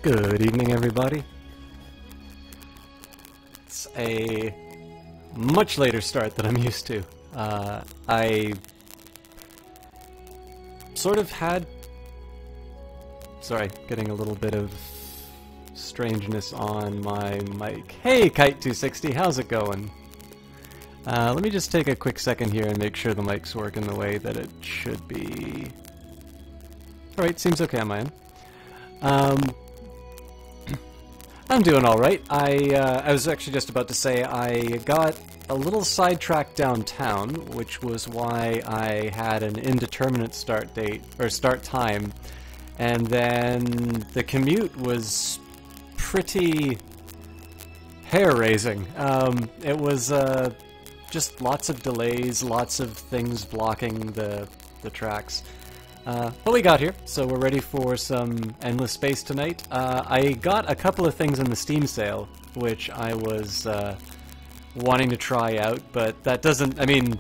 Good evening, everybody. It's a much later start than I'm used to. I sort of had... Sorry, getting a little bit of strangeness on my mic. Hey, Kite260, how's it going? Let me just take a quick second here and make sure the mic's working the way that it should be. Alright, seems okay on my end. I'm doing alright. I was actually just about to say I got a little sidetracked downtown, which was why I had an indeterminate start date, or start time, and then the commute was pretty hair-raising. It was just lots of delays, lots of things blocking the tracks. But we got here, so we're ready for some Endless Space tonight. I got a couple of things in the Steam sale, which I was wanting to try out, but that doesn't... I mean,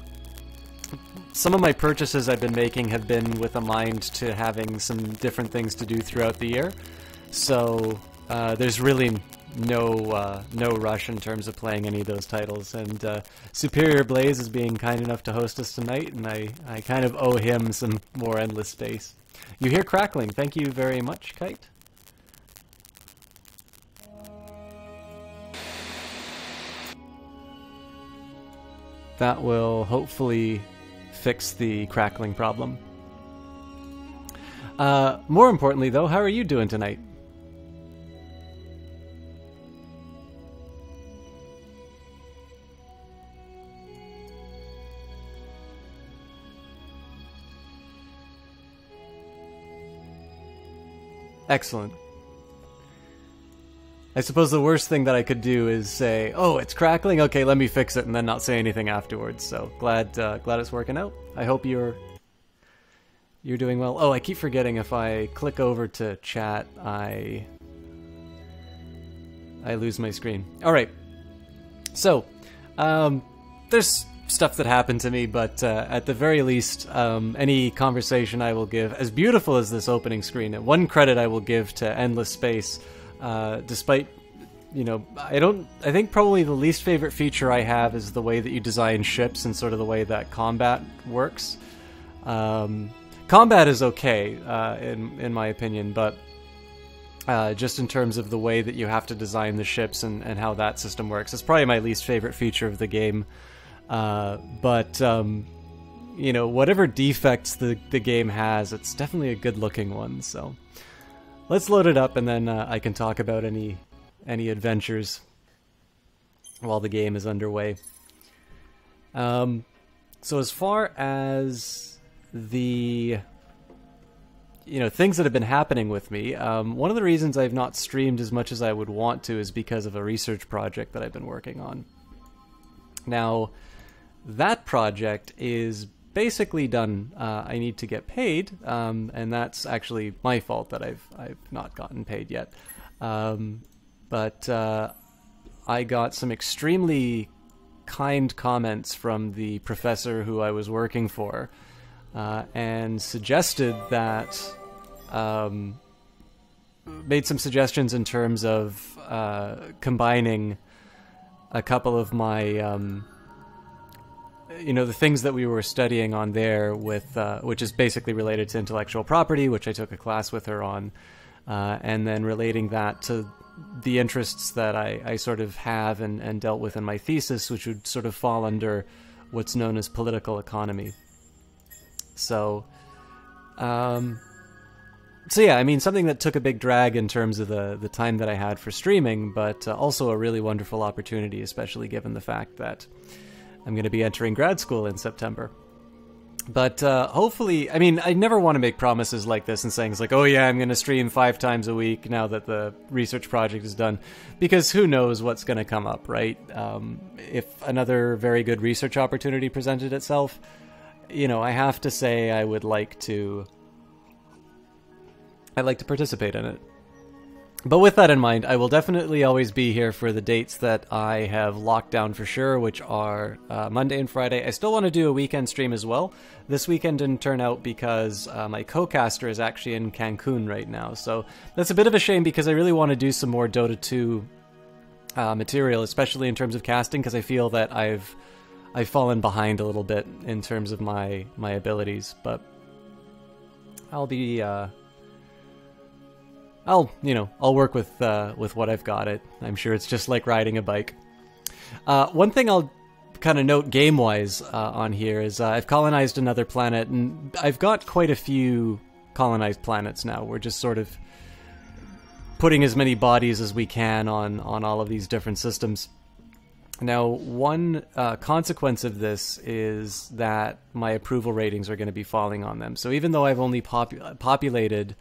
some of my purchases I've been making have been with a mind to having some different things to do throughout the year, so there's really no rush in terms of playing any of those titles, and Superior Blaze is being kind enough to host us tonight, and I kind of owe him some more Endless Space. You hear crackling. Thank you very much, Kite. That will hopefully fix the crackling problem. More importantly, though, how are you doing tonight? Excellent. I suppose the worst thing that I could do is say, "Oh, it's crackling. Okay, let me fix it," and then not say anything afterwards. So glad it's working out. I hope you're doing well. Oh, I keep forgetting if I click over to chat, I lose my screen. All right. So, there's stuff that happened to me, but at the very least, any conversation I will give, as beautiful as this opening screen, and one credit I will give to Endless Space, despite, you know, I think probably the least favorite feature I have is the way that you design ships and sort of the way that combat works. Combat is okay, in my opinion, but just in terms of the way that you have to design the ships and how that system works, it's probably my least favorite feature of the game. But you know, whatever defects the game has, it's definitely a good-looking one. So let's load it up, and then I can talk about any adventures while the game is underway. So as far as the things that have been happening with me, one of the reasons I've not streamed as much as I would want to is because of a research project that I've been working on. Now, that project is basically done. I need to get paid, and that's actually my fault that I've not gotten paid yet. But I got some extremely kind comments from the professor who I was working for, and suggested that, made some suggestions in terms of combining a couple of my the things that we were studying on there with, which is basically related to intellectual property, which I took a class with her on, and then relating that to the interests that I sort of have and dealt with in my thesis, which would sort of fall under what's known as political economy. So yeah, I mean, something that took a big drag in terms of the time that I had for streaming, but also a really wonderful opportunity, especially given the fact that I'm going to be entering grad school in September. But hopefully, I mean, I never want to make promises like this and saying, like, oh yeah, I'm going to stream 5 times a week now that the research project is done, because who knows what's going to come up, right? If another very good research opportunity presented itself, I have to say I'd like to participate in it. But with that in mind, I will definitely always be here for the dates that I have locked down for sure, which are Monday and Friday. I still want to do a weekend stream as well. This weekend didn't turn out because my co-caster is actually in Cancun right now. So that's a bit of a shame because I really want to do some more Dota 2 material, especially in terms of casting, because I feel that I've fallen behind a little bit in terms of my abilities. But I'll be... I'll work with what I've got. I'm sure it's just like riding a bike. One thing I'll kind of note game-wise on here is I've colonized another planet, and I've got quite a few colonized planets now. We're just sort of putting as many bodies as we can on all of these different systems. Now, one consequence of this is that my approval ratings are going to be falling on them. So even though I've only populated...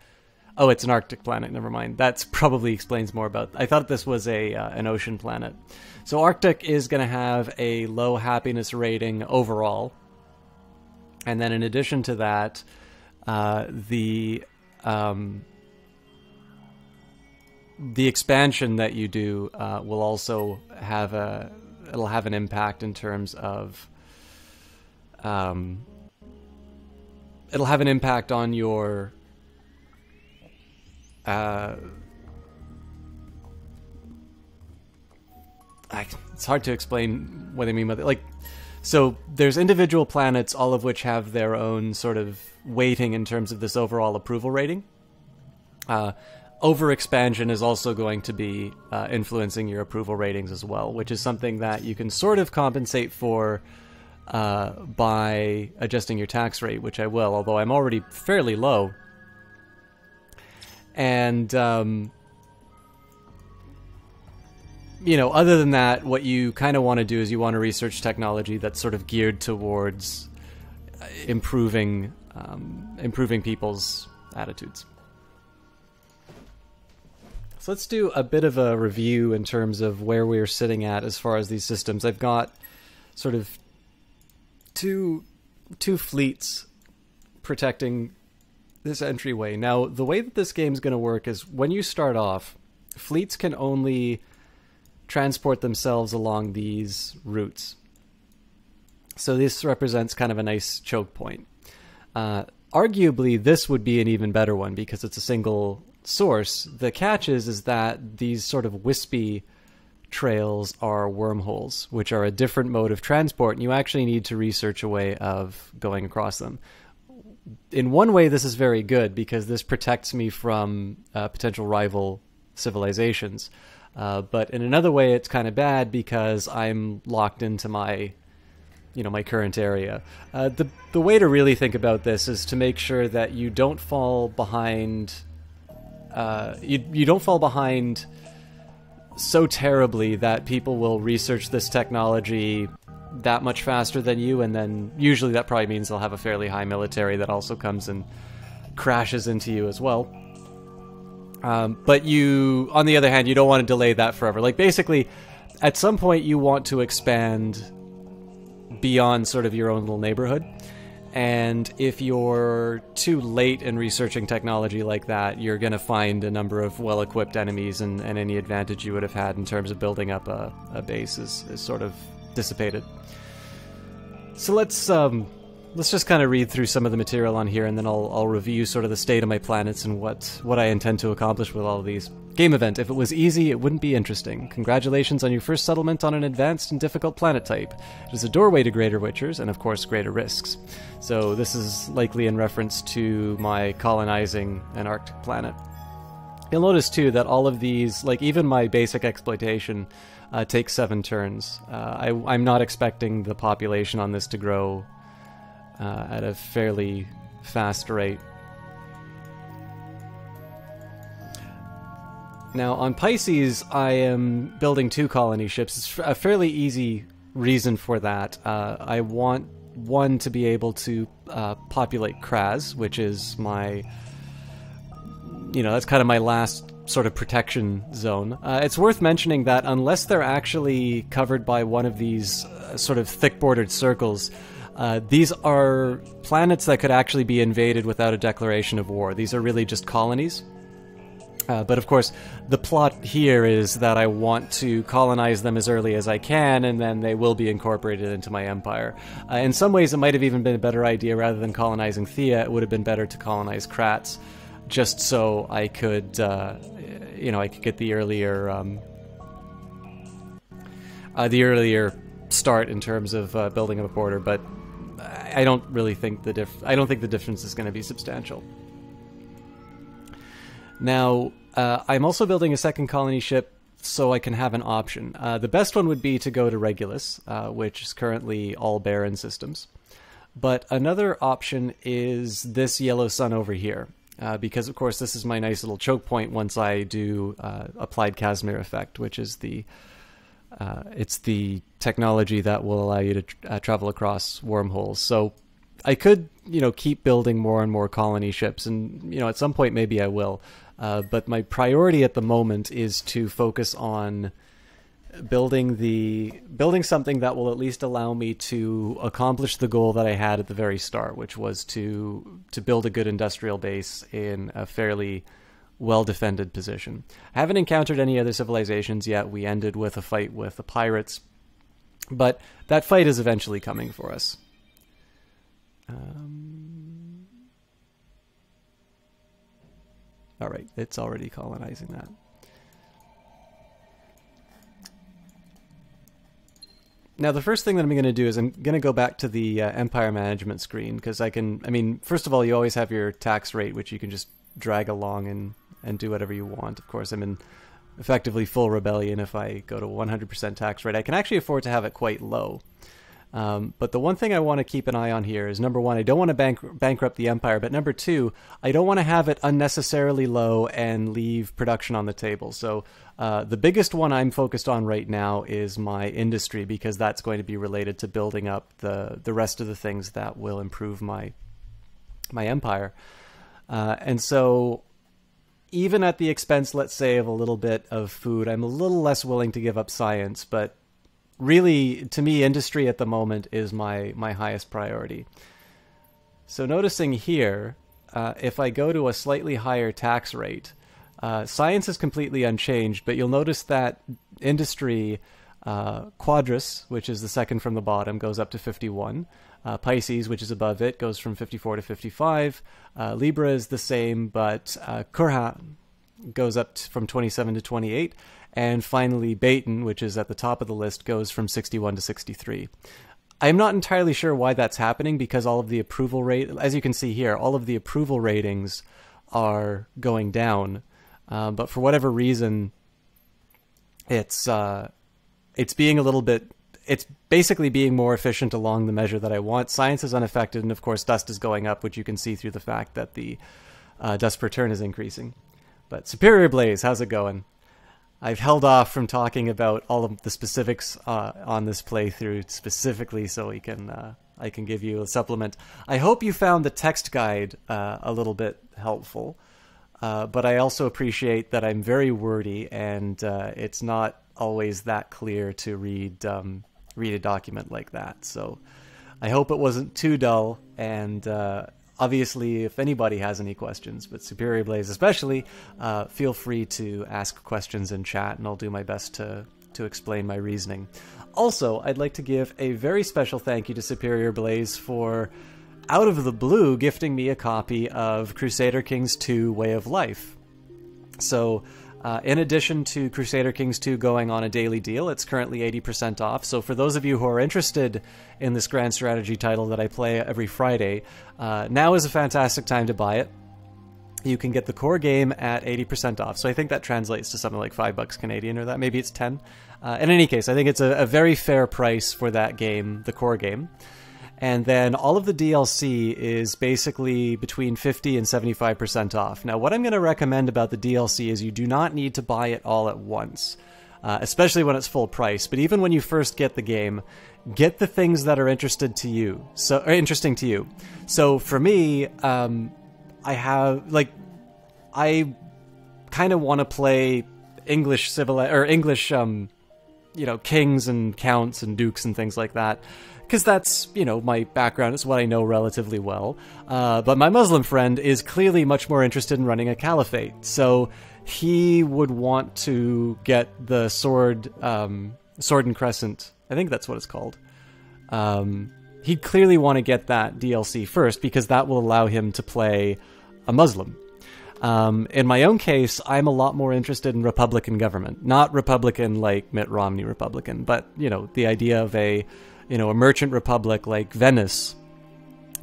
Oh, it's an Arctic planet. Never mind. That probably explains more about... I thought this was an ocean planet. So Arctic is going to have a low happiness rating overall. And then in addition to that, the expansion that you do will also have it'll have an impact in terms of... it'll have an impact on your... it's hard to explain what I mean by that. Like, so there's individual planets, all of which have their own sort of weighting in terms of this overall approval rating. Overexpansion is also going to be influencing your approval ratings as well, which is something that you can sort of compensate for by adjusting your tax rate, which I will, although I'm already fairly low. And, other than that, what you kind of want to do is you want to research technology that's sort of geared towards improving people's attitudes. So let's do a bit of a review in terms of where we're sitting at as far as these systems. I've got sort of two fleets protecting this entryway. Now, the way that this game's going to work is when you start off, fleets can only transport themselves along these routes. So this represents kind of a nice choke point. Arguably, this would be an even better one because it's a single source. The catch is that these sort of wispy trails are wormholes, which are a different mode of transport, and you actually need to research a way of going across them. In one way, this is very good because this protects me from potential rival civilizations. But in another way, it's kind of bad because I'm locked into my current area. The way to really think about this is to make sure that you don't fall behind. You don't fall behind so terribly that people will research this technology that much faster than you, and then usually that probably means they'll have a fairly high military that also comes and crashes into you as well. But you, on the other hand, you don't want to delay that forever. Like, basically, at some point you want to expand beyond sort of your own little neighborhood. And if you're too late in researching technology like that, you're going to find a number of well-equipped enemies, and any advantage you would have had in terms of building up a base is sort of dissipated. So let's just kind of read through some of the material on here, and then I'll review sort of the state of my planets and what I intend to accomplish with all of these. Game event. If it was easy, it wouldn't be interesting. Congratulations on your first settlement on an advanced and difficult planet type. It is a doorway to greater witchers and, of course, greater risks. So this is likely in reference to my colonizing an Arctic planet. You'll notice, too, that all of these, like even my basic exploitation, takes 7 turns. I'm not expecting the population on this to grow at a fairly fast rate. Now, on Pisces, I am building 2 colony ships. It's a fairly easy reason for that. I want one to be able to populate Kraz, which is my... that's kind of my last sort of protection zone. It's worth mentioning that unless they're actually covered by one of these sort of thick-bordered circles, these are planets that could actually be invaded without a declaration of war. These are really just colonies. But of course, the plot here is that I want to colonize them as early as I can, and then they will be incorporated into my empire. In some ways, it might have even been a better idea, rather than colonizing Thea, it would have been better to colonize Kratz, just so I could, I could get the earlier start in terms of building up a border. But I don't really think the difference is going to be substantial. Now, I'm also building a second colony ship so I can have an option. The best one would be to go to Regulus, which is currently all barren systems. But another option is this yellow sun over here, because, of course, this is my nice little choke point once I do Applied Casimir effect, which is it's the technology that will allow you to travel across wormholes. So I could, keep building more and more colony ships, and, at some point maybe I will. But my priority at the moment is to focus on building something that will at least allow me to accomplish the goal that I had at the very start, which was to build a good industrial base in a fairly well-defended position. I haven't encountered any other civilizations yet. We ended with a fight with the pirates, but that fight is eventually coming for us. All right, it's already colonizing that. Now, the first thing that I'm going to do is I'm going to go back to the Empire Management screen, because first of all, you always have your tax rate, which you can just drag along and do whatever you want. Of course, I'm in effectively full rebellion if I go to 100% tax rate. I can actually afford to have it quite low. But the one thing I want to keep an eye on here is, number one, I don't want to bankrupt the empire, but number two, I don't want to have it unnecessarily low and leave production on the table. So the biggest one I'm focused on right now is my industry, because that's going to be related to building up the rest of the things that will improve my empire. And so even at the expense, let's say, of a little bit of food, I'm a little less willing to give up science, but really, to me, industry at the moment is my highest priority. So noticing here, if I go to a slightly higher tax rate, science is completely unchanged, but you'll notice that industry, Quadrus, which is the second from the bottom, goes up to 51. Pisces, which is above it, goes from 54 to 55. Libra is the same, but Kurha goes up from 27 to 28. And finally, Baton, which is at the top of the list, goes from 61 to 63. I'm not entirely sure why that's happening, because all of the approval rate, as you can see here, all of the approval ratings are going down. But for whatever reason, it's being a little bit, it's basically being more efficient along the measure that I want. Science is unaffected, and of course, dust is going up, which you can see through the fact that the dust per turn is increasing. But Superior Blaze, how's it going? I've held off from talking about all of the specifics on this playthrough specifically so I can give you a supplement. I hope you found the text guide a little bit helpful, but I also appreciate that I'm very wordy, and it's not always that clear to read a document like that. So I hope it wasn't too dull, and obviously, if anybody has any questions, but Superior Blaze especially, feel free to ask questions in chat, and I'll do my best to explain my reasoning. Also, I'd like to give a very special thank you to Superior Blaze for, out of the blue, gifting me a copy of Crusader Kings 2 Way of Life. So, in addition to Crusader Kings 2 going on a daily deal, it's currently 80% off. So for those of you who are interested in this grand strategy title that I play every Friday, now is a fantastic time to buy it. You can get the core game at 80% off. So I think that translates to something like $5 Canadian, or that maybe it's 10. In any case, I think it's a very fair price for that game, the core game. And then all of the DLC is basically between 50 and 75% off. Now, what I'm going to recommend about the DLC is you do not need to buy it all at once, especially when it's full price. But even when you first get the game, get the things that are interesting to you. So for me, I kind of want to play English kings and counts and dukes and things like that, because that's, my background. It's what I know relatively well. But my Muslim friend is clearly much more interested in running a caliphate. So he would want to get the Sword and Crescent. I think that's what it's called. He'd clearly want to get that DLC first, because that will allow him to play a Muslim. In my own case, I'm a lot more interested in Republican government. Not Republican like Mitt Romney Republican, but, the idea of a merchant republic like Venice.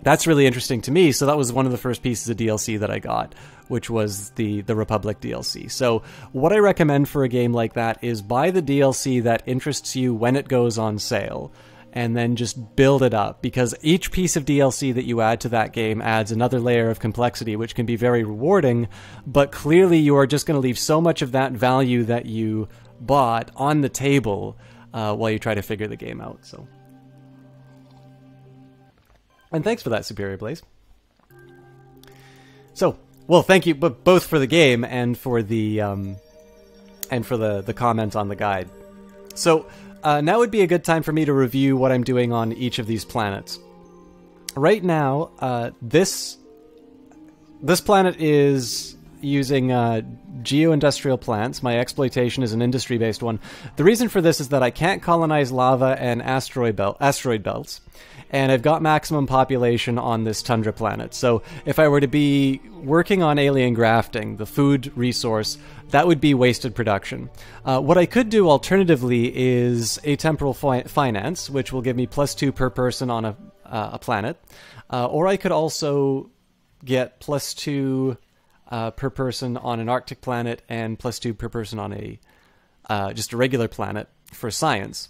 That's really interesting to me, so that was one of the first pieces of DLC that I got, which was the Republic DLC. So what I recommend for a game like that is buy the DLC that interests you when it goes on sale, and then just build it up, because each piece of DLC that you add to that game adds another layer of complexity, which can be very rewarding, but clearly you are just going to leave so much of that value that you bought on the table while you try to figure the game out. And thanks for that, Superior Blaze. So, well, thank you both for the game and for the comment on the guide. So, now would be a good time for me to review what I'm doing on each of these planets. Right now, this planet is using geo-industrial plants. My exploitation is an industry-based one. The reason for this is that I can't colonize lava and asteroid belts, and I've got maximum population on this tundra planet. So if I were to be working on alien grafting, the food resource, that would be wasted production. What I could do alternatively is atemporal finance, which will give me +2 per person on a planet. Or I could also get +2 per person on an Arctic planet and +2 per person on just a regular planet for science.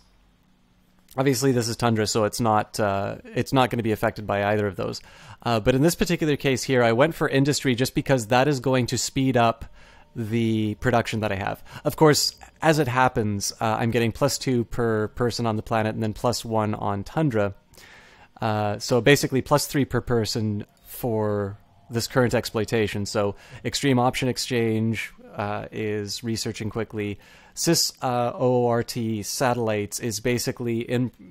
Obviously, this is tundra, so it's not going to be affected by either of those. But in this particular case here, I went for industry just because that is going to speed up the production that I have. Of course, as it happens, I'm getting +2 per person on the planet and then +1 on tundra. So basically +3 per person for this current exploitation. So Extreme Option Exchange is researching quickly. CIS-OORT satellites is basically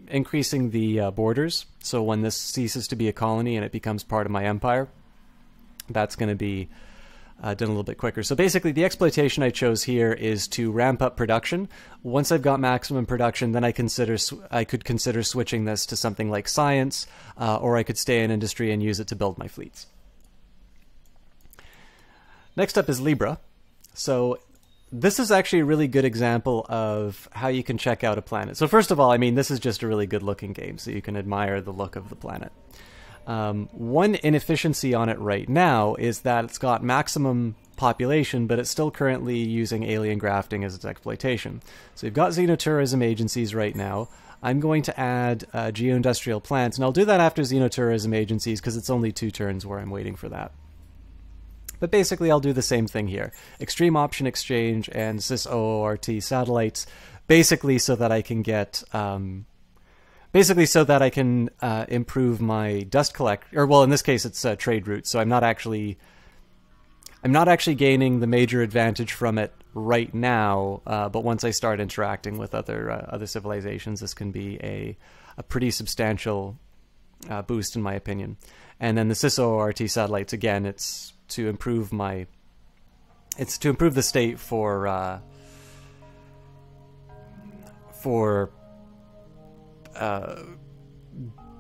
increasing the borders. So when this ceases to be a colony and it becomes part of my empire, that's going to be done a little bit quicker. So basically the exploitation I chose here is to ramp up production. Once I've got maximum production, then I could consider switching this to something like science, or I could stay in industry and use it to build my fleets. Next up is Libra. So this is actually a really good example of how you can check out a planet. So first of all, this is just a really good looking game, so you can admire the look of the planet. One inefficiency on it right now is that it's got maximum population, but it's still currently using alien grafting as its exploitation. So you've got xenotourism agencies right now. I'm going to add geo-industrial plants, and I'll do that after xenotourism agencies because it's only 2 turns where I'm waiting for that. But basically, I'll do the same thing here. Extreme Option Exchange and CIS-OORT satellites, basically so that I can get... improve my dust collect, or well, in this case, it's trade routes. So I'm not actually gaining the major advantage from it right now. But once I start interacting with other civilizations, this can be a pretty substantial boost, in my opinion. And then the CIS-OORT satellites, again, it's to improve the state for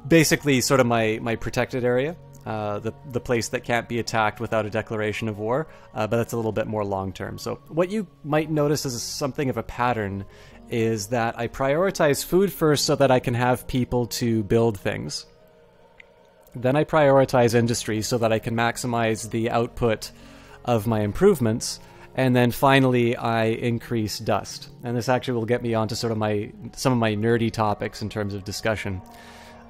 basically sort of my protected area, the place that can't be attacked without a declaration of war, but that's a little bit more long-term. So what you might notice as something of a pattern is that I prioritize food first so that I can have people to build things. Then I prioritize industry so that I can maximize the output of my improvements. And then finally, I increase dust. And this actually will get me onto sort of some of my nerdy topics in terms of discussion.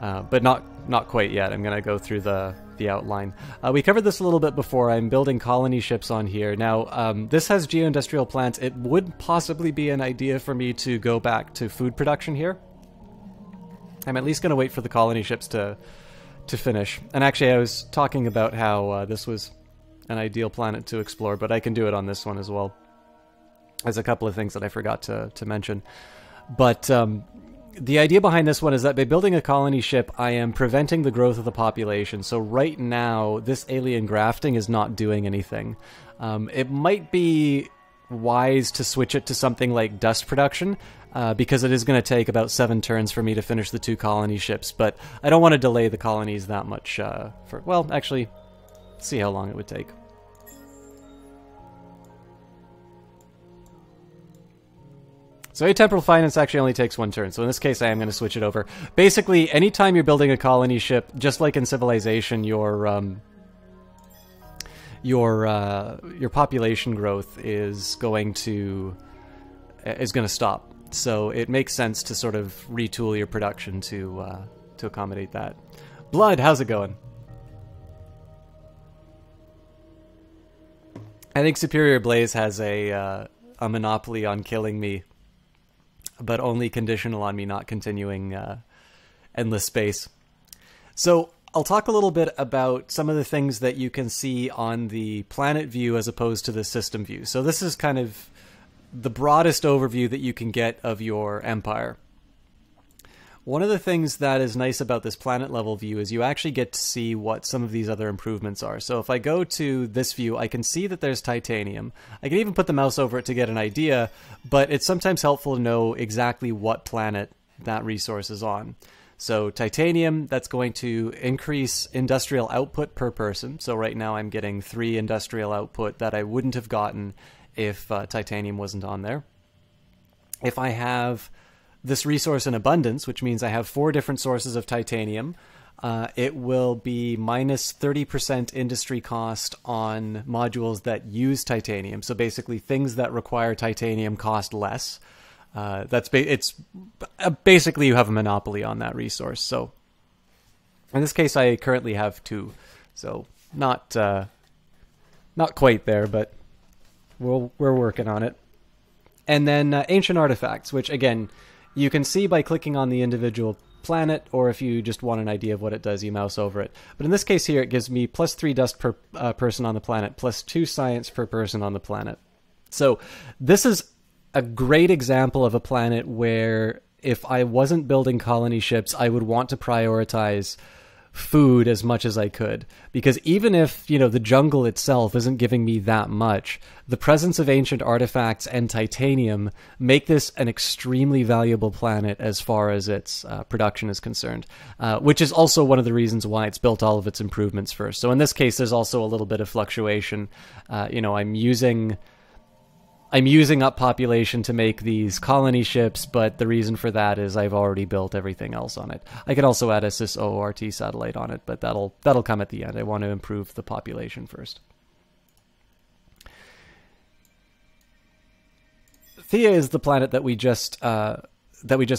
But not quite yet. I'm going to go through the outline. We covered this a little bit before. I'm building colony ships on here. Now, this has geo-industrial plants. It would possibly be an idea for me to go back to food production here. I'm at least going to wait for the colony ships to finish. And actually, I was talking about how this was an ideal planet to explore, but I can do it on this one as well. There's a couple of things that I forgot to mention. But the idea behind this one is that by building a colony ship, I am preventing the growth of the population. So right now, this alien grafting is not doing anything. It might be wise to switch it to something like dust production, because it is going to take about 7 turns for me to finish the 2 colony ships, but I don't want to delay the colonies that much well, actually, see how long it would take. So atemporal finance actually only takes 1 turn, so in this case I am going to switch it over. Basically, anytime you're building a colony ship, just like in Civilization, your population growth is going to stop. So it makes sense to sort of retool your production to accommodate that. Blood, how's it going? I think Superior Blaze has a monopoly on killing me, but only conditional on me not continuing Endless Space. So I'll talk a little bit about some of the things that you can see on the planet view as opposed to the system view. So this is kind of the broadest overview that you can get of your empire. One of the things that is nice about this planet level view is you actually get to see what some of these other improvements are. So if I go to this view, I can see that there's titanium. I can even put the mouse over it to get an idea, but it's sometimes helpful to know exactly what planet that resource is on. So titanium, that's going to increase industrial output per person. So right now I'm getting 3 industrial output that I wouldn't have gotten if titanium wasn't on there. If I have this resource in abundance, which means I have 4 different sources of titanium, it will be minus 30% industry cost on modules that use titanium. So basically things that require titanium cost less. Basically you have a monopoly on that resource. So in this case, I currently have 2, so not quite there, but we're working on it. And then ancient artifacts, which again you can see by clicking on the individual planet, or if you just want an idea of what it does, you mouse over it. But in this case here, it gives me plus 3 dust per person on the planet, plus 2 science per person on the planet. So this is a great example of a planet where if I wasn't building colony ships, I would want to prioritize food as much as I could. Because even if, the jungle itself isn't giving me that much, the presence of ancient artifacts and titanium make this an extremely valuable planet as far as its production is concerned, which is also one of the reasons why it's built all of its improvements first. So in this case, there's also a little bit of fluctuation. I'm using up population to make these colony ships, but the reason for that is I've already built everything else on it. I could also add a sys-OORT satellite on it, but that'll come at the end. I want to improve the population first. Thea is the planet that we just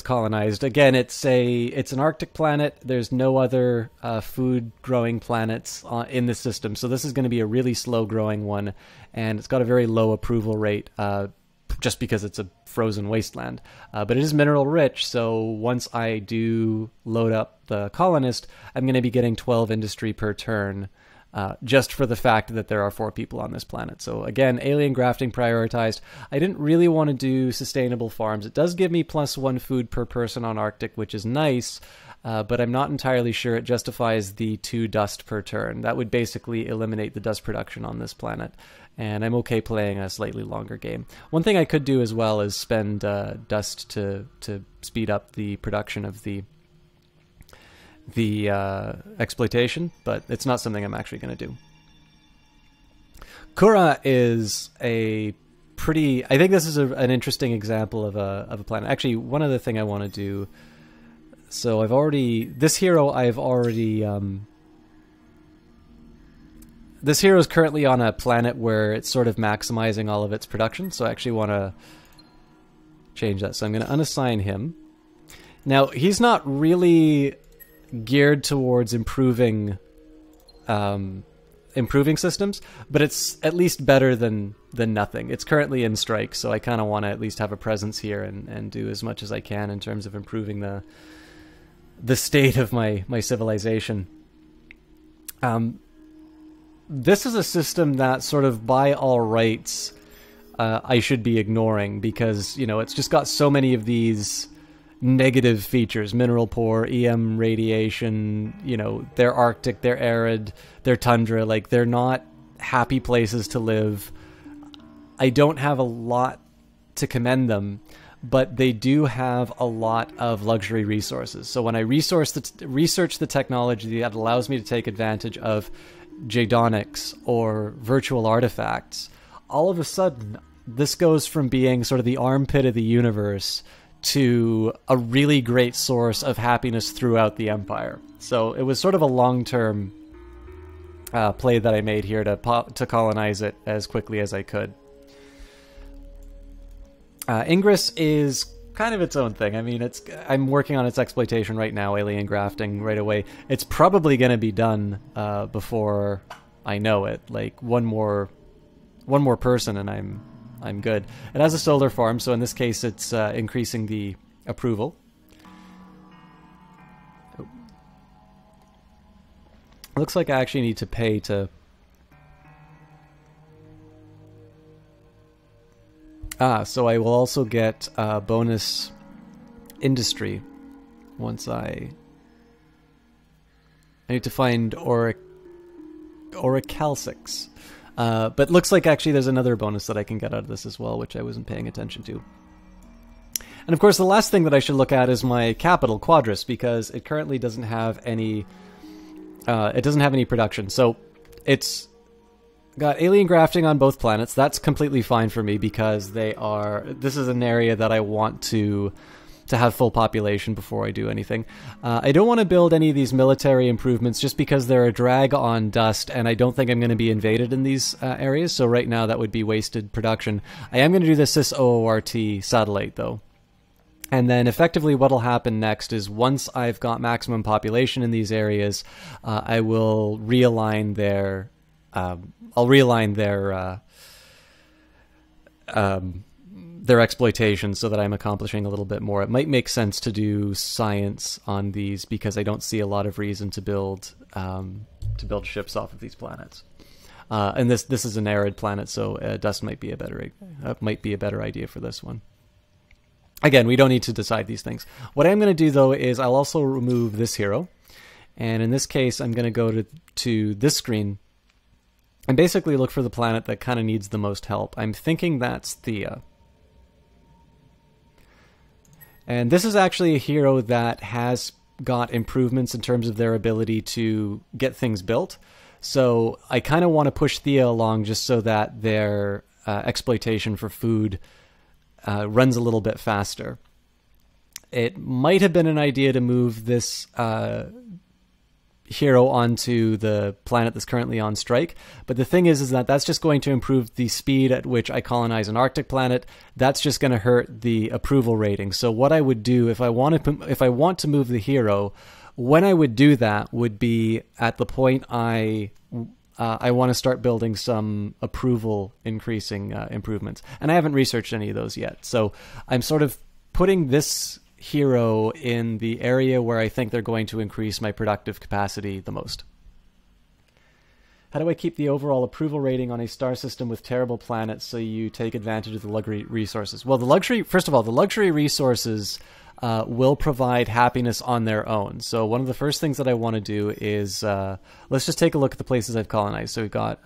colonized. Again, it's an Arctic planet. There's no other food growing planets in the system, so this is going to be a really slow growing one, and it's got a very low approval rate just because it's a frozen wasteland. But it is mineral rich, so once I do load up the colonist, I'm going to be getting 12 industry per turn. Just for the fact that there are 4 people on this planet. So again, alien grafting prioritized. I didn't really want to do sustainable farms. It does give me plus 1 food per person on Arctic, which is nice, but I'm not entirely sure it justifies the 2 dust per turn. That would basically eliminate the dust production on this planet, and I'm okay playing a slightly longer game. One thing I could do as well is spend dust to speed up the production of the exploitation, but it's not something I'm actually going to do. Kura is I think this is an interesting example of a planet. Actually, one other thing I want to do, so this hero is currently on a planet where it's sort of maximizing all of its production, so I actually want to change that. So I'm going to unassign him. Now, he's not really geared towards improving systems, but it's at least better than nothing. It's currently in strike, so I kind of want to at least have a presence here and do as much as I can in terms of improving the state of my civilization. This is a system that sort of by all rights I should be ignoring because, you know, it's just got so many of these negative features: mineral poor, EM radiation, you know, they're Arctic, they're arid, they're tundra, like they're not happy places to live. I don't have a lot to commend them, but they do have a lot of luxury resources. So when I research the technology that allows me to take advantage of Jadonics or virtual artifacts, all of a sudden this goes from being sort of the armpit of the universe to a really great source of happiness throughout the Empire. So it was sort of a long-term play that I made here to colonize it as quickly as I could. Ingress is kind of its own thing. I mean, I'm working on its exploitation right now, alien grafting right away. It's probably going to be done before I know it. Like one more person and I'm good. It has a solar farm, so in this case it's increasing the approval. Oh. Looks like I actually need to pay to... so I will also get bonus industry once I need to find Orichalcix. But looks like actually there's another bonus that I can get out of this as well, which I wasn't paying attention to. And of course, the last thing that I should look at is my capital, Quadris, because it currently doesn't have any. It doesn't have any production, so it's got alien grafting on both planets. That's completely fine for me because they are. This is an area that I want to have full population before I do anything. I don't want to build any of these military improvements just because they're a drag on dust, and I don't think I'm going to be invaded in these areas, so right now that would be wasted production. I am going to do the Cis-OORT satellite, though. And then effectively what'll happen next is once I've got maximum population in these areas, I will realign their... I'll realign their exploitation so that I'm accomplishing a little bit more. It might make sense to do science on these because I don't see a lot of reason to build ships off of these planets. And this is an arid planet, so dust might be a better idea for this one. Again, we don't need to decide these things. What I'm going to do though is I'll also remove this hero, and in this case I'm going to go to this screen and basically look for the planet that kind of needs the most help. I'm thinking that's Thea. And this is actually a hero that has got improvements in terms of their ability to get things built. So I kind of want to push Thea along just so that their exploitation for food runs a little bit faster. It might have been an idea to move this hero onto the planet that's currently on strike, but the thing is that that's just going to improve the speed at which I colonize an Arctic planet. That's just going to hurt the approval rating. So what I would do if I want to move the hero, when I would do that would be at the point I want to start building some approval increasing improvements, and I haven't researched any of those yet. So I'm sort of putting this hero in the area where I think they're going to increase my productive capacity the most. How do I keep the overall approval rating on a star system with terrible planets so you take advantage of the luxury resources? Well, first of all, the luxury resources will provide happiness on their own. So one of the first things that I want to do is, let's just take a look at the places I've colonized. So we've got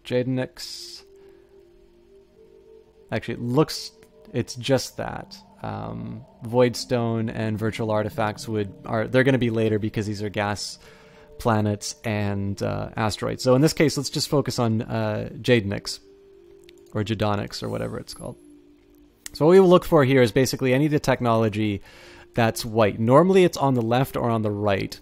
Jadonix. Actually, it's just that. Voidstone and virtual artifacts they're going to be later because these are gas planets and asteroids. So in this case, let's just focus on Jadonix or Jadonix or whatever it's called. So what we will look for here is basically any of the technology that's white. Normally it's on the left or on the right.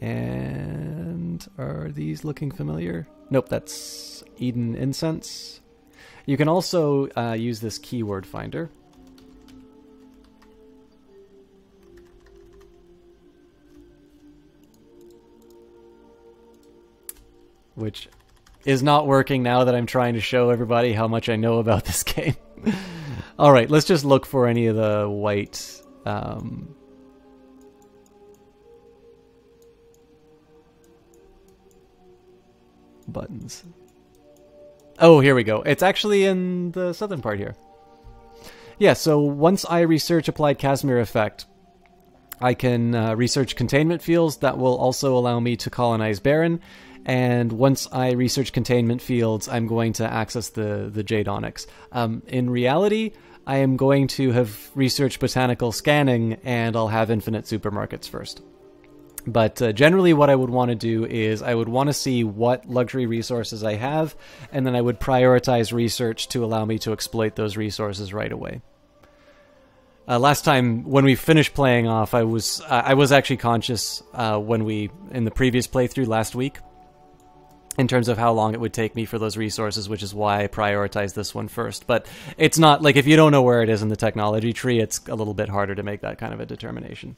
And are these looking familiar? Nope, that's Eden Incense. You can also use this keyword finder. Which is not working now that I'm trying to show everybody how much I know about this game. Alright, let's just look for any of the white buttons. Oh, here we go. It's actually in the southern part here. Yeah, so once I research Applied Casimir Effect, I can research containment fields that will also allow me to colonize Baron. And once I research containment fields, I'm going to access the Jade Onyx. In reality, I am going to have researched botanical scanning, and I'll have infinite supermarkets first. But generally what I would want to do is I would want to see what luxury resources I have, and then I would prioritize research to allow me to exploit those resources right away. Last time, when we finished playing off, I was actually conscious in the previous playthrough last week, in terms of how long it would take me for those resources, which is why I prioritized this one first. But it's not, like, if you don't know where it is in the technology tree, it's a little bit harder to make that kind of a determination.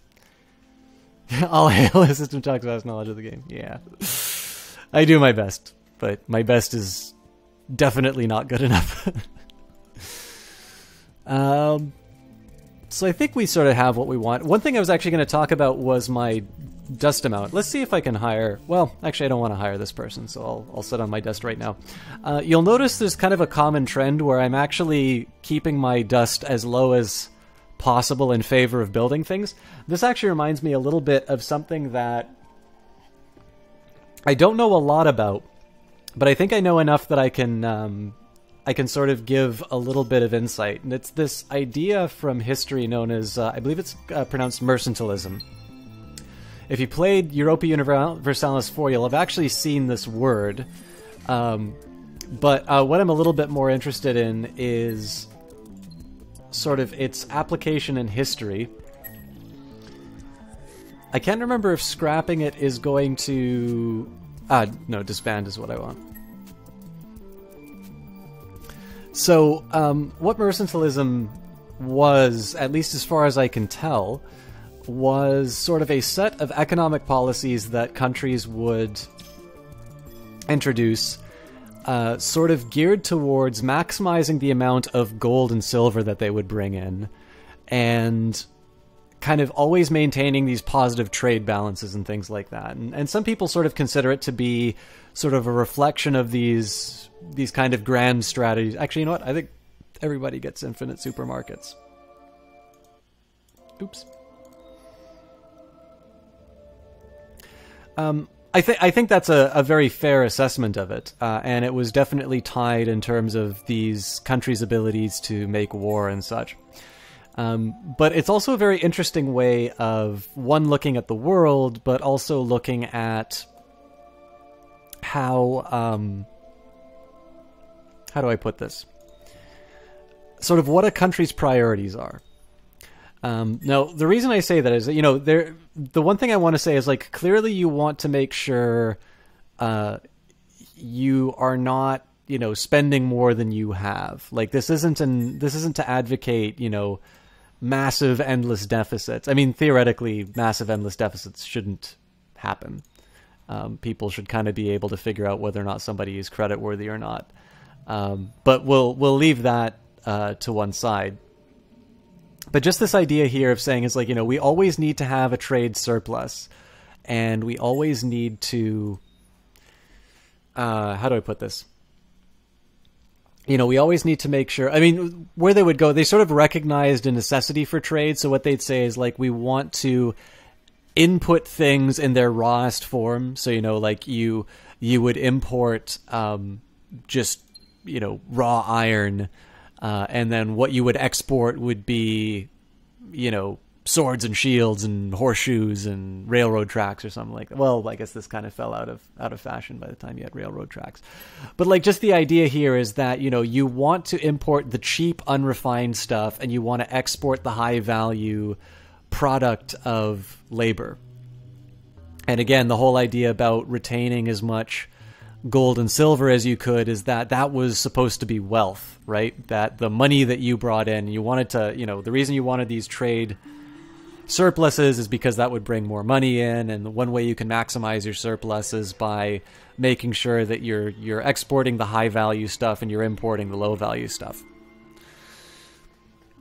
All hail a system talks about his knowledge of the game. Yeah. I do my best, but my best is definitely not good enough. So I think we sort of have what we want. One thing I was actually going to talk about was my dust amount. Let's see if I can hire... Well, actually, I don't want to hire this person, so I'll sit on my dust right now. You'll notice there's kind of a common trend where I'm actually keeping my dust as low as possible in favor of building things. This actually reminds me a little bit of something that I don't know a lot about, but I think I know enough that I can sort of give a little bit of insight. And it's this idea from history known as, I believe it's pronounced mercantilism. If you played Europa Universalis 4, you'll have actually seen this word. But what I'm a little bit more interested in is sort of its application in history. I can't remember if scrapping it is going to... no, disband is what I want. So, what mercantilism was, at least as far as I can tell, was sort of a set of economic policies that countries would introduce, sort of geared towards maximizing the amount of gold and silver that they would bring in, and kind of always maintaining these positive trade balances and things like that. And some people sort of consider it to be sort of a reflection of these kind of grand strategies. Actually, you know what? I think everybody gets infinite supermarkets. Oops. I think that's a very fair assessment of it, and it was definitely tied in terms of these countries' abilities to make war and such. But it's also a very interesting way of, one, looking at the world, but also looking at how do I put this? Sort of what a country's priorities are. Now, the reason I say that is that, you know, the one thing I want to say is, like, clearly you want to make sure you are not, you know, spending more than you have. Like, this isn't to advocate, you know, massive endless deficits. I mean, theoretically, massive endless deficits shouldn't happen. People should kind of be able to figure out whether or not somebody is creditworthy or not. But we'll leave that to one side. But just this idea here of saying is, like, you know, we always need to have a trade surplus, and we always need to, how do I put this? You know, we always need to make sure, I mean, where they would go, they sort of recognized a necessity for trade. So what they'd say is, like, we want to input things in their rawest form. So, you know, like you would import just, you know, raw iron, and then what you would export would be, you know, swords and shields and horseshoes and railroad tracks or something like that. Well, I guess this kind of fell out of fashion by the time you had railroad tracks. But, like, just the idea here is that, you know, you want to import the cheap, unrefined stuff, and you want to export the high value product of labor. And again, the whole idea about retaining as much gold and silver as you could is that was supposed to be wealth, right? That the money that you brought in, you wanted to, you know, the reason you wanted these trade surpluses is because that would bring more money in, and the one way you can maximize your surplus is by making sure that you're exporting the high value stuff and you're importing the low value stuff.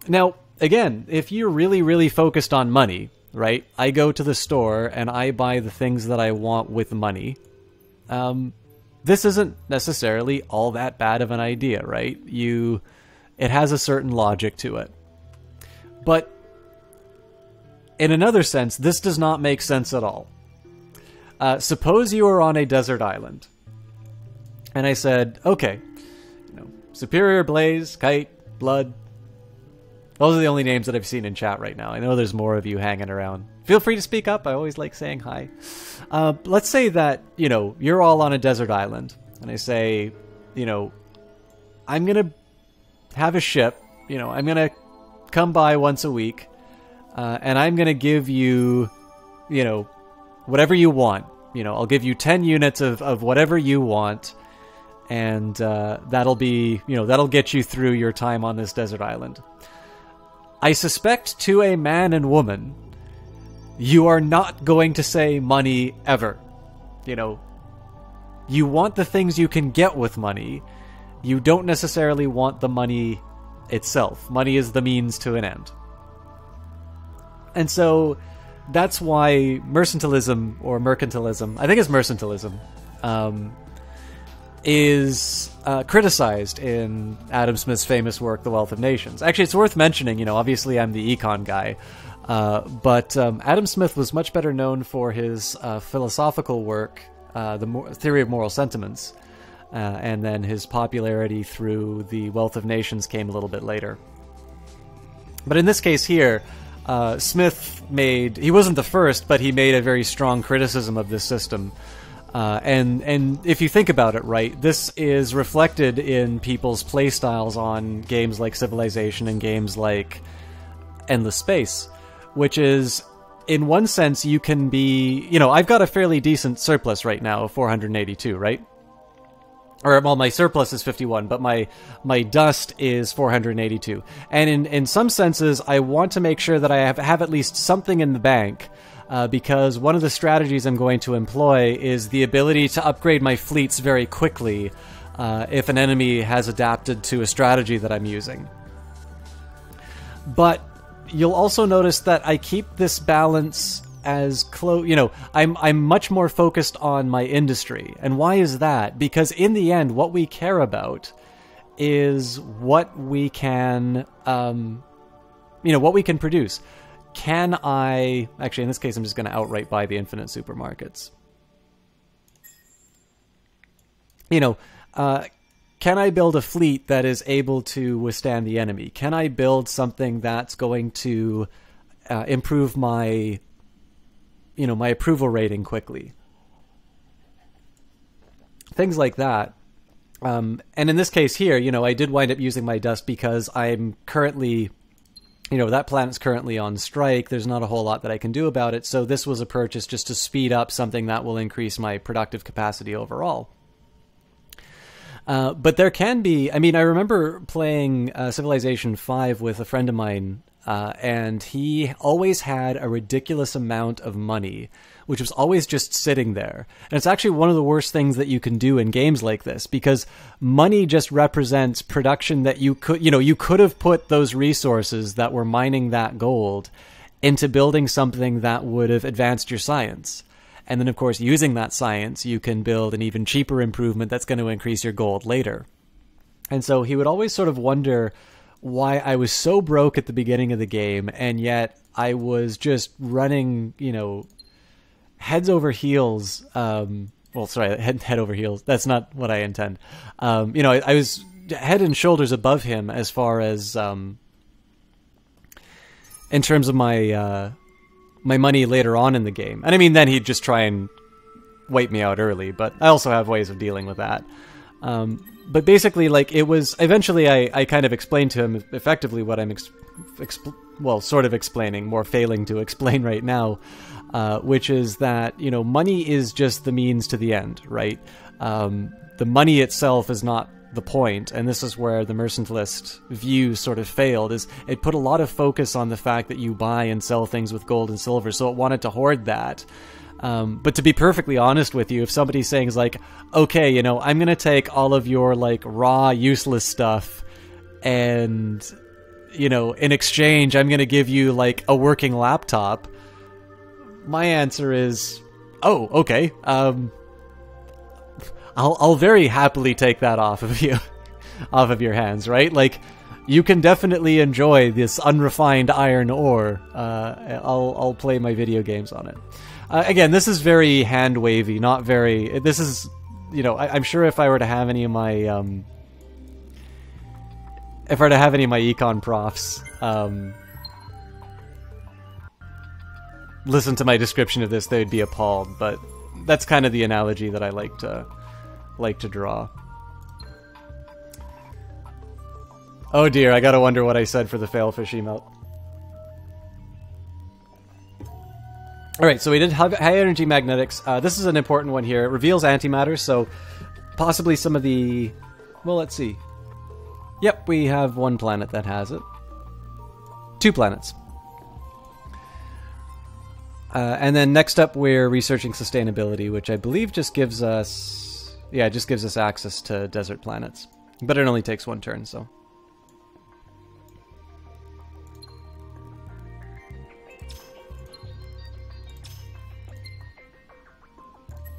Now, again, if you're really, really focused on money, right? I go to the store and I buy the things that I want with money. this isn't necessarily all that bad of an idea, right? It has a certain logic to it. But in another sense, this does not make sense at all. Suppose you are on a desert island, and I said, okay, Superior, Blaze, Kite, Blood. Those are the only names that I've seen in chat right now. I know there's more of you hanging around. Feel free to speak up. I always like saying hi. Let's say that, you're all on a desert island, and I say, I'm going to have a ship, I'm going to come by once a week, and I'm going to give you, whatever you want. I'll give you 10 units of whatever you want, and that'll be, that'll get you through your time on this desert island. I suspect to a man and woman, you are not going to say money ever. You want the things you can get with money. You don't necessarily want the money itself. Money is the means to an end. And so that's why mercantilism, I think it's mercantilism, is criticized in Adam Smith's famous work, The Wealth of Nations. Actually, it's worth mentioning, obviously I'm the econ guy, but Adam Smith was much better known for his philosophical work, the Theory of Moral Sentiments, and then his popularity through The Wealth of Nations came a little bit later. But in this case here, Smith he wasn't the first, but he made a very strong criticism of this system. And if you think about it, right, this is reflected in people's playstyles on games like Civilization and games like Endless Space, which is, in one sense, you can be, I've got a fairly decent surplus right now of 482, right? Or, well, my surplus is 51, but my dust is 482. And in some senses, I want to make sure that I have at least something in the bank, because one of the strategies I'm going to employ is the ability to upgrade my fleets very quickly if an enemy has adapted to a strategy that I'm using. But you'll also notice that I keep this balance as close, I'm much more focused on my industry. And why is that? Because in the end, what we care about is what we can, what we can produce. Actually, in this case, I'm just going to outright buy the infinite supermarkets. Can I build a fleet that is able to withstand the enemy? Can I build something that's going to improve my my approval rating quickly? Things like that. And in this case here, I did wind up using my dust because I'm currently, that planet's currently on strike. There's not a whole lot that I can do about it. So this was a purchase just to speed up something that will increase my productive capacity overall. But there can be, I remember playing Civilization 5 with a friend of mine, and he always had a ridiculous amount of money, which was always just sitting there. And it's actually one of the worst things that you can do in games like this, because money just represents production that you could have put those resources that were mining that gold into building something that would have advanced your science. And then, of course, using that science, you can build an even cheaper improvement that's going to increase your gold later. And so he would always sort of wonder why I was so broke at the beginning of the game, and yet I was just running, heads over heels. Head over heels. That's not what I intend. I was head and shoulders above him as far as in terms of my money later on in the game. And then he'd just try and wipe me out early, but I also have ways of dealing with that. But basically, it was, eventually I kind of explained to him effectively what I'm sort of explaining, more failing to explain right now, which is that, money is just the means to the end, right? The money itself is not the point, and this is where the mercantilist view sort of failed, is it put a lot of focus on the fact that you buy and sell things with gold and silver, so it wanted to hoard that. But to be perfectly honest with you, if somebody's saying okay, I'm going to take all of your raw useless stuff and, in exchange, I'm going to give you a working laptop, my answer is, oh, okay. I'll very happily take that off of you, off of your hands, right? Like, you can definitely enjoy this unrefined iron ore. I'll play my video games on it. Again, this is very hand wavy, not very. This is, you know, I'm sure if I were to have any of my econ profs listen to my description of this, they'd be appalled. But that's kind of the analogy that I like to draw. Oh dear, I gotta wonder what I said for the failfish emote. Alright, so we did high energy magnetics. This is an important one here. It reveals antimatter, so possibly some of the... Well, let's see. Yep, we have one planet that has it. 2 planets. And then next up we're researching sustainability, which I believe just gives us... Yeah, it just gives us access to desert planets. But it only takes 1 turn, so...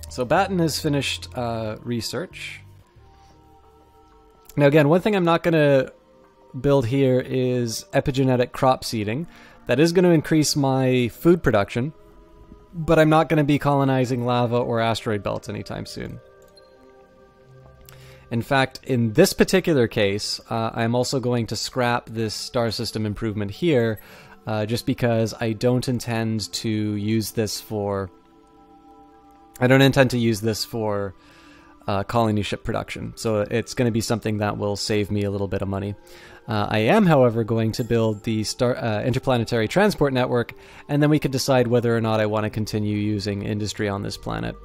So Batten has finished research. Now again, one thing I'm not going to build here is epigenetic crop seeding. That is going to increase my food production, but I'm not going to be colonizing lava or asteroid belts anytime soon. In fact, in this particular case, I'm also going to scrap this star system improvement here, just because I don't intend to use this for... colony ship production, so it's going to be something that will save me a little bit of money. I am, however, going to build the interplanetary transport network, and then we could decide whether or not I want to continue using industry on this planet.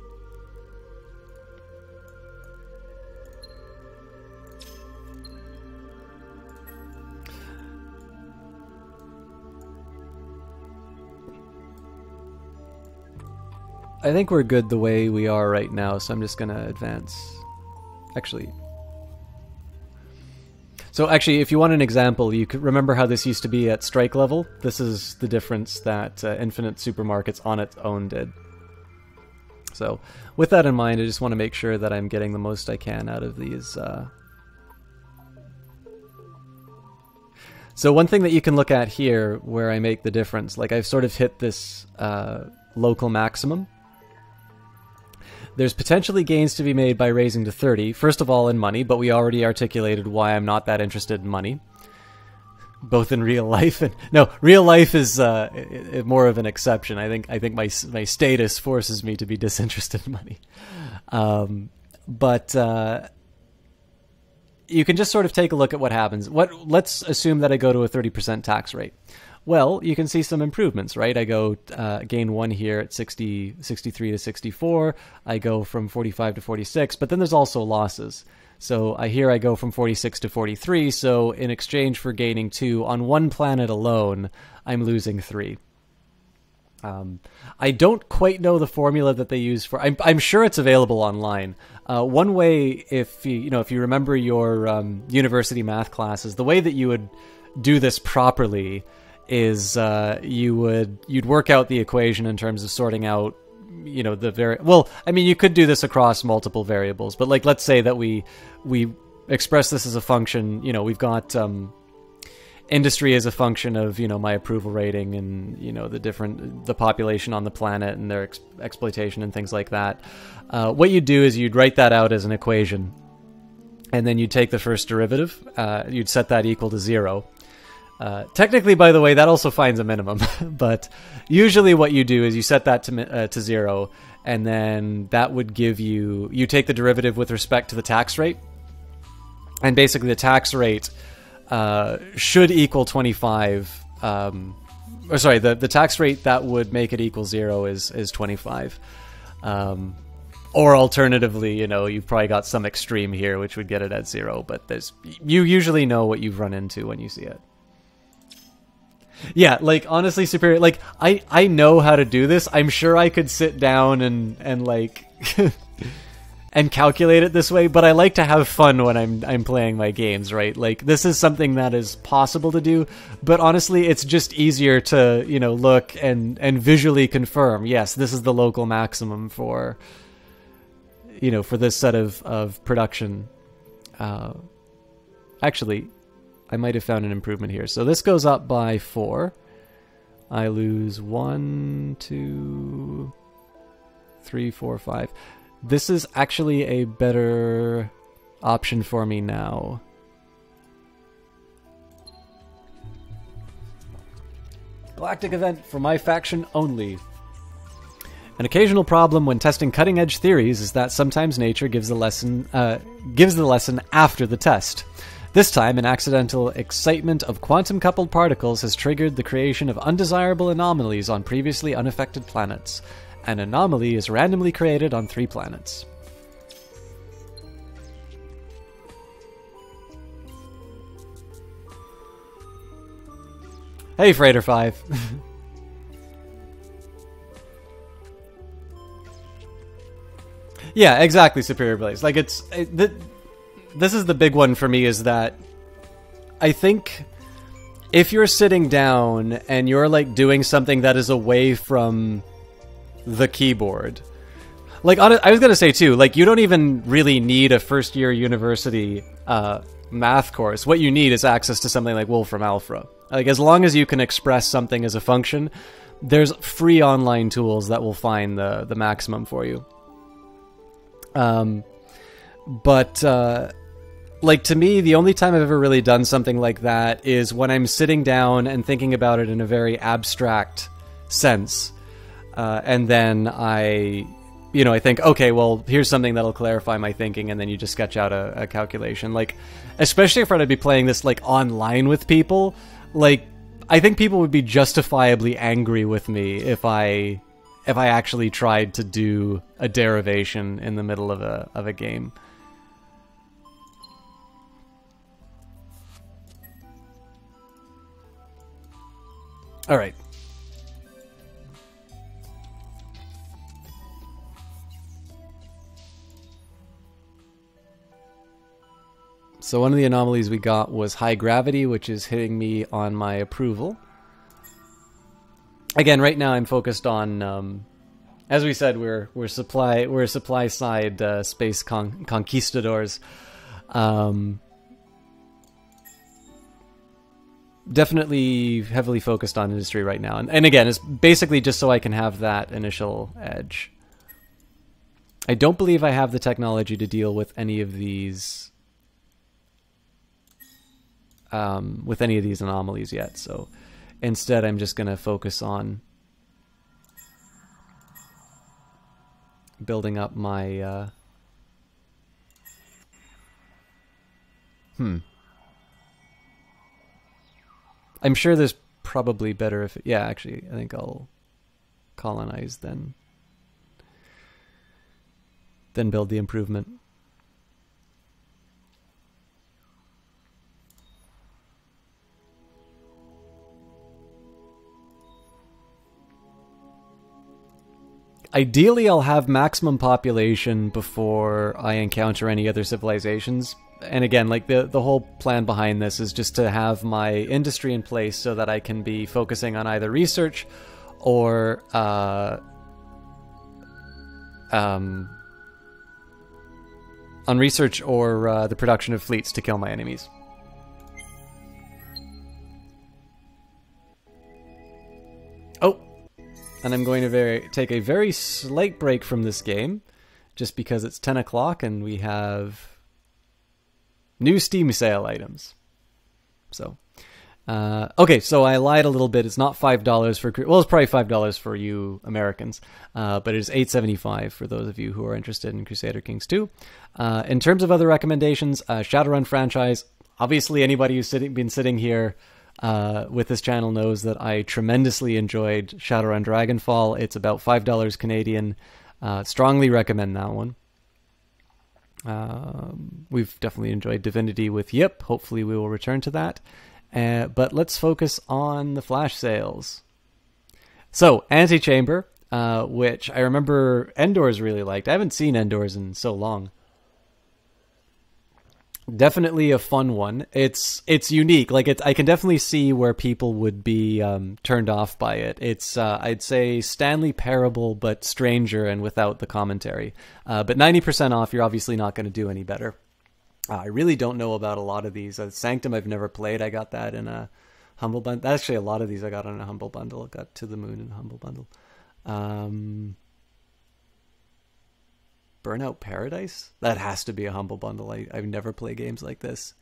I think we're good the way we are right now, so I'm just going to advance. So actually, if you want an example, you could remember how this used to be at strike level. This is the difference that Infinite Supermarkets on its own did. So with that in mind, I just want to make sure that I'm getting the most I can out of these. So one thing that you can look at here where I make the difference, like I've sort of hit this local maximum. There's potentially gains to be made by raising to 30. First of all, in money, but we already articulated why I'm not that interested in money. Both in real life and... No, real life is more of an exception. I think my status forces me to be disinterested in money. But you can just sort of take a look at what happens. Let's assume that I go to a 30% tax rate. Well, you can see some improvements, right? I go gain 1 here at 63 to 64. I go from 45 to 46, but then there's also losses. So here I go from 46 to 43. So in exchange for gaining 2 on one planet alone, I'm losing 3. I don't quite know the formula that they use for. I'm sure it's available online. One way, if you remember your university math classes, the way that you would do this properly is you'd work out the equation in terms of sorting out, you could do this across multiple variables, but like let's say that we express this as a function. We've got industry as a function of my approval rating and the population on the planet and their exploitation and things like that. What you'd do is you'd write that out as an equation, and then you'd take the first derivative. You'd set that equal to 0. Technically, by the way, that also finds a minimum, but usually what you do is you set that to 0, and then that would give you take the derivative with respect to the tax rate, and basically the tax rate should equal 25. The tax rate that would make it equal 0 is 25. Or alternatively, you've probably got some extreme here which would get it at 0, but you usually know what you've run into when you see it. Yeah, like, honestly, Superior, like, I know how to do this. I'm sure I could sit down and like, and calculate it this way, but I like to have fun when I'm playing my games, right? Like, this is something that is possible to do, but honestly, it's just easier to, look and visually confirm, yes, this is the local maximum for, you know, for this set of production. Actually, I might have found an improvement here. So this goes up by 4. I lose 1, 2, 3, 4, 5. This is actually a better option for me now. Galactic event for my faction only. An occasional problem when testing cutting-edge theories is that sometimes nature gives the lesson after the test. This time, an accidental excitement of quantum-coupled particles has triggered the creation of undesirable anomalies on previously unaffected planets. An anomaly is randomly created on 3 planets. Hey, Freighter 5. Yeah, exactly, Superior Blaze. Like, this is the big one for me, is that I think if you're sitting down and you're, like, doing something that is away from the keyboard, like, I was gonna say, too, like, you don't even really need a first-year university math course. What you need is access to something like Wolfram Alpha. Like, as long as you can express something as a function, there's free online tools that will find the maximum for you. Like, to me, the only time I've ever really done something like that is when I'm sitting down and thinking about it in a very abstract sense. And then I think, okay, well, here's something that'll clarify my thinking, and then you just sketch out a calculation. Like, especially if I'd be playing this, like, online with people, like, I think people would be justifiably angry with me if I actually tried to do a derivation in the middle of a game. All right. So one of the anomalies we got was high gravity, which is hitting me on my approval. Again, right now I'm focused on, as we said, we're supply side space conquistadors. Definitely heavily focused on industry right now, and again, it's basically just so I can have that initial edge. I don't believe I have the technology to deal with any of these. With any of these anomalies yet, so instead I'm just going to focus on building up my I'm sure there's probably better if... Yeah, actually, I think I'll colonize then build the improvement. Ideally, I'll have maximum population before I encounter any other civilizations. And again, like, the whole plan behind this is just to have my industry in place so that I can be focusing on either research or on research or the production of fleets to kill my enemies. Oh, and I'm going to take a very slight break from this game, just because it's 10 o'clock and we have new Steam sale items. So, okay, so I lied a little bit. It's not $5 for... Well, it's probably $5 for you Americans, but it is $8.75 for those of you who are interested in Crusader Kings 2. In terms of other recommendations, Shadowrun franchise. Obviously, anybody who's been sitting here with this channel knows that I tremendously enjoyed Shadowrun Dragonfall. It's about $5 Canadian. Strongly recommend that one. We've definitely enjoyed Divinity with Yip. Hopefully we will return to that. But let's focus on the flash sales. So, Antechamber, which I remember Endors really liked. I haven't seen Endors in so long. Definitely a fun one. It's unique. Like I can definitely see where people would be turned off by it. It's I'd say Stanley Parable, but stranger and without the commentary. But 90% off. You're obviously not going to do any better. I really don't know about a lot of these. Sanctum I've never played. I got that in a Humble Bundle. Actually, a lot of these I got on a Humble Bundle. I got To the Moon in a Humble Bundle. Burnout Paradise? That has to be a Humble Bundle. I've never played games like this.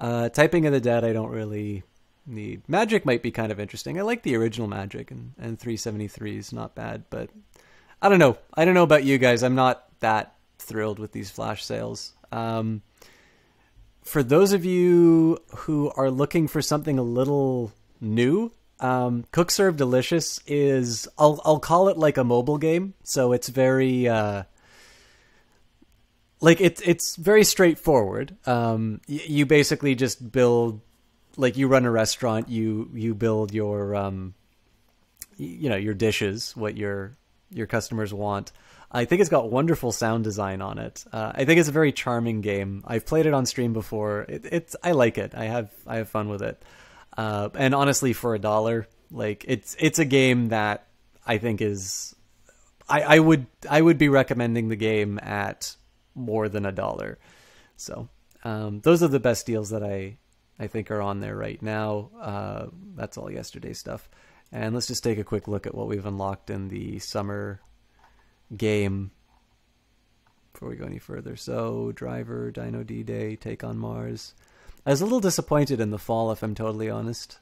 Typing of the Dead I don't really need. Magic might be kind of interesting. I like the original Magic, and 373 is not bad, but I don't know. I don't know about you guys. I'm not that thrilled with these flash sales. For those of you who are looking for something a little new, Cook Serve Delicious is, I'll call it like a mobile game. So it's very, like it's very straightforward. You basically just build, like you run a restaurant, you build your, your dishes, what your customers want. I think it's got wonderful sound design on it. I think it's a very charming game. I've played it on stream before. I like it. I have fun with it. And honestly, for $1, like it's a game that I think is, I would be recommending the game at more than $1. So those are the best deals that I think are on there right now. That's all yesterday's stuff. And let's just take a quick look at what we've unlocked in the summer game before we go any further. So Driver, Dino D-Day, Take on Mars. I was a little disappointed in the fall, if I'm totally honest.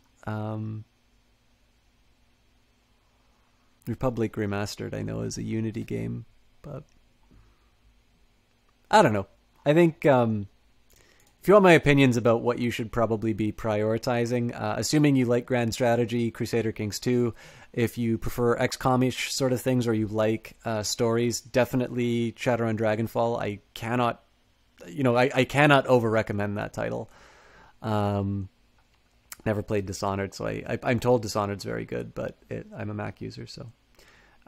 Republic Remastered I know is a Unity game, but I don't know. I think if you want my opinions about what you should probably be prioritizing, assuming you like Grand Strategy, Crusader Kings 2, if you prefer XCOM-ish sort of things or you like stories, definitely Shadowrun Dragonfall. I cannot over-recommend that title. Never played Dishonored, so I'm told Dishonored's very good, but I'm a Mac user, so.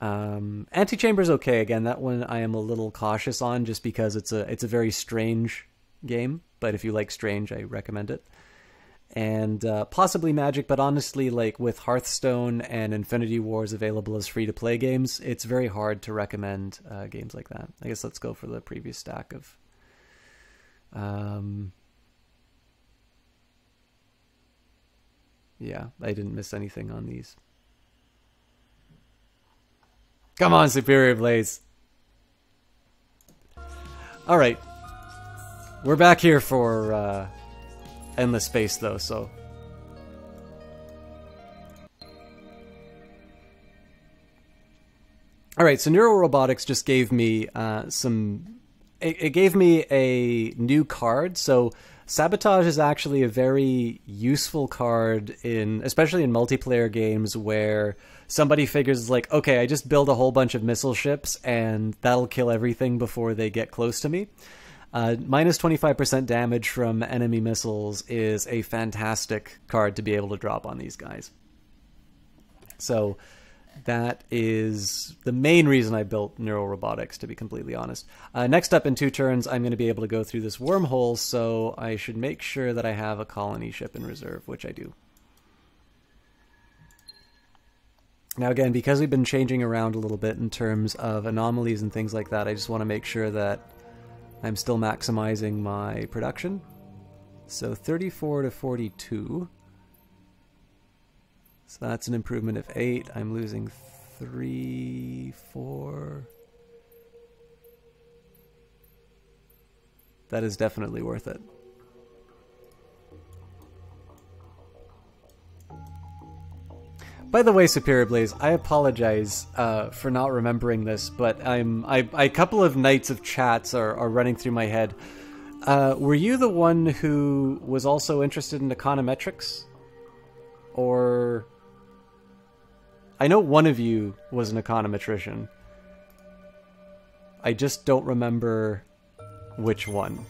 Antichamber's okay. Again, that one I am a little cautious on just because it's a very strange game, but if you like strange, I recommend it. And possibly Magic, but honestly, like with Hearthstone and Infinity Wars available as free-to-play games, it's very hard to recommend games like that. I guess let's go for the previous stack of... yeah, I didn't miss anything on these. Come on, Superior Blaze! Alright. We're back here for... Endless Space, though, so... Alright, so Neurorobotics just gave me some... It gave me a new card, so Sabotage is actually a very useful card, especially in multiplayer games where somebody figures, like, okay, I just build a whole bunch of missile ships, and that'll kill everything before they get close to me. Minus 25% damage from enemy missiles is a fantastic card to be able to drop on these guys. So that is the main reason I built Neurorobotics, to be completely honest. Next up in 2 turns, I'm going to be able to go through this wormhole, so I should make sure that I have a colony ship in reserve, which I do. Now again, because we've been changing around a little bit in terms of anomalies and things like that, I just want to make sure that I'm still maximizing my production. So 34 to 42. So that's an improvement of 8. I'm losing 3, 4. That is definitely worth it. By the way, Superior Blaze, I apologize for not remembering this, but a couple of nights of chats are running through my head. Were you the one who was also interested in econometrics? Or... I know one of you was an econometrician. I just don't remember which one.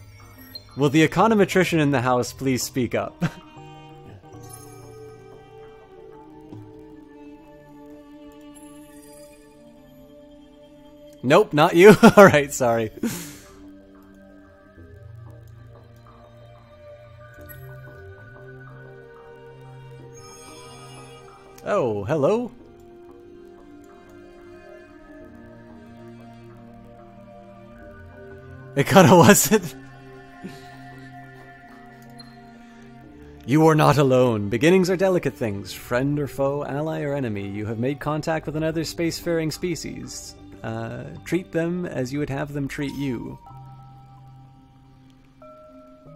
Will the econometrician in the house please speak up? Nope, not you? Alright, sorry. Oh, hello? It kinda wasn't. You are not alone. Beginnings are delicate things. Friend or foe, ally or enemy. You have made contact with another spacefaring species. Treat them as you would have them treat you.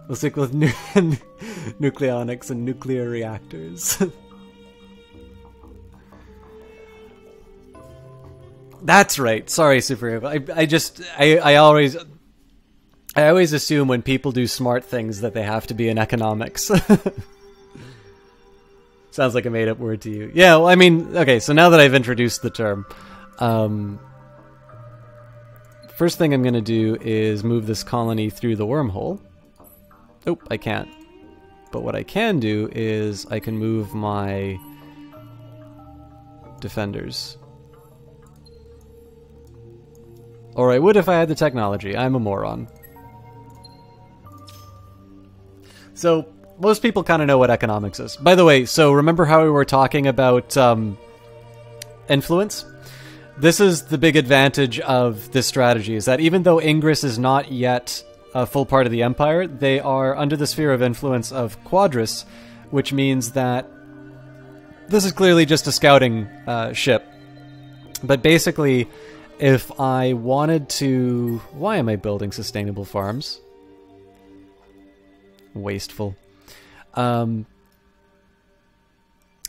We'll stick with nucleonics and nuclear reactors. That's right. Sorry, Super. I always assume when people do smart things that they have to be in economics. Sounds like a made-up word to you. Yeah, well, I mean, okay, so now that I've introduced the term, first thing I'm going to do is move this colony through the wormhole. Oh, I can't. But what I can do is I can move my defenders. Or I would if I had the technology. I'm a moron. So, most people kind of know what economics is. By the way, so remember how we were talking about influence? This is the big advantage of this strategy, is that even though Ingress is not yet a full part of the Empire, they are under the sphere of influence of Quadris, which means that this is clearly just a scouting ship. But basically, if I wanted to... Why am I building sustainable farms? Wasteful.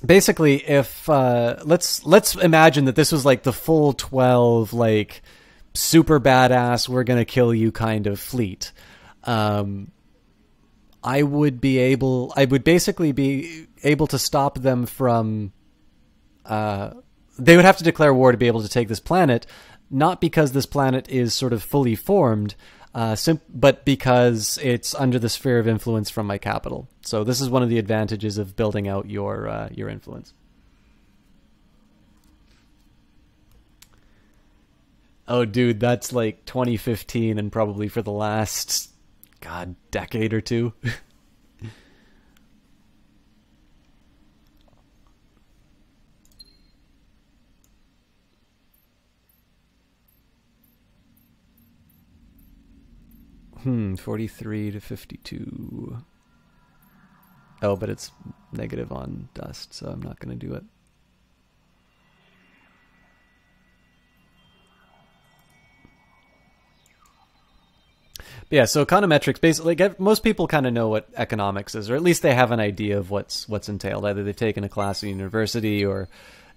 Basically, if let's imagine that this was like the full 12, like super badass, we're gonna kill you kind of fleet. I would basically be able to stop them from. They would have to declare war to be able to take this planet, not because this planet is sort of fully formed. But because it's under the sphere of influence from my capital. So this is one of the advantages of building out your influence. Oh, dude, that's like 2015 and probably for the last, God, decade or two. 43 to 52. Oh, but it's negative on dust, so I'm not going to do it. But yeah, so econometrics, basically, most people kind of know what economics is, or at least they have an idea of what's entailed. Either they've taken a class at university, or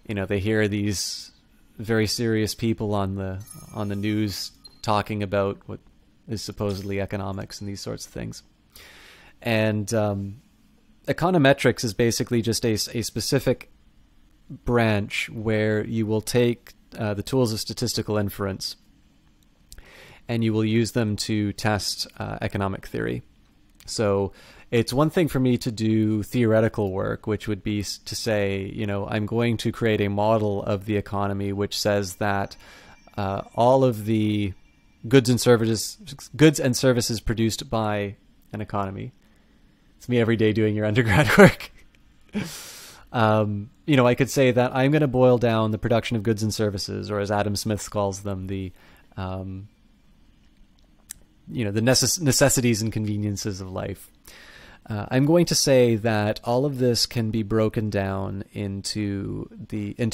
they hear these very serious people on the news talking about what is supposedly economics and these sorts of things. And econometrics is basically just a specific branch where you will take the tools of statistical inference and you will use them to test economic theory. So it's one thing for me to do theoretical work, which would be to say, I'm going to create a model of the economy which says that all of the goods and services produced by an economy. It's me every day doing your undergrad work. I could say that I'm going to boil down the production of goods and services, or as Adam Smith calls them, the necessities and conveniences of life. I'm going to say that all of this can be broken down into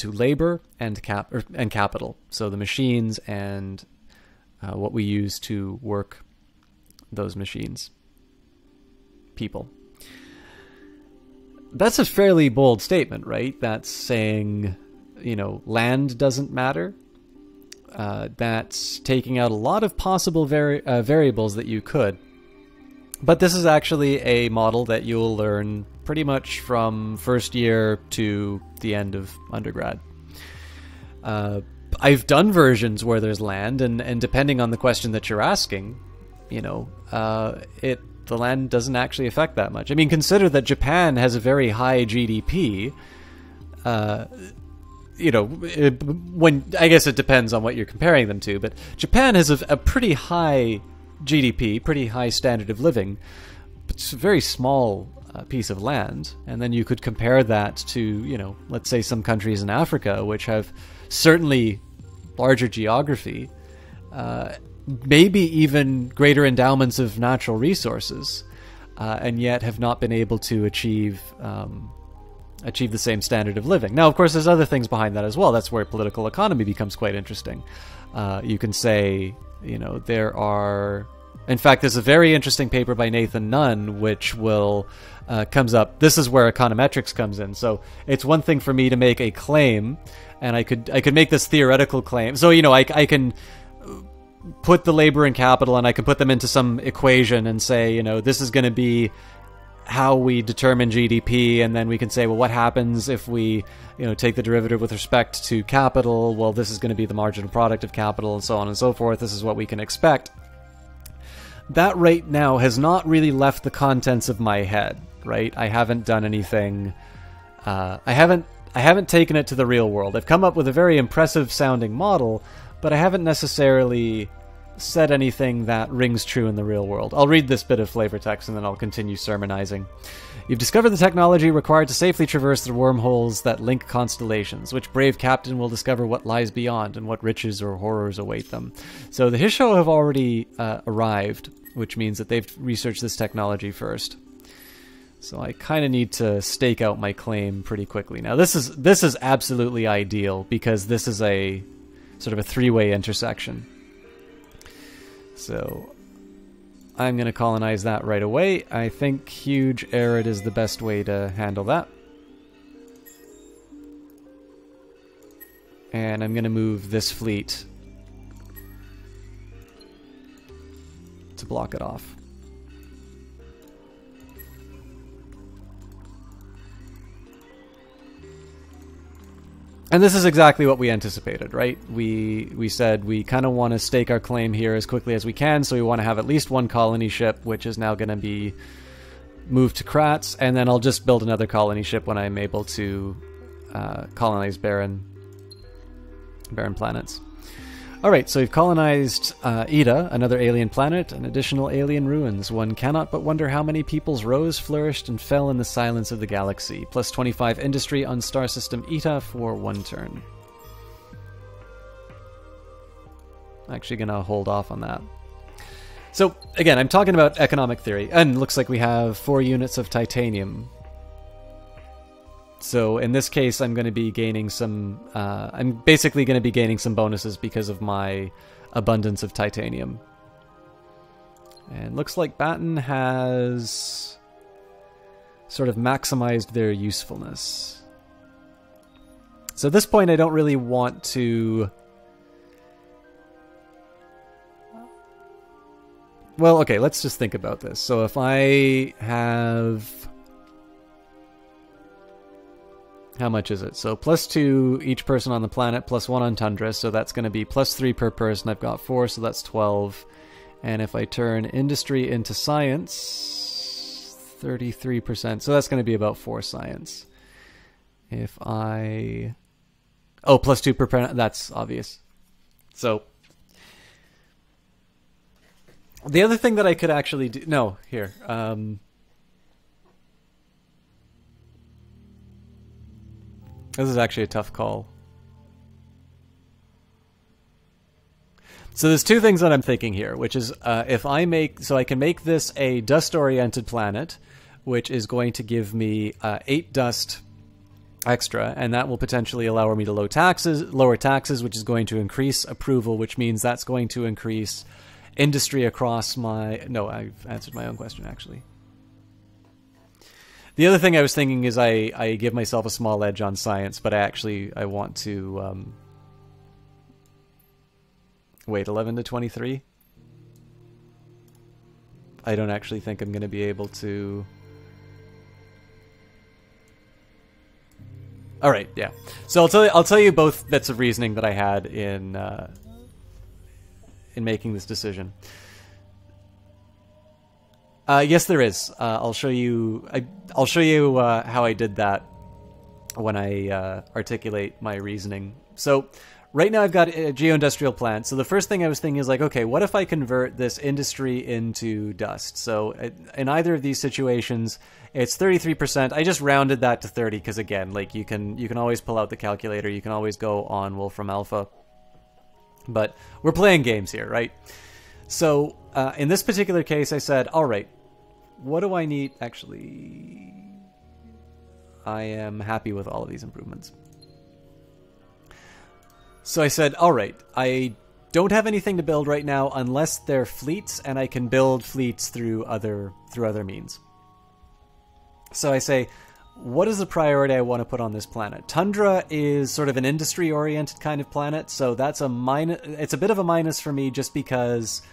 labor and capital. So the machines and what we use to work those machines. People. That's a fairly bold statement, right? That's saying, land doesn't matter. That's taking out a lot of possible variables that you could. But this is actually a model that you'll learn pretty much from first year to the end of undergrad. I've done versions where there's land, and depending on the question that you're asking, the land doesn't actually affect that much. I mean, consider that Japan has a very high GDP. When I guess it depends on what you're comparing them to, but Japan has a pretty high GDP, pretty high standard of living. But it's a very small piece of land, and then you could compare that to, you know, let's say some countries in Africa, which have certainly larger geography, maybe even greater endowments of natural resources, and yet have not been able to achieve the same standard of living. Now, of course, there's other things behind that as well. That's where political economy becomes quite interesting. You can say, you know, there are... In fact, there's a very interesting paper by Nathan Nunn, which will comes up. This is where econometrics comes in. So it's one thing for me to make a claim, and I could make this theoretical claim. So, you know, I can put the labor and capital, and I can put them into some equation and say, you know, this is going to be how we determine GDP, and then we can say, well, what happens if we, you know, take the derivative with respect to capital? Well, this is going to be the marginal product of capital, and so on and so forth. This is what we can expect. That right now has not really left the contents of my head, right? I haven't done anything. I haven't taken it to the real world. I've come up with a very impressive sounding model, but I haven't necessarily said anything that rings true in the real world. I'll read this bit of flavor text and then I'll continue sermonizing. You've discovered the technology required to safely traverse the wormholes that link constellations. Which brave captain will discover what lies beyond and what riches or horrors await them? So the Hisho have already arrived, which means that they've researched this technology first. So I kind of need to stake out my claim pretty quickly. Now this is absolutely ideal because this is a sort of a three-way intersection. So I'm going to colonize that right away. I think huge arid is the best way to handle that. And I'm going to move this fleet to block it off. And this is exactly what we anticipated, right? We said we kind of want to stake our claim here as quickly as we can, so we want to have at least one colony ship, which is now going to be moved to Kratz, and then I'll just build another colony ship when I'm able to colonize barren planets. Alright, so we've colonized Ida, another alien planet, and additional alien ruins. One cannot but wonder how many peoples rose, flourished, and fell in the silence of the galaxy. Plus 25 industry on star system Ida for 1 turn. I'm actually going to hold off on that. So, again, I'm talking about economic theory, and looks like we have 4 units of titanium. So in this case, I'm going to be gaining some... I'm basically going to be gaining some bonuses because of my abundance of titanium. And looks like Batten has sort of maximized their usefulness. So at this point, I don't really want to... Well, okay, let's just think about this. So if I have... How much is it? So +2 each person on the planet, +1 on Tundra, so that's going to be +3 per person. I've got 4, so that's 12. And if I turn industry into science, 33%. So that's going to be about 4 science. If I... Oh, +2 per planet, that's obvious. So... The other thing that I could actually do... No, here. This is actually a tough call. So there's 2 things that I'm thinking here, which is if I make... So I can make this a dust-oriented planet, which is going to give me 8 dust extra, and that will potentially allow me to lower taxes, which is going to increase approval, which means that's going to increase industry across my... No, I've answered my own question, actually. The other thing I was thinking is I give myself a small edge on science, but I want to... Wait, 11 to 23? I don't actually think I'm going to be able to... Alright, yeah. So I'll tell you both bits of reasoning that I had in making this decision. Yes, there is. I'll show you. I'll show you how I did that when I articulate my reasoning. So, right now I've got a geo-industrial plant. So the first thing I was thinking is like, okay, what if I convert this industry into dust? So in either of these situations, it's 33%. I just rounded that to 30 because again, like you can always pull out the calculator. You can always go on Wolfram Alpha. But we're playing games here, right? So in this particular case, I said, all right, what do I need? Actually, I am happy with all of these improvements. So I said, all right, I don't have anything to build right now unless they're fleets, and I can build fleets through other means. So I say, what is the priority I want to put on this planet? Tundra is sort of an industry-oriented kind of planet, so that's it's a bit of a minus for me just because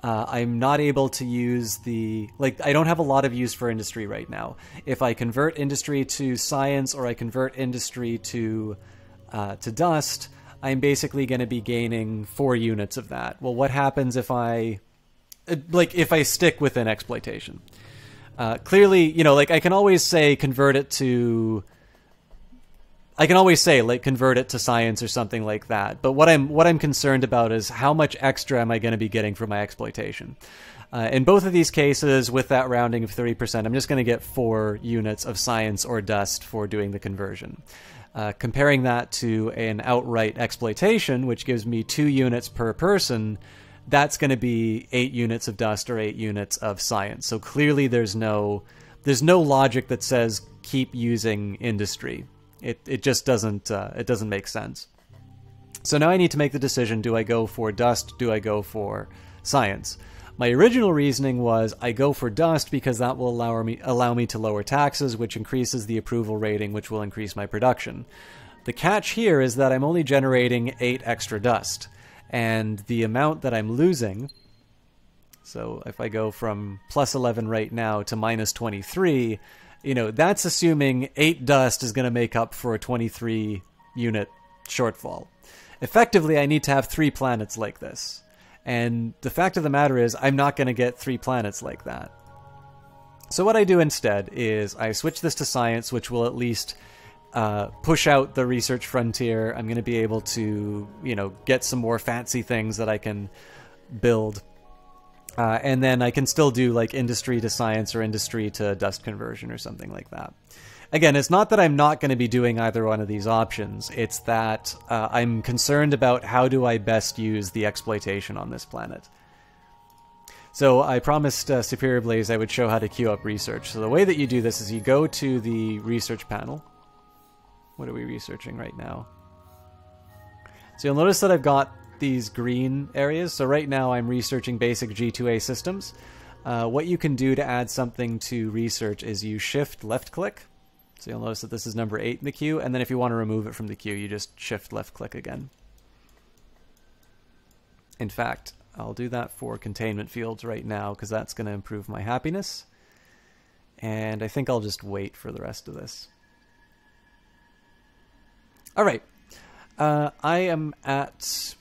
I'm not able to use I don't have a lot of use for industry right now. If I convert industry to science or I convert industry to dust, I'm basically going to be gaining 4 units of that. Well, what happens if I stick within exploitation? Clearly, you know, like I can always say convert it to science or something like that. But what I'm concerned about is how much extra am I going to be getting from my exploitation? In both of these cases, with that rounding of 30%, I'm just going to get 4 units of science or dust for doing the conversion. Comparing that to an outright exploitation, which gives me 2 units per person, that's going to be 8 units of dust or 8 units of science. So clearly there's no logic that says keep using industry. It just doesn't make sense. So now I need to make the decision, do I go for dust, do I go for science? My original reasoning was I go for dust because that will allow me to lower taxes, which increases the approval rating, which will increase my production. The catch here is that I'm only generating 8 extra dust, and the amount that I'm losing, so if I go from plus 11 right now to minus 23, you know, that's assuming 8 dust is going to make up for a 23 unit shortfall. Effectively, I need to have 3 planets like this. And the fact of the matter is, I'm not going to get 3 planets like that. So what I do instead is I switch this to science, which will at least push out the research frontier. I'm going to be able to, you know, get some more fancy things that I can build. And then I can still do like industry to science or industry to dust conversion or something like that. Again, it's not that I'm not going to be doing either one of these options. It's that I'm concerned about how do I best use the exploitation on this planet. So I promised Superior Blaze I would show how to queue up research. So the way that you do this is you go to the research panel. What are we researching right now? So you'll notice that I've got these green areas. So right now I'm researching basic G2A systems. What you can do to add something to research is you shift left click. So you'll notice that this is number 8 in the queue, and then if you want to remove it from the queue, you just shift left click again. In fact, I'll do that for containment fields right now because that's going to improve my happiness. And I think I'll just wait for the rest of this. All right. I am at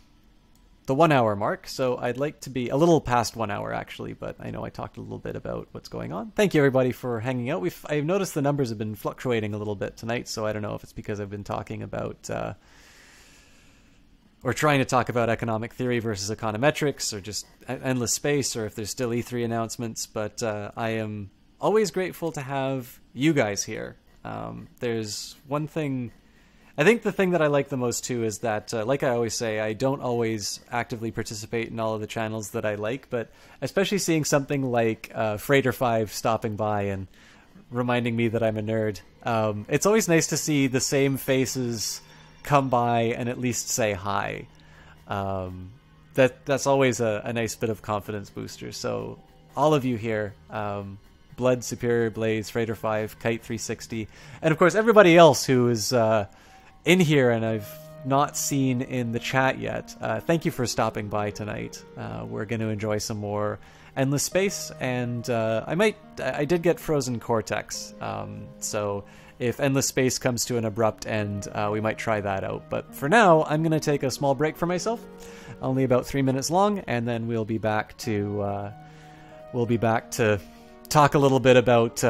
the 1 hour mark, so I'd like to be a little past 1 hour actually, but I know I talked a little bit about what's going on. Thank you everybody for hanging out. I've noticed the numbers have been fluctuating a little bit tonight, so I don't know if it's because I've been talking about or trying to talk about economic theory versus econometrics or just endless space, or if there's still E3 announcements, but I am always grateful to have you guys here. There's one thing, I think the thing that I like the most too is that, like I always say, I don't always actively participate in all of the channels that I like, but especially seeing something like Freighter5 stopping by and reminding me that I'm a nerd. It's always nice to see the same faces come by and at least say hi. That's always a nice bit of confidence booster. So all of you here, Blood, Superior, Blaze, Freighter5, Kite360, and of course everybody else who is in here and I've not seen in the chat yet, thank you for stopping by tonight. We're going to enjoy some more Endless Space, and I did get Frozen Cortex, so if Endless Space comes to an abrupt end, we might try that out. But for now, I'm going to take a small break for myself, only about 3 minutes long, and then we'll be back to talk a little bit about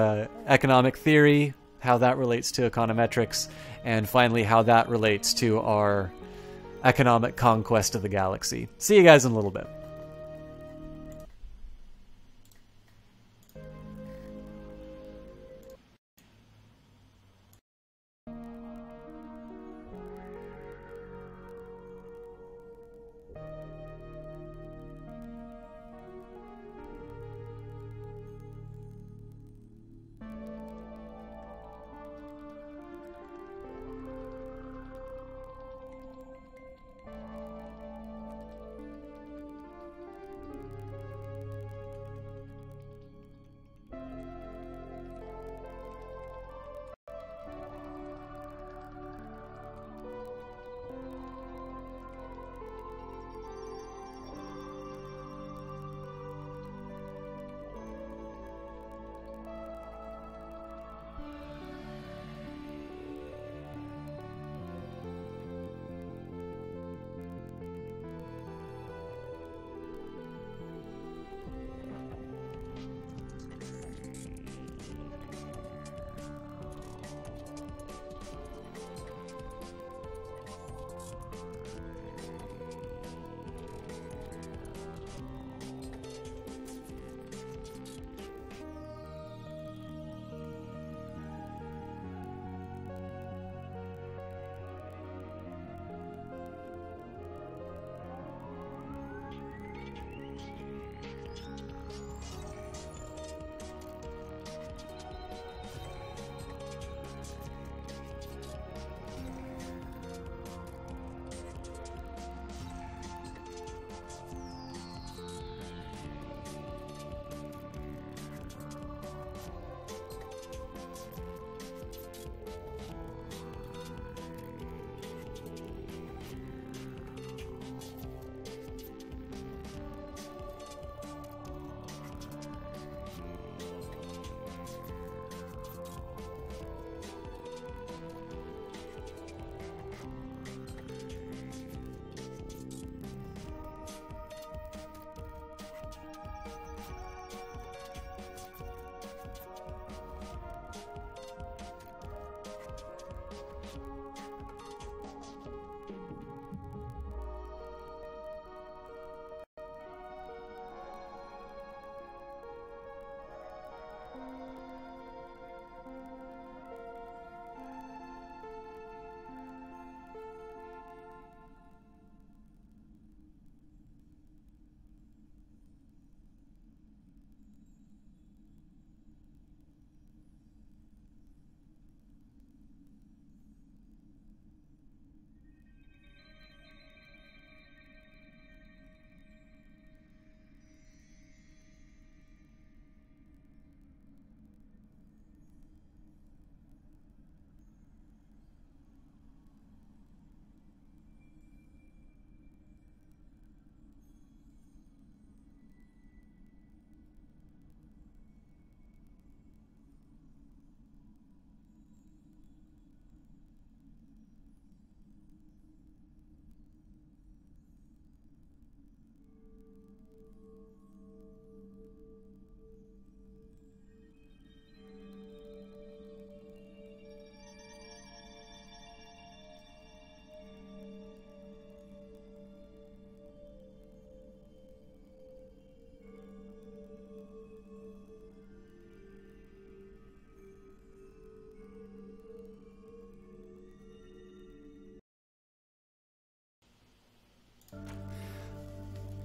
economic theory, how that relates to econometrics, and finally how that relates to our economic conquest of the galaxy. See you guys in a little bit.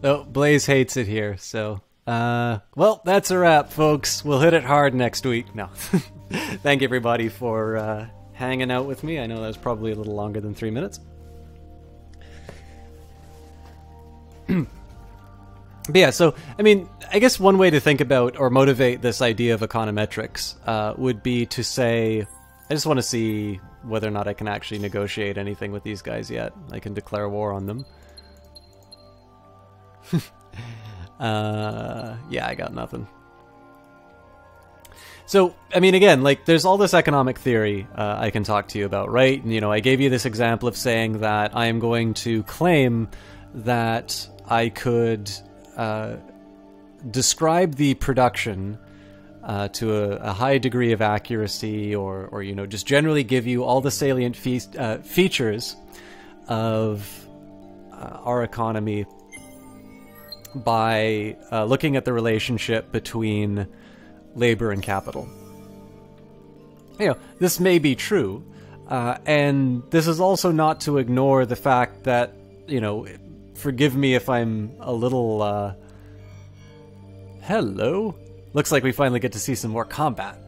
Oh, Blaze hates it here, so... well, that's a wrap, folks. We'll hit it hard next week. No. Thank everybody for hanging out with me. I know that was probably a little longer than 3 minutes. But yeah, so, I mean, I guess one way to think about or motivate this idea of econometrics would be to say, I just want to see whether or not I can actually negotiate anything with these guys yet. I can declare war on them. Yeah, I got nothing. So, I mean, again, like, there's all this economic theory I can talk to you about, right? And, you know, I gave you this example of saying that I am going to claim that I could describe the production to a high degree of accuracy, or you know, just generally give you all the salient features of our economy by looking at the relationship between labor and capital. You know, this may be true, and this is also not to ignore the fact that, you know, forgive me if I'm a little, hello? Looks like we finally get to see some more combat.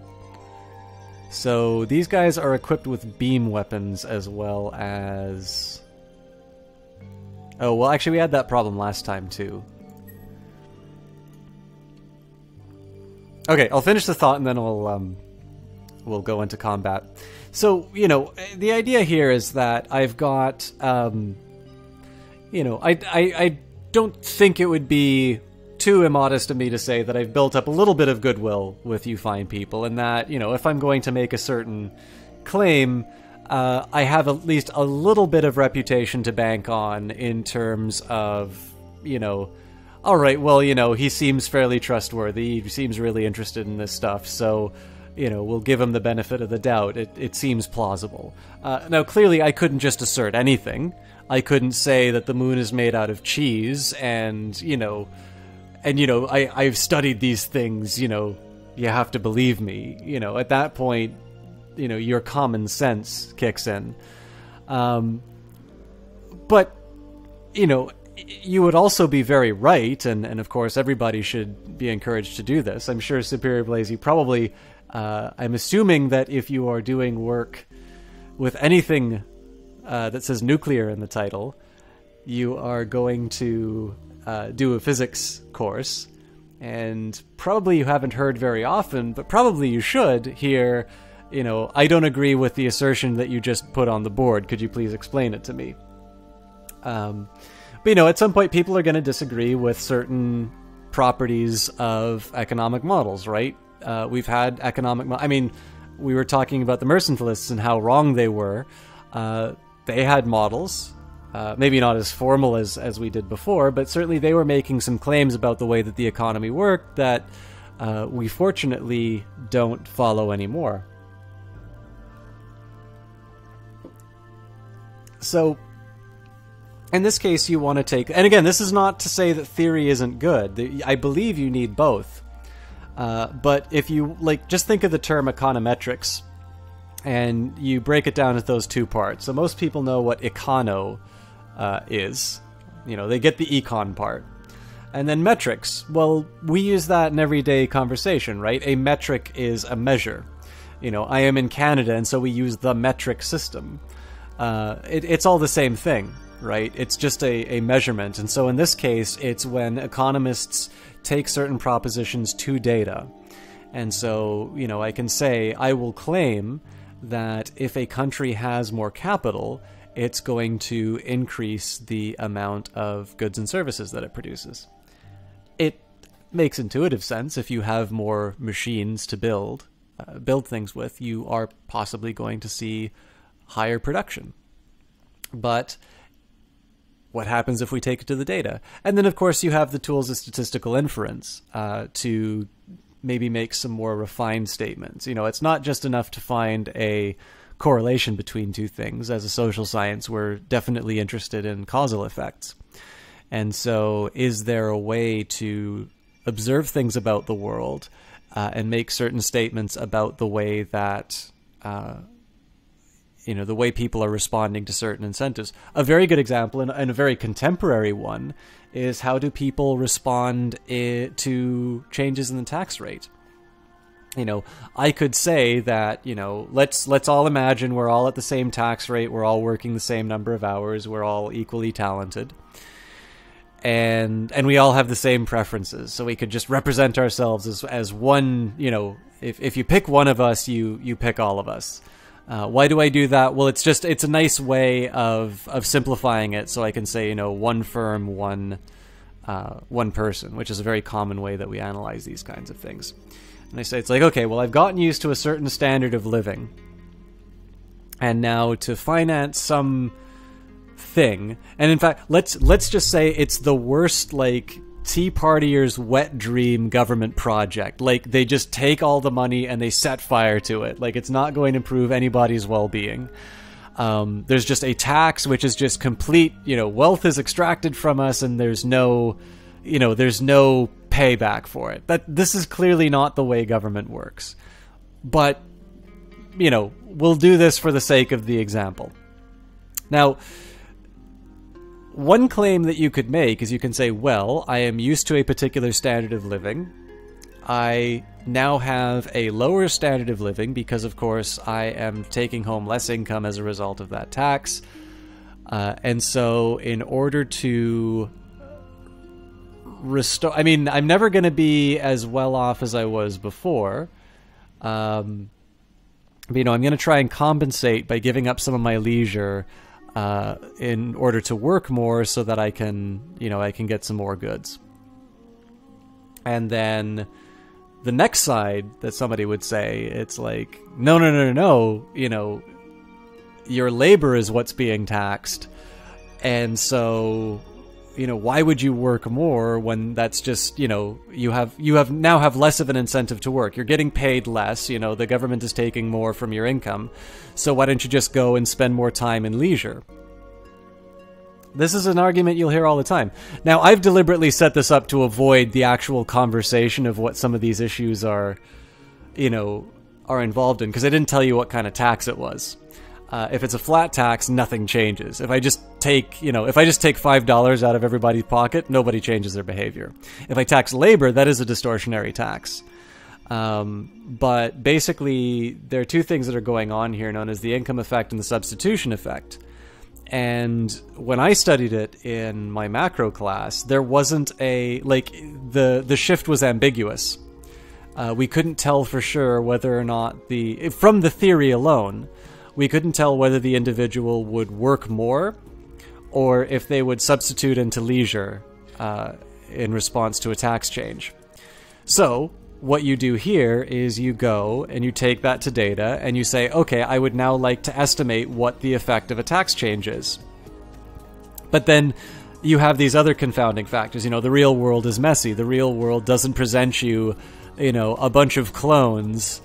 So these guys are equipped with beam weapons as well as... Oh, well, actually we had that problem last time too. Okay, I'll finish the thought and then we'll go into combat. So, you know, the idea here is that I've got, you know, I don't think it would be too immodest of me to say that I've built up a little bit of goodwill with you fine people, and that, you know, if I'm going to make a certain claim, I have at least a little bit of reputation to bank on in terms of, you know, all right, well, you know, he seems fairly trustworthy, he seems really interested in this stuff, so, you know, we'll give him the benefit of the doubt. It seems plausible. Now, clearly, I couldn't just assert anything. I couldn't say that the moon is made out of cheese, and, you know, I've studied these things, you know, you have to believe me. You know, at that point, you know, your common sense kicks in. But, you know, you would also be very right, and of course everybody should be encouraged to do this. I'm sure Superior Blaze, you probably, I'm assuming that if you are doing work with anything that says nuclear in the title, you are going to do a physics course, and probably you haven't heard very often, but probably you should hear, you know, I don't agree with the assertion that you just put on the board. Could you please explain it to me? But, you know, at some point people are going to disagree with certain properties of economic models, right? We've had I mean, we were talking about the mercantilists and how wrong they were. They had models, maybe not as formal as we did before, but certainly they were making some claims about the way that the economy worked that we fortunately don't follow anymore. So, in this case, you want to take... And again, this is not to say that theory isn't good. I believe you need both. But if you, like, just think of the term econometrics, and you break it down into those two parts. So most people know what econo is. You know, they get the econ part. And then metrics. Well, we use that in everyday conversation, right? A metric is a measure. You know, I am in Canada, and so we use the metric system. It's all the same thing, right? It's just a measurement. And so in this case, it's when economists take certain propositions to data. And so, you know, I can say, I will claim that if a country has more capital, it's going to increase the amount of goods and services that it produces. It makes intuitive sense. If you have more machines to build things with, you are possibly going to see higher production. But what happens if we take it to the data? And then, of course, you have the tools of statistical inference to maybe make some more refined statements. You know, it's not just enough to find a correlation between two things. As a social science, we're definitely interested in causal effects. And so is there a way to observe things about the world and make certain statements about the way that, you know, the way people are responding to certain incentives? A very good example, and a very contemporary one, is how do people respond to changes in the tax rate? You know, I could say that, you know, let's all imagine we're all at the same tax rate, we're all working the same number of hours, we're all equally talented, and we all have the same preferences. So we could just represent ourselves as one, you know, if you pick one of us, you pick all of us. Why do I do that? Well, it's a nice way of simplifying it, so I can say, you know, one firm, one person, which is a very common way that we analyze these kinds of things. And I say, it's like, okay, well, I've gotten used to a certain standard of living, and now to finance some thing, and in fact, let's just say it's the worst, like, Tea Partiers' wet dream government project. Like, they just take all the money and they set fire to it. Like, it's not going to improve anybody's well-being. There's just a tax, which is just complete, wealth is extracted from us and there's no payback for it. This is clearly not the way government works. But, we'll do this for the sake of the example. Now, one claim that you could make is you can say, well, I am used to a particular standard of living. I now have a lower standard of living because, of course, I am taking home less income as a result of that tax. And so in order to restore... I mean, I'm never going to be as well off as I was before. I'm going to try and compensate by giving up some of my leisure in order to work more so that I can get some more goods. And then the next side that somebody would say, it's like, no, your labor is what's being taxed. And so, why would you work more when that's just, you now have less of an incentive to work. You're getting paid less, the government is taking more from your income. So why don't you just go and spend more time in leisure? This is an argument you'll hear all the time. Now, I've deliberately set this up to avoid the actual conversation of what some of these issues are involved in, because I didn't tell you what kind of tax it was. If it's a flat tax, nothing changes. If I just take $5 out of everybody's pocket, nobody changes their behavior. If I tax labor, that is a distortionary tax. But basically, there are two things that are going on here, known as the income effect and the substitution effect. And when I studied it in my macro class, there wasn't the shift was ambiguous. We couldn't tell for sure whether or not from the theory alone, we couldn't tell whether the individual would work more or if they would substitute into leisure in response to a tax change. So what you do here is you go and you take that to data and you say, okay, I would now like to estimate what the effect of a tax change is. But then you have these other confounding factors. The real world is messy. The real world doesn't present you, a bunch of clones.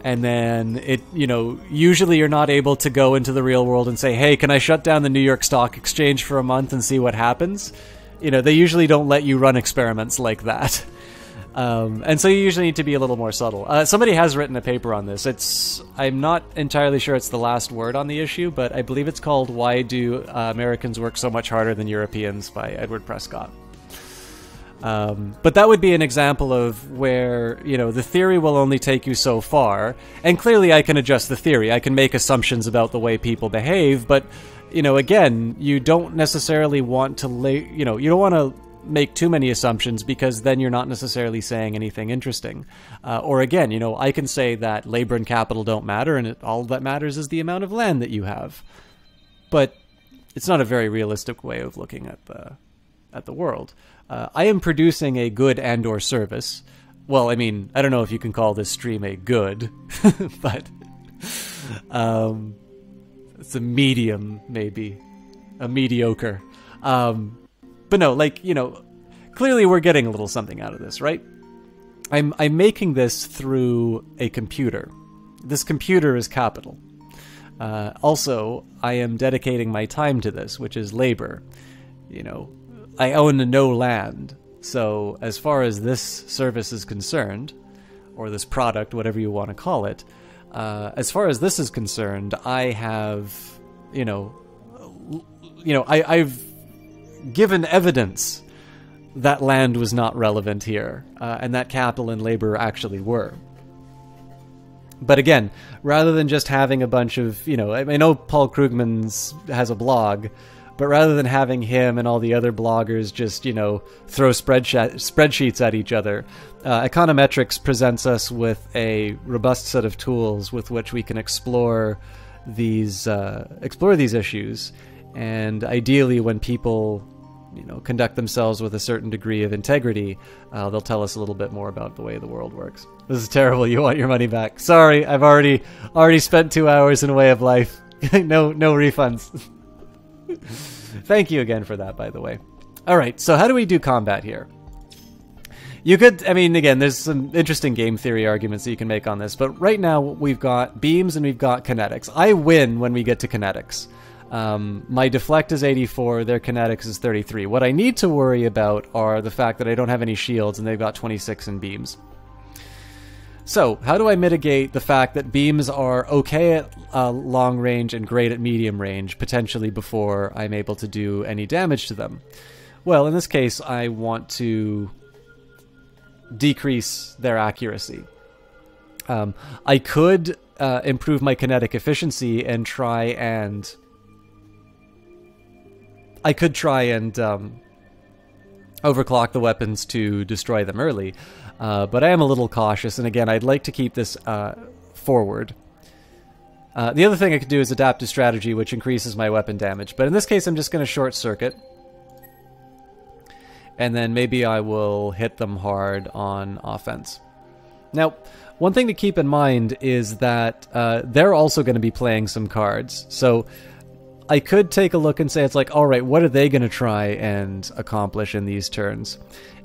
And then usually you're not able to go into the real world and say, hey, can I shut down the New York Stock Exchange for a month and see what happens? They usually don't let you run experiments like that. And so you usually need to be a little more subtle. Somebody has written a paper on this. I'm not entirely sure it's the last word on the issue, but I believe it's called Why Do Americans Work So Much Harder Than Europeans by Edward Prescott. But that would be an example of where, the theory will only take you so far. And clearly I can adjust the theory. I can make assumptions about the way people behave, but, again, you don't necessarily want to you don't want to make too many assumptions because then you're not necessarily saying anything interesting. Or again, I can say that labor and capital don't matter and all that matters is the amount of land that you have. But it's not a very realistic way of looking at the world. I am producing a good and/or service. Well, I mean, I don't know if you can call this stream a good, but it's a medium, maybe. A mediocre. But no, clearly we're getting a little something out of this, right? I'm making this through a computer. This computer is capital. Also, I am dedicating my time to this, which is labor. I own no land. So as far as this service is concerned, or this product, whatever you want to call it, as far as this is concerned, I have, I've given evidence that land was not relevant here, and that capital and labor actually were. But again, rather than just having a bunch of, I know Paul Krugman has a blog, but rather than having him and all the other bloggers just, throw spreadsheets at each other, Econometrics presents us with a robust set of tools with which we can explore these issues. And ideally, when people, conduct themselves with a certain degree of integrity, they'll tell us a little bit more about the way the world works. This is terrible. You want your money back. Sorry, I've already spent 2 hours in Way of Life. No refunds. Thank you again for that, by the way. All right, so how do we do combat here? You could, I mean, again, there's some interesting game theory arguments that you can make on this, but right now we've got beams and we've got kinetics. I win when we get to kinetics. My deflect is 84, their kinetics is 33. What I need to worry about are the fact that I don't have any shields and they've got 26 in beams. So, how do I mitigate the fact that beams are okay at long range and great at medium range, potentially before I'm able to do any damage to them? Well, in this case, I want to decrease their accuracy. I could improve my kinetic efficiency and try and... I could try and overclock the weapons to destroy them early, but I am a little cautious, and again, I'd like to keep this forward. The other thing I could do is adaptive strategy, which increases my weapon damage, but in this case I'm just going to short circuit, and then maybe I will hit them hard on offense. Now, one thing to keep in mind is that they're also going to be playing some cards, so I could take a look and say, it's like, alright, what are they going to try and accomplish in these turns?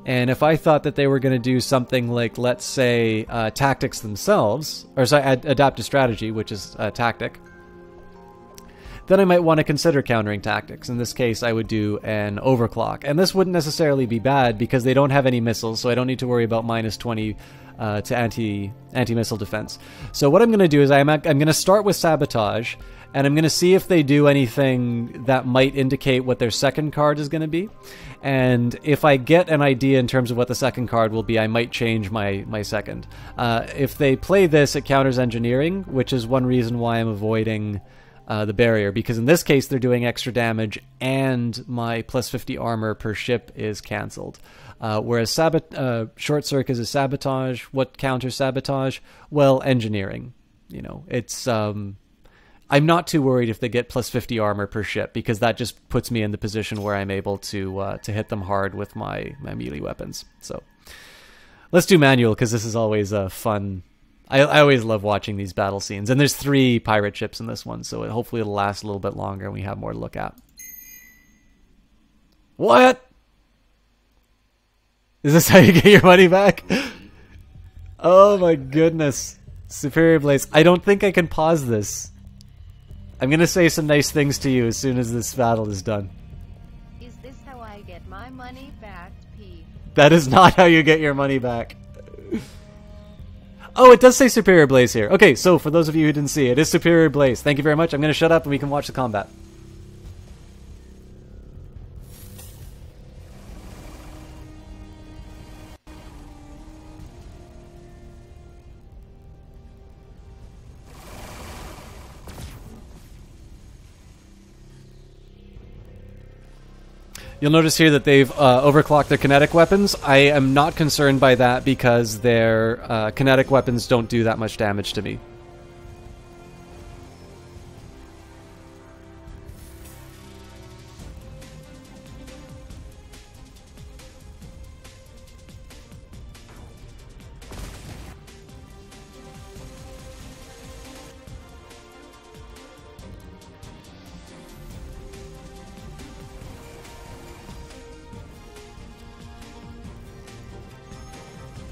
And if I thought that they were going to do something like, let's say, tactics themselves, or sorry, adaptive strategy, which is tactic, then I might want to consider countering tactics. In this case, I would do an overclock. And this wouldn't necessarily be bad because they don't have any missiles, so I don't need to worry about minus 20 to anti-missile defense. So what I'm going to do is I'm going to start with sabotage, and I'm going to see if they do anything that might indicate what their second card is going to be. And if I get an idea in terms of what the second card will be, I might change my second. If they play this, it counters engineering, which is one reason why I'm avoiding the barrier, because in this case they're doing extra damage and my plus 50 armor per ship is cancelled. Whereas short circuit is sabotage. What counters sabotage? Well, engineering. You know, it's... I'm not too worried if they get plus 50 armor per ship, because that just puts me in the position where I'm able to hit them hard with my melee weapons. So let's do manual, because this is always fun. I always love watching these battle scenes, and there's 3 pirate ships in this one, so hopefully it'll last a little bit longer and we have more to look at. What? Is this how you get your money back? Oh my goodness. Superior Blaze. I don't think I can pause this. I'm going to say some nice things to you as soon as this battle is done. Is this how I get my money back, P? That is not how you get your money back. Oh, it does say Superior Blaze here. Okay, so for those of you who didn't see, it is Superior Blaze. Thank you very much. I'm going to shut up and we can watch the combat. You'll notice here that they've overclocked their kinetic weapons. I am not concerned by that because their kinetic weapons don't do that much damage to me.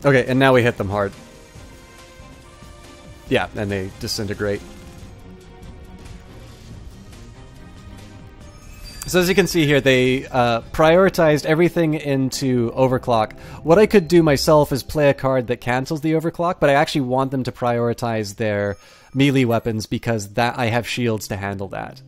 Okay, and now we hit them hard. Yeah, and they disintegrate. So as you can see here, they prioritized everything into overclock. What I could do myself is play a card that cancels the overclock, but I actually want them to prioritize their melee weapons because that I have shields to handle that.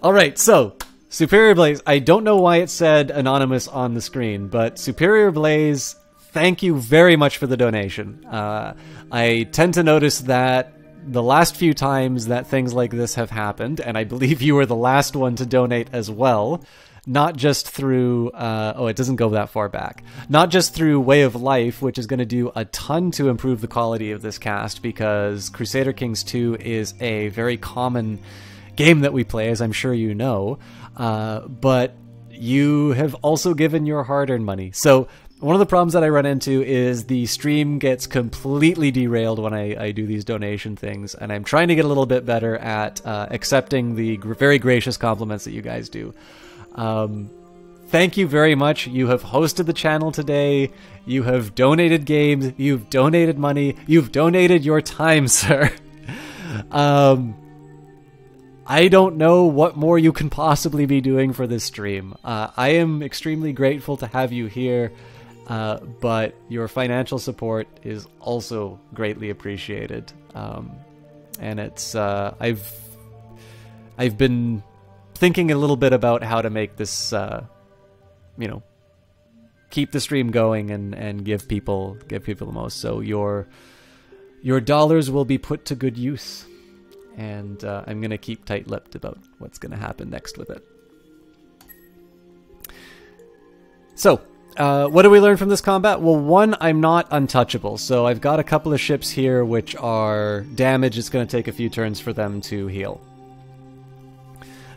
Alright, so, Superior Blaze. I don't know why it said anonymous on the screen, but Superior Blaze, thank you very much for the donation. I tend to notice that the last few times that things like this have happened, and I believe you were the last one to donate as well, not just through, oh, it doesn't go that far back, not just through Way of Life, which is going to do a ton to improve the quality of this cast, because Crusader Kings 2 is a very common game that we play, as I'm sure you know, but you have also given your hard-earned money. So one of the problems that I run into is the stream gets completely derailed when I do these donation things, and I'm trying to get a little bit better at accepting the very gracious compliments that you guys do. Thank you very much. You have hosted the channel today. You have donated games. You've donated money. You've donated your time, sir. I don't know what more you can possibly be doing for this stream. I am extremely grateful to have you here, but your financial support is also greatly appreciated. And it's I've been thinking a little bit about how to make this, you know, keep the stream going and give people the most. So your dollars will be put to good use. And I'm going to keep tight-lipped about what's going to happen next with it. So, what do we learn from this combat? Well, one, I'm not untouchable. So I've got a couple of ships here which are damaged. It's going to take a few turns for them to heal.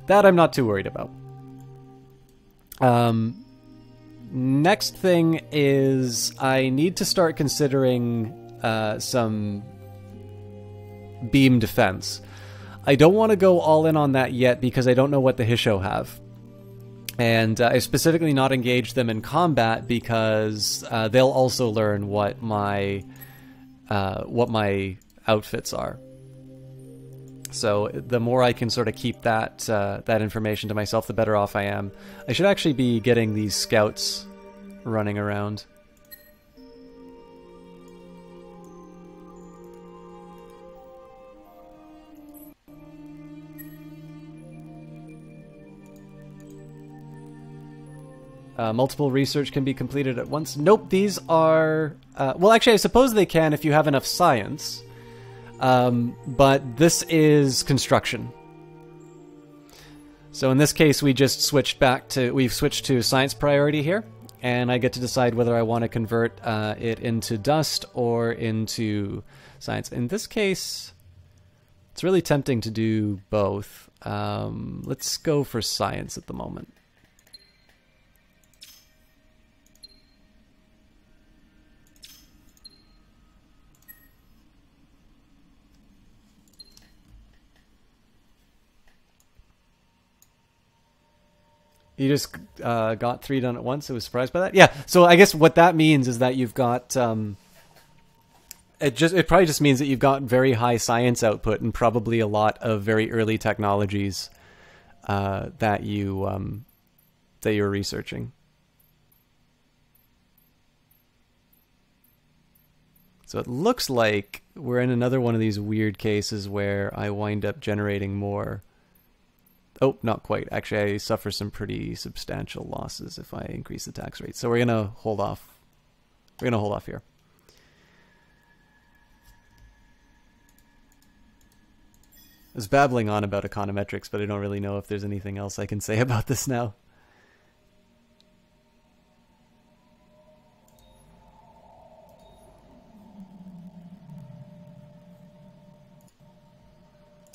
That I'm not too worried about. Next thing is I need to start considering some beam defense. I don't want to go all in on that yet because I don't know what the Hisho have. And I specifically not engaged them in combat because they'll also learn what my outfits are. So the more I can sort of keep that that information to myself, the better off I am. I should actually be getting these scouts running around. Multiple research can be completed at once. Nope, these are... well, actually, I suppose they can if you have enough science. But this is construction. So in this case, we just switched back to... We've switched to science priority here. And I get to decide whether I want to convert it into dust or into science. In this case, it's really tempting to do both. Let's go for science at the moment. You just got 3 done at once. I was surprised by that. Yeah. So I guess what that means is that you've got it probably just means that you've got very high science output and probably a lot of very early technologies that you're researching. So it looks like we're in another one of these weird cases where I wind up generating more. Oh, not quite. Actually, I suffer some pretty substantial losses if I increase the tax rate. So we're going to hold off. We're going to hold off here. I was babbling on about econometrics, but I don't really know if there's anything else I can say about this now.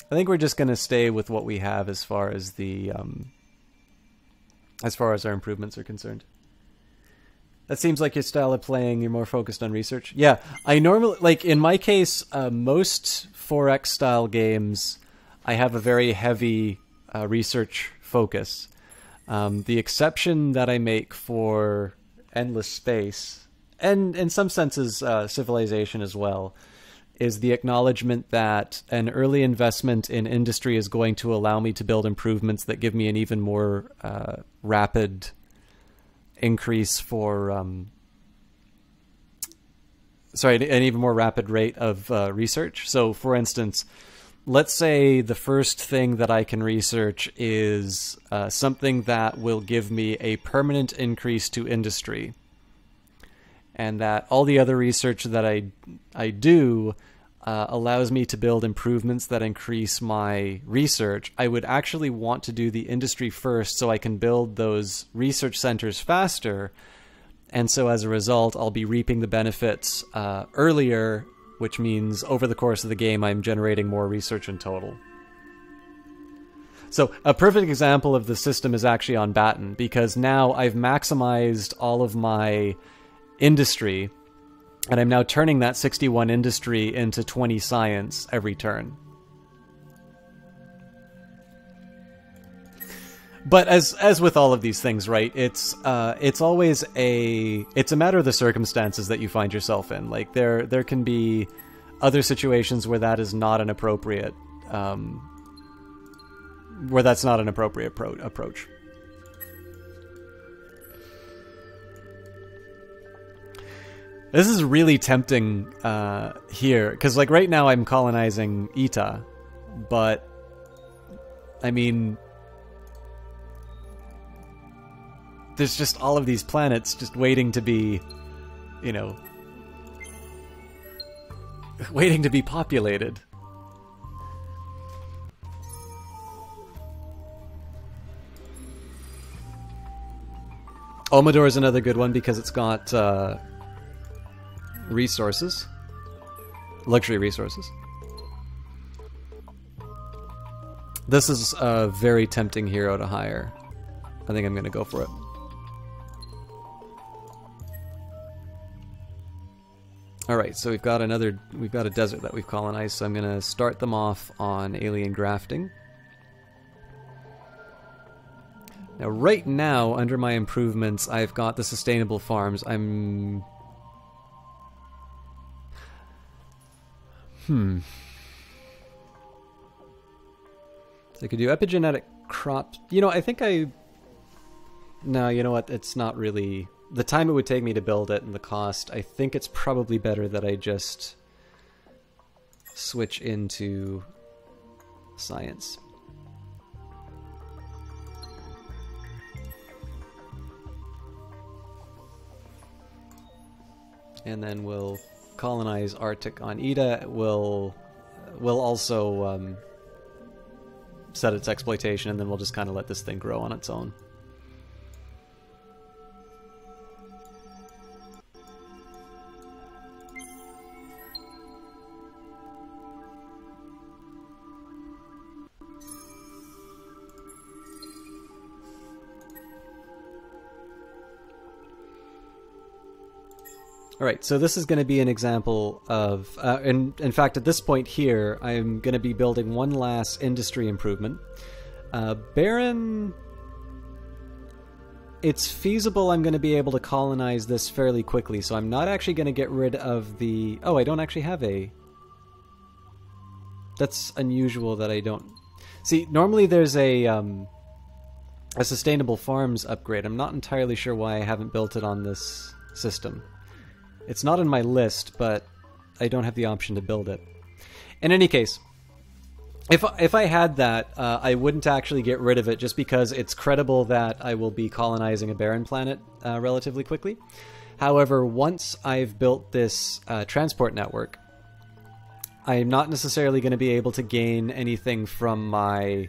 I think we're just going to stay with what we have as far as the as far as our improvements are concerned. That seems like your style of playing. You're more focused on research. Yeah, I normally, like in my case, most 4X style games, I have a very heavy research focus. The exception that I make for Endless Space, and in some senses Civilization as well, is the acknowledgement that an early investment in industry is going to allow me to build improvements that give me an even more rapid increase for... an even more rapid rate of research. So, for instance, let's say the first thing that I can research is something that will give me a permanent increase to industry. And that all the other research that I do allows me to build improvements that increase my research. I would actually want to do the industry first so I can build those research centers faster. And so as a result, I'll be reaping the benefits earlier, which means over the course of the game, I'm generating more research in total. So a perfect example of the system is actually on Batten, because now I've maximized all of my industry, and I'm now turning that 61 industry into 20 science every turn. But as with all of these things, right? It's always a matter of the circumstances that you find yourself in. Like there can be other situations where that is not an appropriate approach. This is really tempting here, because like right now I'm colonizing Ita, but I mean, there's just all of these planets just waiting to be, you know, waiting to be populated. Omidor is another good one because it's got resources, luxury resources. This is a very tempting hero to hire. I think I'm going to go for it. Alright, so we've got a desert that we've colonized, so I'm going to start them off on alien grafting. Now, right now, under my improvements, I've got the sustainable farms. So I could do epigenetic crop. You know, I think no, you know what? It's not really... The time it would take me to build it and the cost, I think it's probably better that I just switch into science. And then we'll colonize Arctic on Ida. We'll also set its exploitation, and then we'll just kind of let this thing grow on its own. Alright, so this is going to be an example of, in fact, at this point here, I'm going to be building one last industry improvement. Barren, it's feasible I'm going to be able to colonize this fairly quickly, so I'm not actually going to get rid of the... Oh, I don't actually have a... That's unusual that I don't... See, normally there's a sustainable farms upgrade. I'm not entirely sure why I haven't built it on this system. It's not in my list, but I don't have the option to build it. In any case, if I had that, I wouldn't actually get rid of it just because it's credible that I will be colonizing a barren planet relatively quickly. However, once I've built this transport network, I'm not necessarily going to be able to gain anything from my...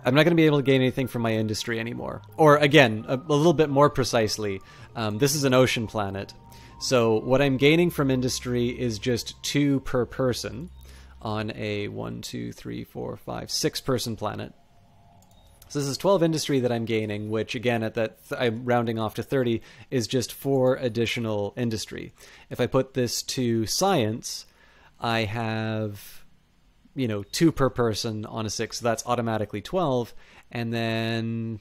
I'm not going to be able to gain anything from my industry anymore. Or again, a little bit more precisely, this is an ocean planet. So what I'm gaining from industry is just 2 per person on a 1, 2, 3, 4, 5, 6 person planet. So this is 12 industry that I'm gaining, which again, at that I'm rounding off to 30, is just 4 additional industry. If I put this to science, I have, you know, 2 per person on a 6, so that's automatically 12, and then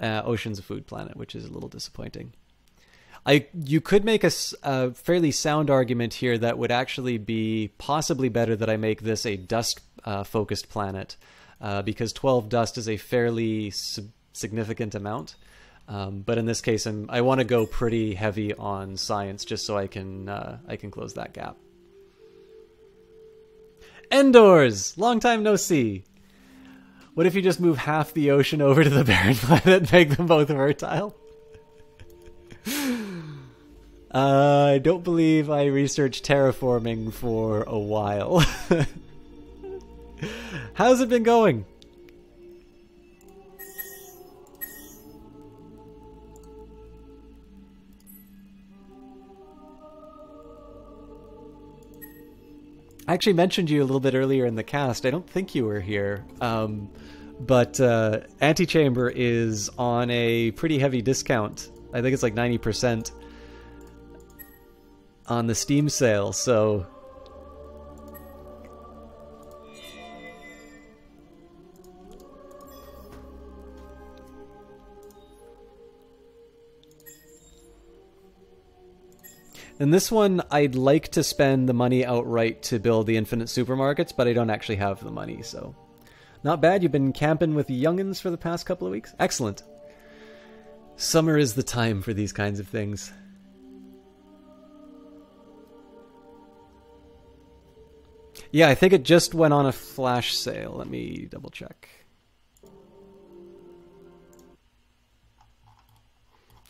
Ocean's a food planet, which is a little disappointing. You could make a fairly sound argument here that would actually be possibly better that I make this a dust focused planet, because 12 dust is a fairly significant amount. But in this case, I want to go pretty heavy on science just so I can close that gap. Endors! Long time no see. What if you just move half the ocean over to the barren planet and make them both fertile? I don't believe I researched terraforming for a while. How's it been going? I actually mentioned you a little bit earlier in the cast. I don't think you were here. But Antechamber is on a pretty heavy discount. I think it's like 90%. on the Steam sale, so... In this one, I'd like to spend the money outright to build the infinite supermarkets, but I don't actually have the money, so... Not bad, you've been camping with youngins for the past couple of weeks? Excellent. Summer is the time for these kinds of things. Yeah, I think it just went on a flash sale. Let me double check.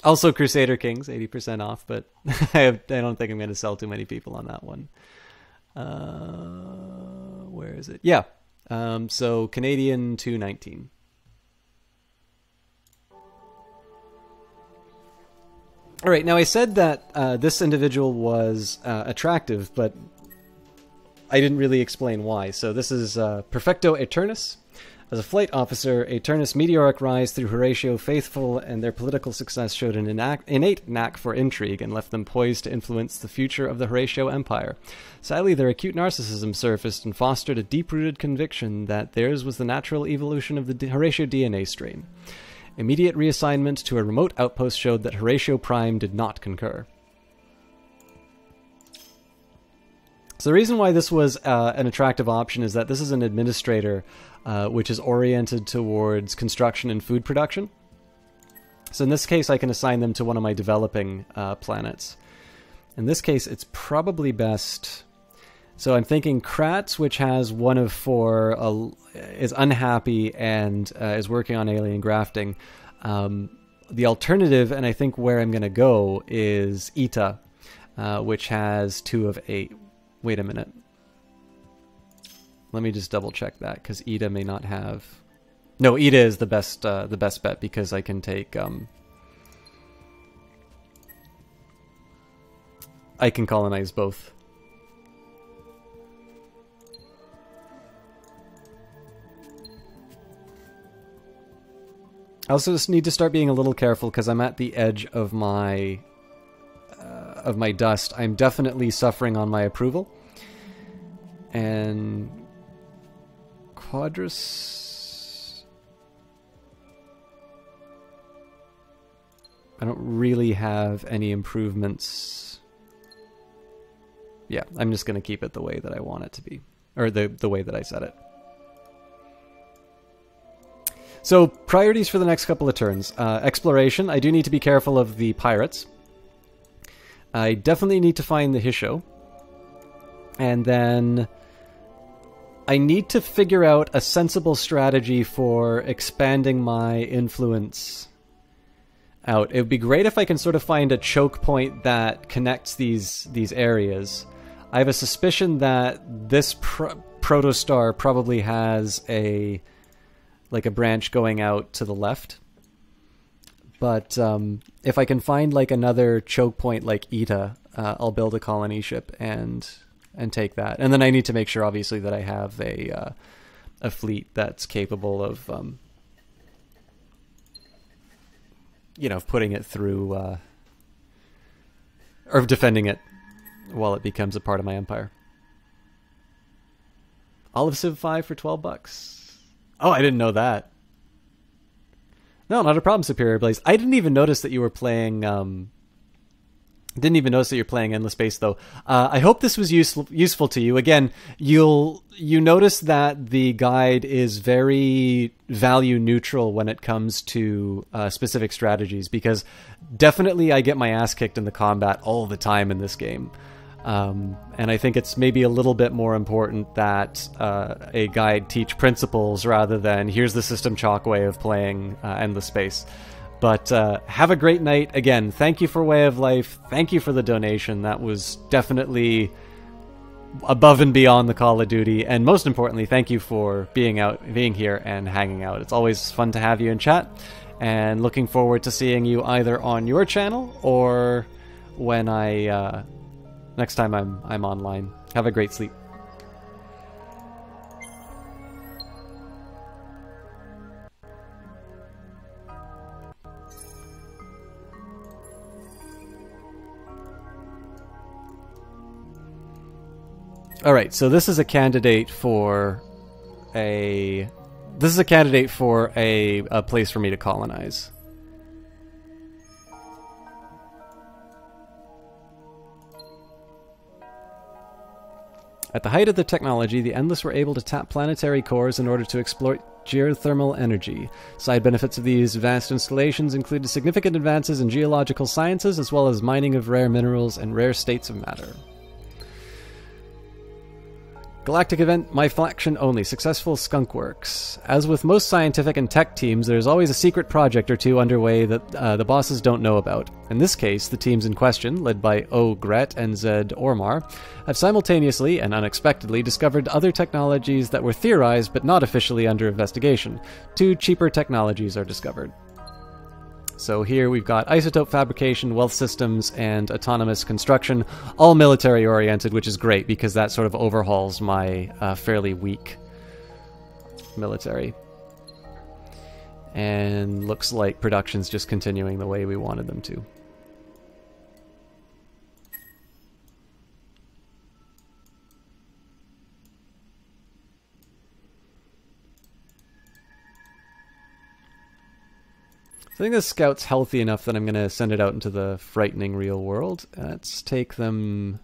Also, Crusader Kings, 80% off, but I don't think I'm going to sell too many people on that one. Where is it? Yeah, so Canadian 219. All right, now I said that this individual was attractive, but I didn't really explain why. So this is Perfecto Eternus. As a flight officer, Eternus' meteoric rise through Horatio faithful and their political success showed an innate knack for intrigue and left them poised to influence the future of the Horatio Empire. Sadly, their acute narcissism surfaced and fostered a deep-rooted conviction that theirs was the natural evolution of the Horatio DNA strain. Immediate reassignment to a remote outpost showed that Horatio Prime did not concur. So the reason why this was an attractive option is that this is an administrator which is oriented towards construction and food production. So in this case, I can assign them to one of my developing planets. In this case, it's probably best... So I'm thinking Kratz, which has 1 of 4, is unhappy and is working on alien grafting. The alternative, and I think where I'm going to go, is Ita, which has 2 of 8. Wait a minute. Let me just double check that, because Ida may not have... No, Ida is the best bet, because I can take... I can colonize both. I also just need to start being a little careful, because I'm at the edge of my dust. I'm definitely suffering on my approval. And Quadrus... I don't really have any improvements. Yeah, I'm just going to keep it the way that I want it to be. Or the way that I set it. So, priorities for the next couple of turns. Exploration. I do need to be careful of the pirates. I definitely need to find the Hisho. And then I need to figure out a sensible strategy for expanding my influence out. It would be great if I can sort of find a choke point that connects these areas. I have a suspicion that this protostar probably has a branch going out to the left. But if I can find like another choke point like Ita, I'll build a colony ship and take that. And then I need to make sure, obviously, that I have a fleet that's capable of, putting it through, or defending it while it becomes a part of my empire. Olive Civ 5 for $12. Oh, I didn't know that. No, not a problem, Superior Blaze. I didn't even notice that you were playing... Didn't even notice that you're playing Endless Space, though. I hope this was useful to you. Again, you notice that the guide is very value neutral when it comes to specific strategies, because definitely I get my ass kicked in the combat all the time in this game. And I think it's maybe a little bit more important that a guide teach principles rather than here's the system chalk way of playing Endless Space. But have a great night. Again, thank you for Way of Life. Thank you for the donation. That was definitely above and beyond the Call of Duty. And most importantly, thank you for being here and hanging out. It's always fun to have you in chat. And looking forward to seeing you either on your channel or when next time I'm online. Have a great sleep. All right, so this is a candidate for a place for me to colonize. At the height of the technology, the Endless were able to tap planetary cores in order to exploit geothermal energy. Side benefits of these vast installations included significant advances in geological sciences, as well as mining of rare minerals and rare states of matter. Galactic event, my faction only. Successful skunk works. As with most scientific and tech teams, there's always a secret project or two underway that the bosses don't know about. In this case, the teams in question, led by O. Gret and Zed Ormar, have simultaneously and unexpectedly discovered other technologies that were theorized but not officially under investigation. 2 cheaper technologies are discovered. So here we've got isotope fabrication, wealth systems, and autonomous construction, all military-oriented, which is great because that sort of overhauls my fairly weak military. And looks like production's just continuing the way we wanted them to. I think this scout's healthy enough that I'm going to send it out into the frightening real world. Let's take them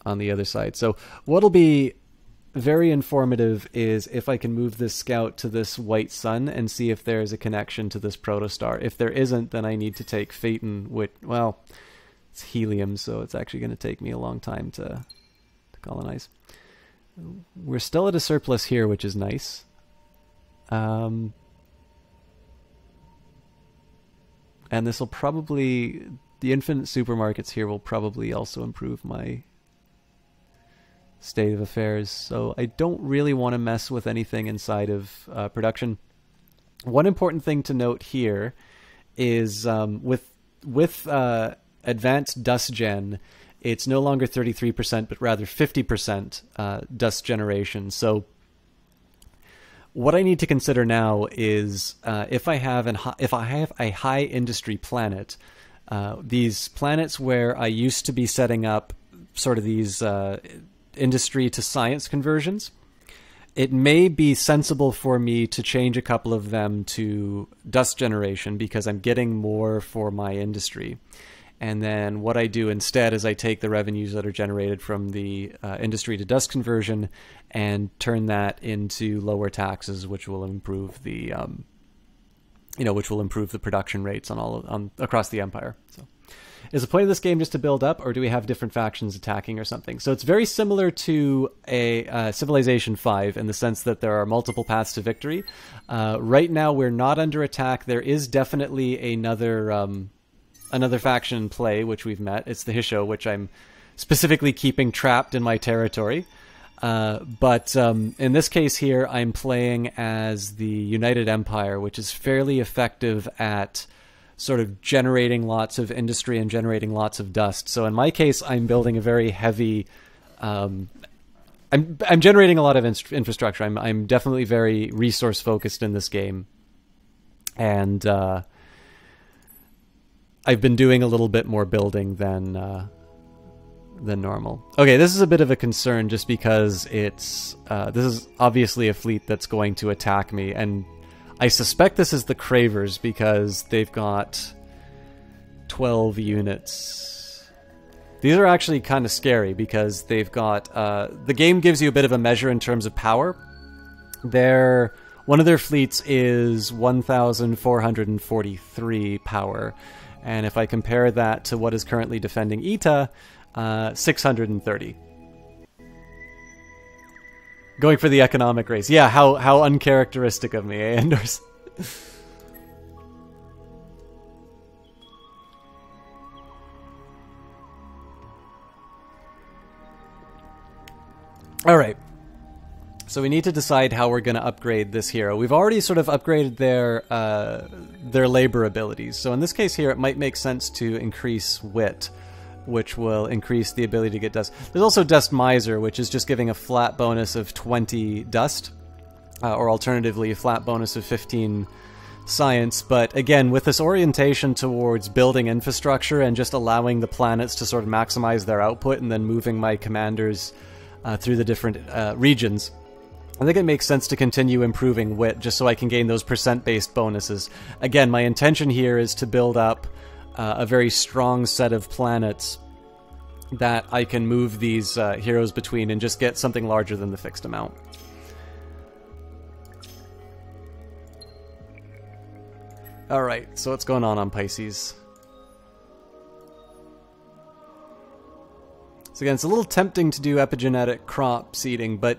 on the other side. So what'll be very informative is if I can move this scout to this white sun and see if there's a connection to this protostar. If there isn't, then I need to take Phaeton, which, well, it's helium, so it's actually going to take me a long time to colonize. We're still at a surplus here, which is nice. And this will probably, the infinite supermarkets here will probably also improve my state of affairs. So I don't really want to mess with anything inside of production. One important thing to note here is with advanced dust gen, it's no longer 33%, but rather 50% dust generation. So what I need to consider now is if I have a high industry planet, these planets where I used to be setting up sort of these industry to science conversions, it may be sensible for me to change a couple of them to dust generation because I'm getting more for my industry. And then what I do instead is I take the revenues that are generated from the industry to dust conversion and turn that into lower taxes, which will improve the, which will improve the production rates on across the empire. So, is the point of this game just to build up, or do we have different factions attacking or something? So it's very similar to a Civilization 5 in the sense that there are multiple paths to victory. Right now we're not under attack. There is definitely another faction in play, which we've met. It's the Hisho, which I'm specifically keeping trapped in my territory. But in this case here, I'm playing as the United Empire, which is fairly effective at sort of generating lots of industry and generating lots of dust. So in my case, I'm building a very heavy... I'm generating a lot of infrastructure. I'm definitely very resource-focused in this game. And... I've been doing a little bit more building than normal. Okay, this is a bit of a concern just because it's this is obviously a fleet that's going to attack me, and I suspect this is the Cravers because they've got 12 units. These are actually kind of scary because they've got the game gives you a bit of a measure in terms of power. One of their fleets is 1,443 power. And if I compare that to what is currently defending Ita, 630. Going for the economic race. Yeah, how uncharacteristic of me, eh, Anders? All right. So we need to decide how we're going to upgrade this hero. We've already sort of upgraded their labor abilities. So in this case here, it might make sense to increase wit, which will increase the ability to get dust. There's also Dust Miser, which is just giving a flat bonus of 20 dust, or alternatively a flat bonus of 15 science. But again, with this orientation towards building infrastructure and just allowing the planets to sort of maximize their output and then moving my commanders through the different regions. I think it makes sense to continue improving wit just so I can gain those percent-based bonuses. Again, my intention here is to build up a very strong set of planets that I can move these heroes between and just get something larger than the fixed amount. Alright, so what's going on Pisces? So again, it's a little tempting to do epigenetic crop seeding, but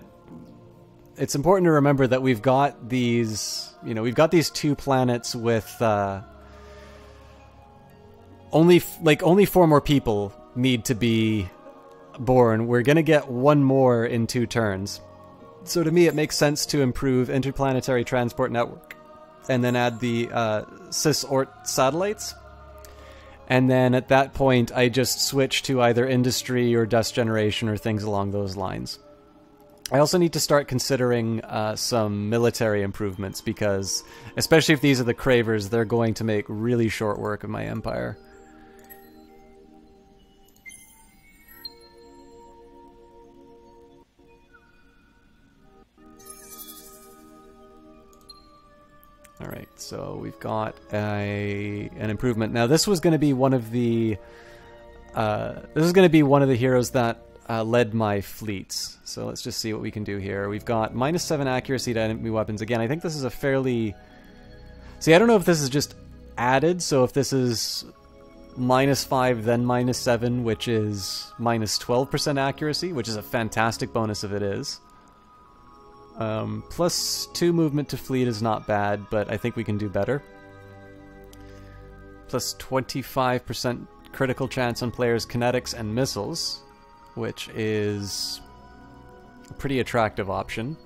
it's important to remember that we've got these, we've got these 2 planets with only 4 more people need to be born. We're going to get 1 more in 2 turns. So to me, it makes sense to improve interplanetary transport network and then add the cis-ort satellites. And then at that point, I just switch to either industry or dust generation or things along those lines. I also need to start considering some military improvements because, especially if these are the Cravers, they're going to make really short work of my empire. Alright, so we've got an improvement. Now this was going to be one of the heroes that led my fleets. So let's just see what we can do here. We've got -7 accuracy to enemy weapons. Again, I think this is a fairly... See, I don't know if this is just added, so if this is -5 then -7, which is -12% accuracy, which is a fantastic bonus if it is. +2 movement to fleet is not bad, but I think we can do better. +25% critical chance on players' kinetics and missiles, which is a pretty attractive option.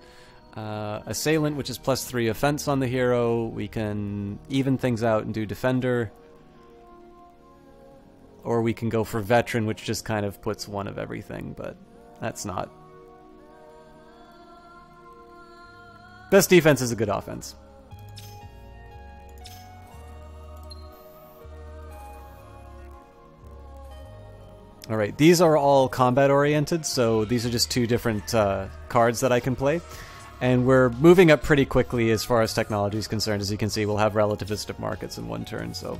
Assailant, which is +3 offense on the hero. We can even things out and do Defender. Or we can go for Veteran, which just kind of puts 1 of everything, but that's not. Best defense is a good offense. Alright, these are all combat-oriented, so these are just 2 different cards that I can play. And we're moving up pretty quickly as far as technology is concerned. As you can see, we'll have relativistic markets in 1 turn, so...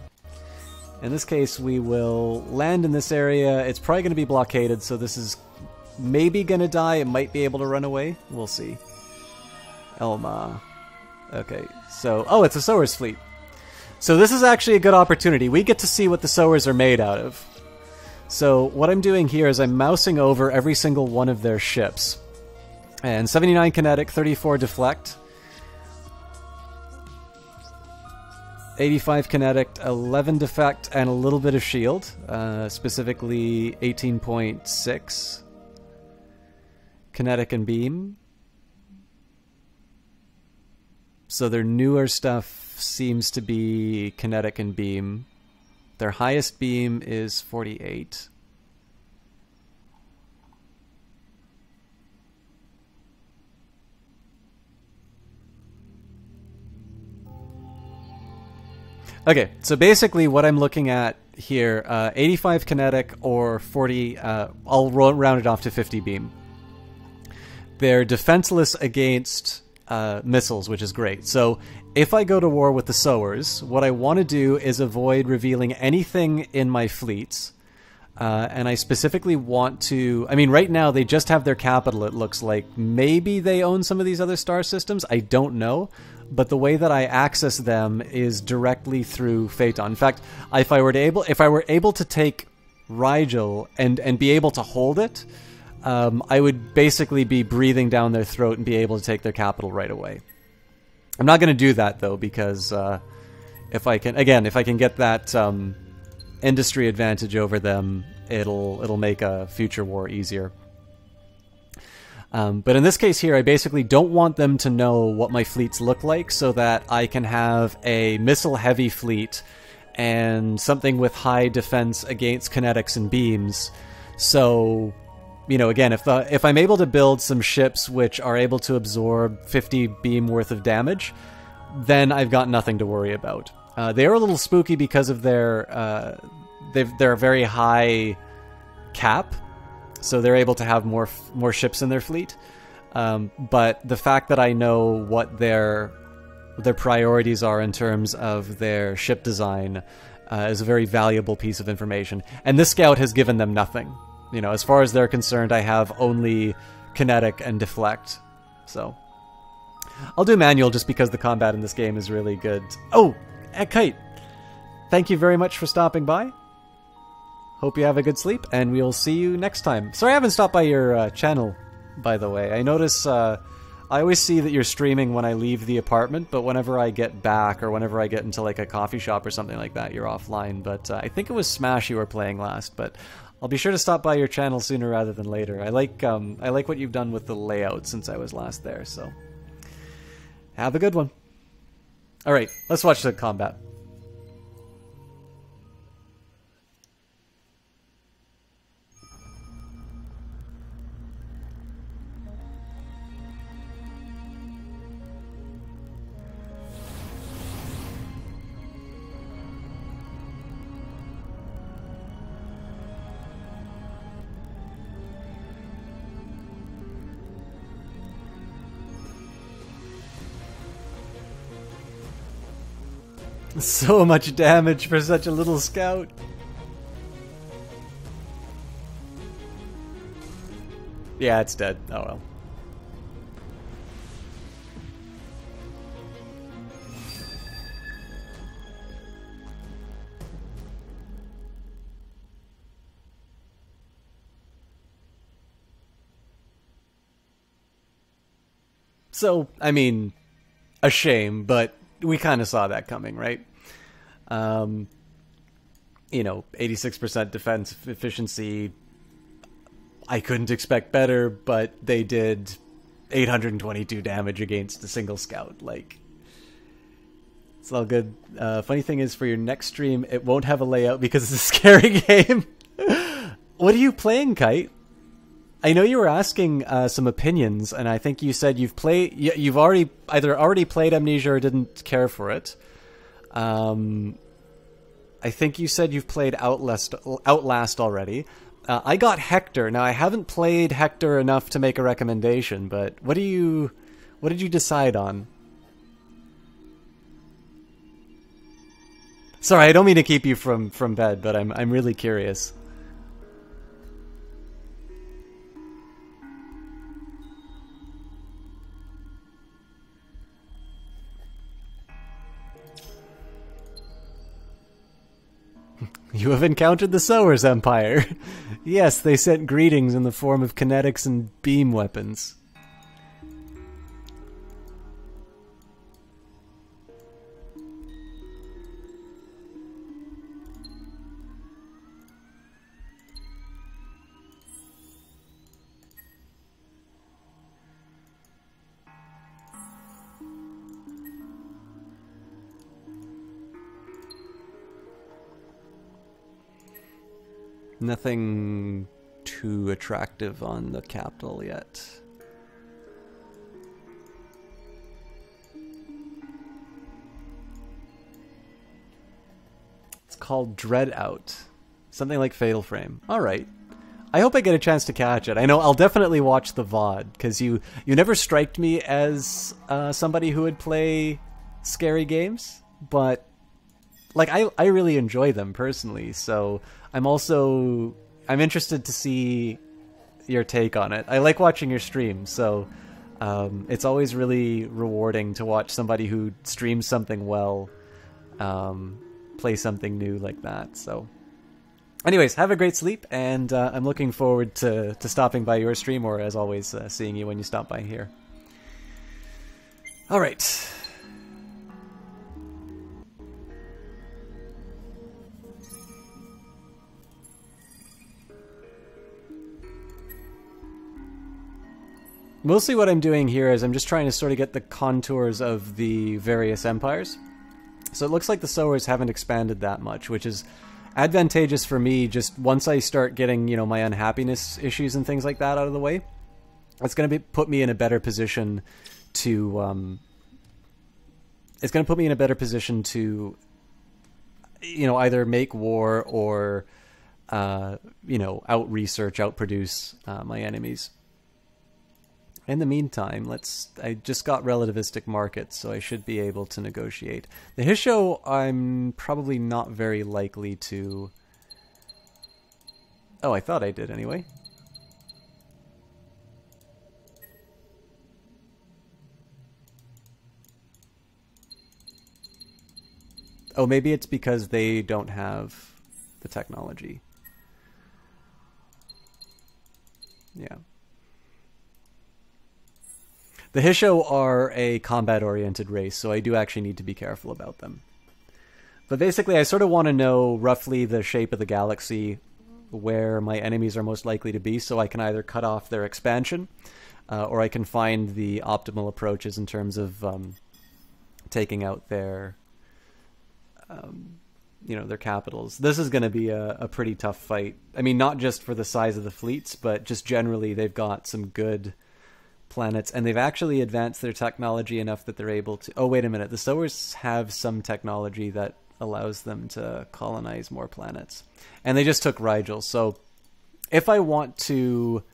In this case, we will land in this area. It's probably going to be blockaded, so this is maybe going to die. It might be able to run away. We'll see. Elma. Okay, so... Oh, it's a Sower's fleet. So this is actually a good opportunity. We get to see what the Sowers are made out of. So what I'm doing here is I'm mousing over every single one of their ships. And 79 kinetic, 34 deflect. 85 kinetic, 11 defect, and a little bit of shield. Specifically 18.6. Kinetic and beam. So their newer stuff seems to be kinetic and beam. Their highest beam is 48. Okay, so basically what I'm looking at here, 85 kinetic or 40, I'll round it off to 50 beam. They're defenseless against missiles, which is great. So if I go to war with the Sowers, what I want to do is avoid revealing anything in my fleets. And I specifically want to... I mean, right now they just have their capital, it looks like. Maybe they own some of these other star systems. I don't know. But the way that I access them is directly through Phaeton. In fact, if I were able to take Rigel and be able to hold it, I would basically be breathing down their throat and be able to take their capital right away. I'm not going to do that though, because if I can get that industry advantage over them, it'll make a future war easier. But in this case here, I basically don't want them to know what my fleets look like, so that I can have a missile-heavy fleet and something with high defense against kinetics and beams. So, you know, again, if I'm able to build some ships which are able to absorb 50 beam worth of damage, then I've got nothing to worry about. They are a little spooky because of their very high cap. so they're able to have more ships in their fleet. But the fact that I know what their priorities are in terms of their ship design is a very valuable piece of information. And this scout has given them nothing. You know, as far as they're concerned, I have only kinetic and deflect. So I'll do manual just because the combat in this game is really good. Oh, Kite, thank you very much for stopping by. Hope you have a good sleep, and we'll see you next time. Sorry I haven't stopped by your channel, by the way. I notice I always see that you're streaming when I leave the apartment, but whenever I get back, or whenever I get into like a coffee shop or something like that, you're offline. But I think it was Smash you were playing last, but I'll be sure to stop by your channel sooner rather than later. I like what you've done with the layout since I was last there, so have a good one. Alright, let's watch the combat. So much damage for such a little scout. Yeah, it's dead. Oh well. So, I mean, a shame, but we kind of saw that coming, right? You know, 86% defense efficiency. I couldn't expect better, but they did 822 damage against a single scout. Like, it's all good. Funny thing is, for your next stream, it won't have a layout because it's a scary game. What are you playing, Kite? I know you were asking some opinions, and I think you said you've either already played Amnesia or didn't care for it. I think you said you've played Outlast already. I got Hector. Now I haven't played Hector enough to make a recommendation, but what did you decide on? Sorry, I don't mean to keep you from bed, but I'm really curious. You have encountered the Sowers Empire. Yes, they sent greetings in the form of kinetics and beam weapons. Nothing too attractive on the capital yet. It's called Dread Out. Something like Fatal Frame. Alright. I hope I get a chance to catch it. I know I'll definitely watch the VOD, because you never striked me as somebody who would play scary games, but like I really enjoy them personally, so I'm interested to see your take on it. I like watching your streams, so it's always really rewarding to watch somebody who streams something well play something new like that. So anyways, have a great sleep, and I'm looking forward to stopping by your stream, or as always, seeing you when you stop by here. Alright. Mostly what I'm doing here is I'm just trying to sort of get the contours of the various empires. So it looks like the Sowers haven't expanded that much, which is advantageous for me. Just once I start getting, you know, my unhappiness issues and things like that out of the way, it's going to put me in a better position to you know, either make war or you know, out-research, out-produce my enemies. In the meantime, I just got relativistic markets, so I should be able to negotiate. The Hisho, I'm probably not very likely to... Oh, I thought I did anyway. Oh, maybe it's because they don't have the technology. Yeah. The Hisho are a combat-oriented race, so I do actually need to be careful about them. But basically, I sort of want to know roughly the shape of the galaxy, where my enemies are most likely to be, so I can either cut off their expansion, or I can find the optimal approaches in terms of taking out their, you know, their capitals. This is going to be a pretty tough fight. I mean, not just for the size of the fleets, but just generally they've got some good planets, and they've actually advanced their technology enough that they're able to... Oh, wait a minute. The Sowers have some technology that allows them to colonize more planets. And they just took Rigel. So if I want to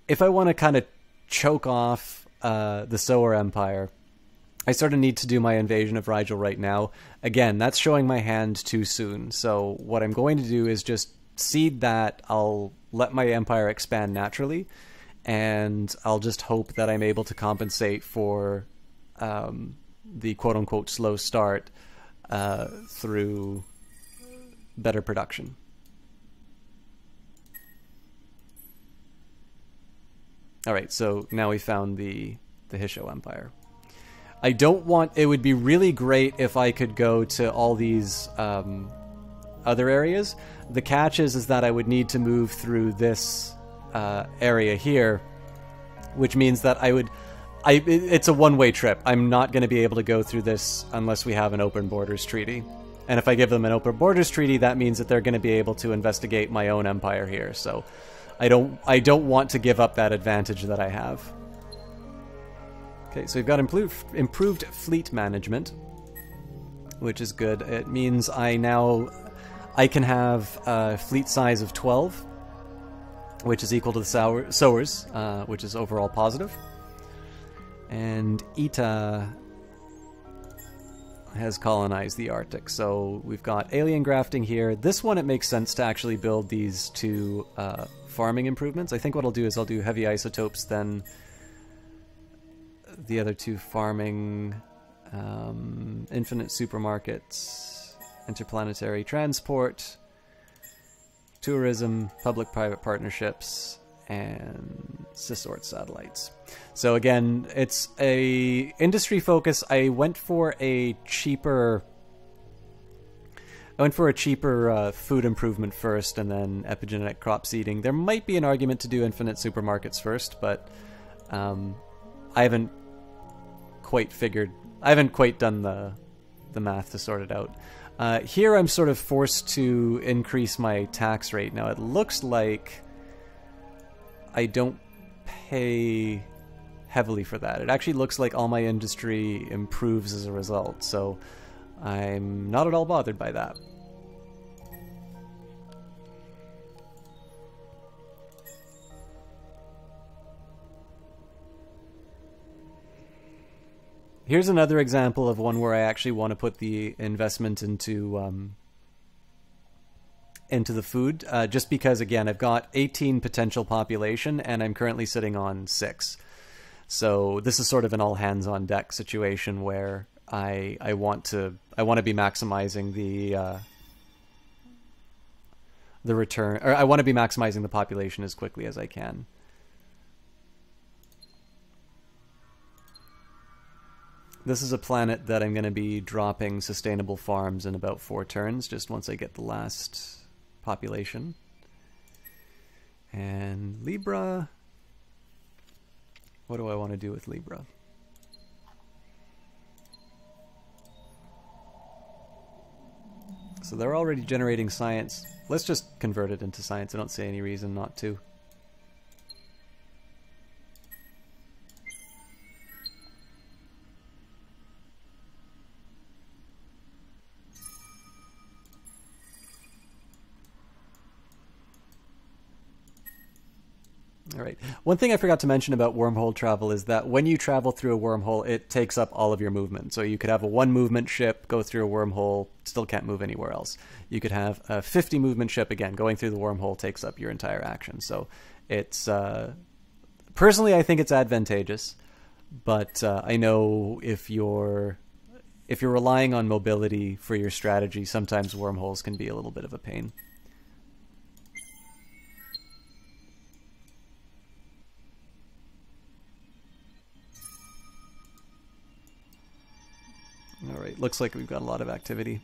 kind of choke off the Sower Empire, I sort of need to do my invasion of Rigel right now. Again, that's showing my hand too soon. So what I'm going to do is just seed that. I'll let my empire expand naturally, and I'll just hope that I'm able to compensate for the quote-unquote slow start through better production. Alright, so now we found the Hisho Empire. I don't want... It would be really great if I could go to all these other areas. The catch is that I would need to move through this area here, which means that it's a one-way trip. I'm not going to be able to go through this unless we have an open borders treaty. And if I give them an open borders treaty, that means that they're going to be able to investigate my own empire here. So I don't want to give up that advantage that I have. Okay, so we've got improved fleet management, which is good. It means I can have a fleet size of 12, which is equal to the Sowers, which is overall positive. And Ita has colonized the Arctic, so we've got alien grafting here. This one, it makes sense to actually build these two farming improvements. I think what I'll do is I'll do heavy isotopes, then the other two farming, infinite supermarkets, interplanetary transport, tourism, public-private partnerships, and Sysort satellites. So again, it's a industry focus. I went for a cheaper food improvement first, and then epigenetic crop seeding. There might be an argument to do infinite supermarkets first, but I haven't quite done the math to sort it out. Here I'm sort of forced to increase my tax rate. Now it looks like I don't pay heavily for that. It actually looks like all my industry improves as a result, so I'm not at all bothered by that. Here's another example of one where I actually want to put the investment into the food, just because, again, I've got 18 potential population, and I'm currently sitting on 6. So this is sort of an all-hands-on-deck situation where I want to be maximizing the return, or I want to be maximizing the population as quickly as I can. This is a planet that I'm going to be dropping sustainable farms in about 4 turns, just once I get the last population. And Libra... What do I want to do with Libra? So they're already generating science. Let's just convert it into science. I don't see any reason not to. right. One thing I forgot to mention about wormhole travel is that when you travel through a wormhole, it takes up all of your movement. So you could have a 1 movement ship go through a wormhole, still can't move anywhere else. You could have a 50 movement ship, again, going through the wormhole takes up your entire action. So it's, personally, I think it's advantageous, but I know if you're relying on mobility for your strategy, sometimes wormholes can be a little bit of a pain. All right, looks like we've got a lot of activity.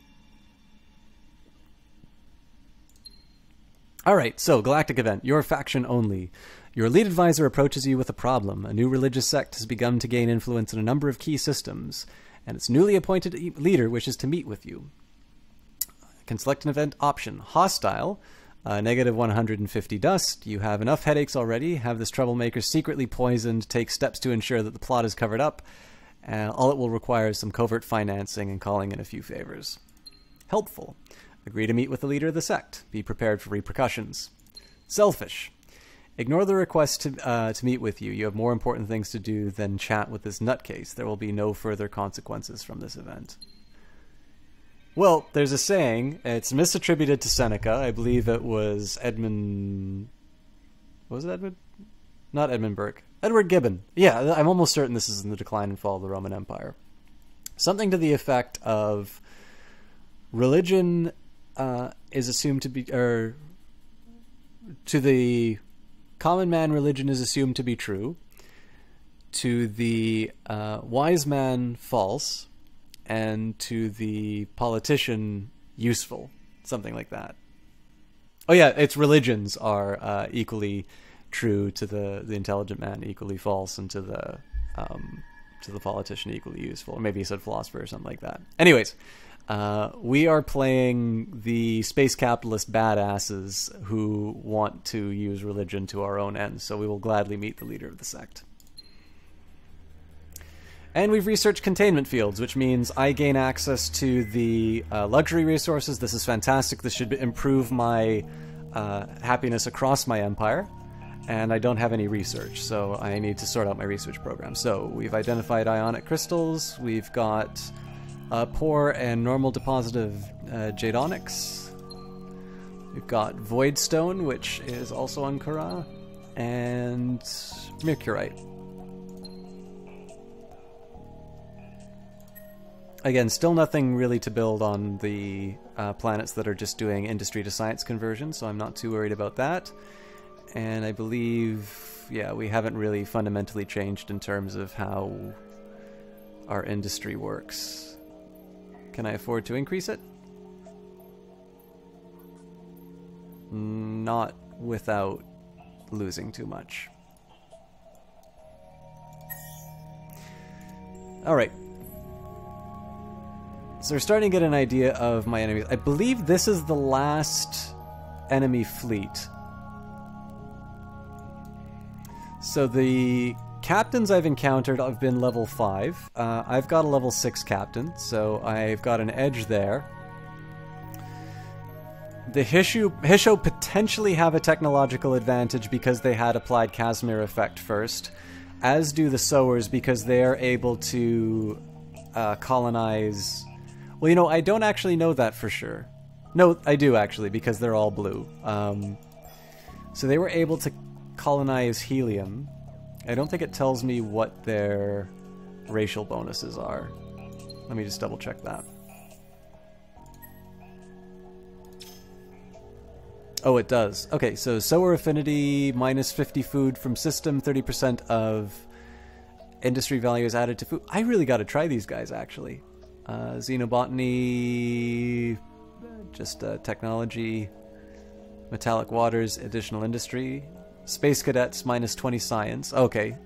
All right, so Galactic Event, your faction only. Your lead advisor approaches you with a problem. A new religious sect has begun to gain influence in a number of key systems, and its newly appointed leader wishes to meet with you. You can select an event option. Hostile, negative 150 dust. You have enough headaches already. Have this troublemaker secretly poisoned. Take steps to ensure that the plot is covered up. All it will require is some covert financing and calling in a few favors. Helpful. Agree to meet with the leader of the sect. Be prepared for repercussions. Selfish. Ignore the request to meet with you. You have more important things to do than chat with this nutcase. There will be no further consequences from this event. Well, there's a saying. It's misattributed to Seneca. I believe it was Edmund... Was it Edmund? Not Edmund Burke. Edward Gibbon. Yeah, I'm almost certain this is in The Decline and Fall of the Roman Empire. Something to the effect of religion is assumed to be... to the common man, religion is assumed to be true. To the wise man, false. And to the politician, useful. Something like that. Oh yeah, its religions are equally true to the intelligent man, equally false, and to the politician, equally useful. Or maybe he said philosopher or something like that. Anyways, we are playing the space capitalist badasses who want to use religion to our own ends, so we will gladly meet the leader of the sect. And we've researched containment fields, which means I gain access to the luxury resources. This is fantastic. This should improve my happiness across my empire. And I don't have any research, so I need to sort out my research program. So we've identified ionic crystals. We've got poor and normal deposit of jade onyx. We've got void stone, which is also on Kara, and mercurite. Again, still nothing really to build on the planets that are just doing industry to science conversion, so I'm not too worried about that. And I believe, yeah, we haven't really fundamentally changed in terms of how our industry works. Can I afford to increase it? Not without losing too much. Alright. So we're starting to get an idea of my enemies. I believe this is the last enemy fleet. So the captains I've encountered have been level 5. I've got a level 6 captain, so I've got an edge there. The Hisho potentially have a technological advantage because they had applied Casimir effect first, as do the Sowers because they are able to colonize... Well, you know, I don't actually know that for sure. No, I do actually, because they're all blue. So they were able to colonize helium. I don't think it tells me what their racial bonuses are. Let me just double check that. Oh, it does. Okay, so Sower Affinity, minus 50 food from system, 30% of industry value is added to food. I really got to try these guys, actually. Xenobotany, just technology, metallic waters, additional industry. Space cadets, minus 20 science. Okay.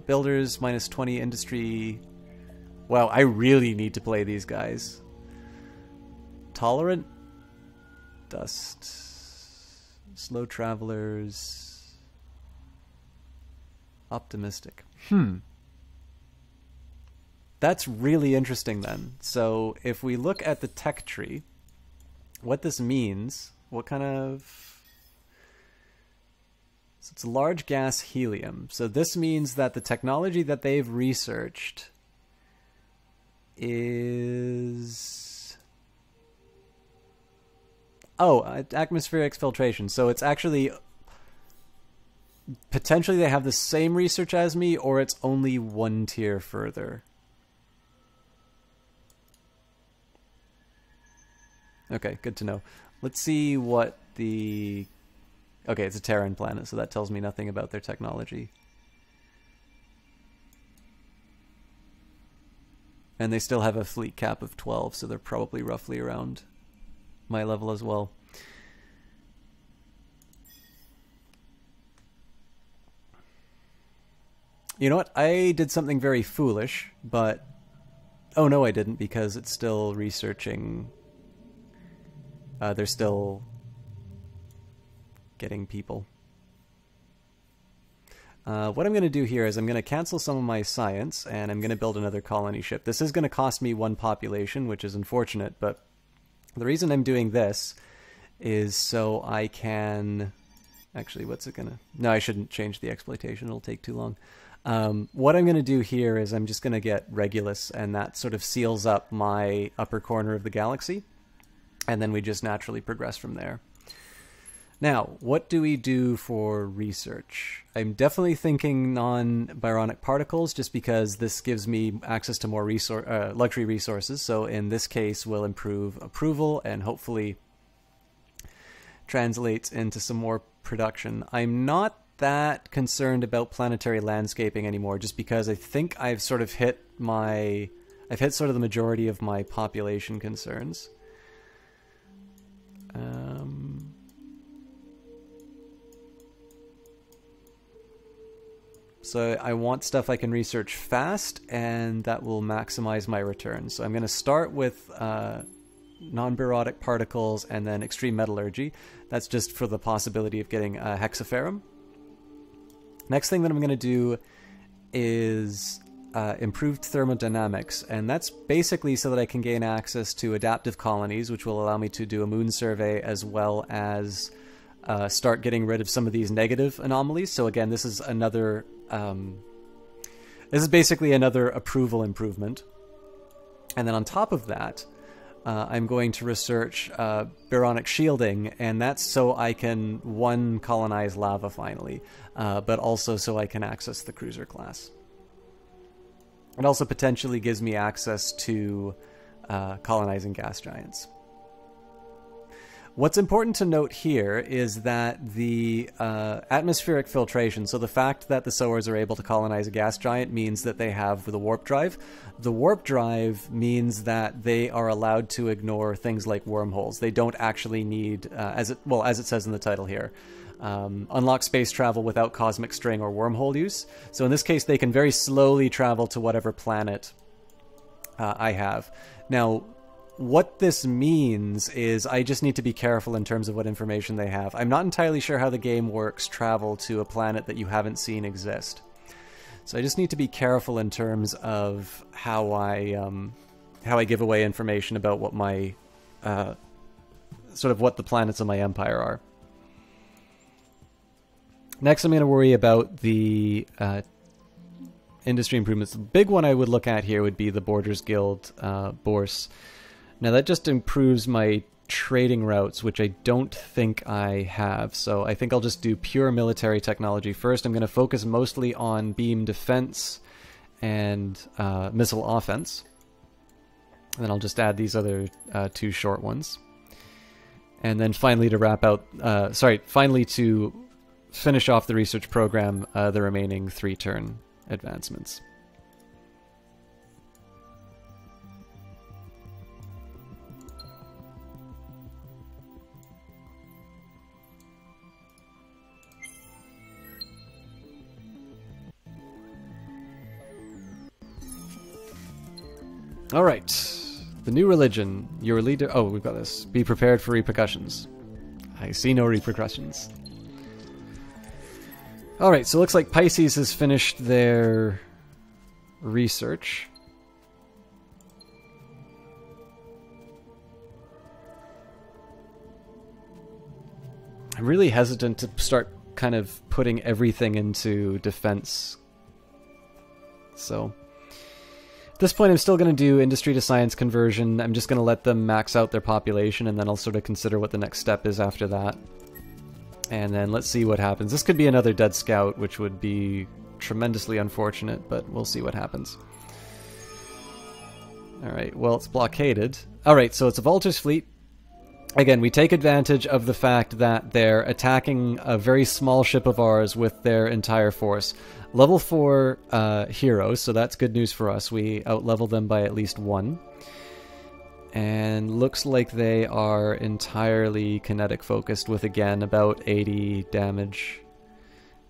Builders, minus 20 industry. Wow, I really need to play these guys. Tolerant. Dust. Slow travelers. Optimistic. That's really interesting then. So if we look at the tech tree, what this means, what kind of... So it's large gas helium. So this means that the technology that they've researched is... Oh, atmospheric filtration. So it's actually... Potentially they have the same research as me, or it's only one tier further. Okay, good to know. Let's see what the... Okay, it's a Terran planet, so that tells me nothing about their technology. And they still have a fleet cap of 12, so they're probably roughly around my level as well. You know what? I did something very foolish, but... Oh no, I didn't, because it's still researching... they're still... getting people. What I'm going to do here is I'm going to cancel some of my science, and I'm going to build another colony ship. This is going to cost me 1 population, which is unfortunate, but the reason I'm doing this is so I can... Actually, what's it going to... No, I shouldn't change the exploitation. It'll take too long. What I'm going to do here is I'm just going to get Regulus, and that sort of seals up my upper corner of the galaxy, and then we just naturally progress from there. Now, what do we do for research? I'm definitely thinking non-Byronic particles, just because this gives me access to more luxury resources. So in this case, we'll improve approval and hopefully translates into some more production. I'm not that concerned about planetary landscaping anymore, just because I think I've sort of hit the majority of my population concerns. So I want stuff I can research fast, and that will maximize my returns. So I'm going to start with non-barotic particles and then extreme metallurgy. That's just for the possibility of getting hexaferrum. Next thing that I'm going to do is improved thermodynamics, and that's basically so that I can gain access to adaptive colonies, which will allow me to do a moon survey as well as start getting rid of some of these negative anomalies. So again, this is another... this is basically another approval improvement. And then on top of that, I'm going to research baronic shielding, and that's so I can, one, colonize lava finally, but also so I can access the cruiser class. It also potentially gives me access to colonizing gas giants. What's important to note here is that the atmospheric filtration, so the fact that the Sowers are able to colonize a gas giant, means that they have the warp drive. The warp drive means that they are allowed to ignore things like wormholes. They don't actually need, as it says in the title here, unlock space travel without cosmic string or wormhole use. So in this case, they can very slowly travel to whatever planet I have. Now, what this means is I just need to be careful in terms of what information they have. I'm not entirely sure how the game works travel to a planet that you haven't seen exist. So I just need to be careful in terms of how I give away information about what my sort of what the planets of my empire are. Next, I'm going to worry about the industry improvements. The big one I would look at here would be the Borders Guild Bourse. Now that just improves my trading routes, which I don't think I have, so I think I'll just do pure military technology first. I'm going to focus mostly on beam defense and missile offense. And then I'll just add these other 2 short ones. And then finally to wrap out, finally to finish off the research program, the remaining 3 turn advancements. Alright, the new religion, your leader... Oh, we've got this. Be prepared for repercussions. I see no repercussions. Alright, so it looks like Pisces has finished their research. I'm really hesitant to start kind of putting everything into defense. So at this point, I'm still going to do industry to science conversion. I'm just going to let them max out their population, and then I'll sort of consider what the next step is after that. And then let's see what happens. This could be another dead scout, which would be tremendously unfortunate, but we'll see what happens. Alright, well, it's blockaded. Alright, so it's a Vulture's fleet. Again, we take advantage of the fact that they're attacking a very small ship of ours with their entire force. Level 4 heroes, so that's good news for us. We outlevel them by at least 1. And looks like they are entirely kinetic focused with, again, about 80 damage.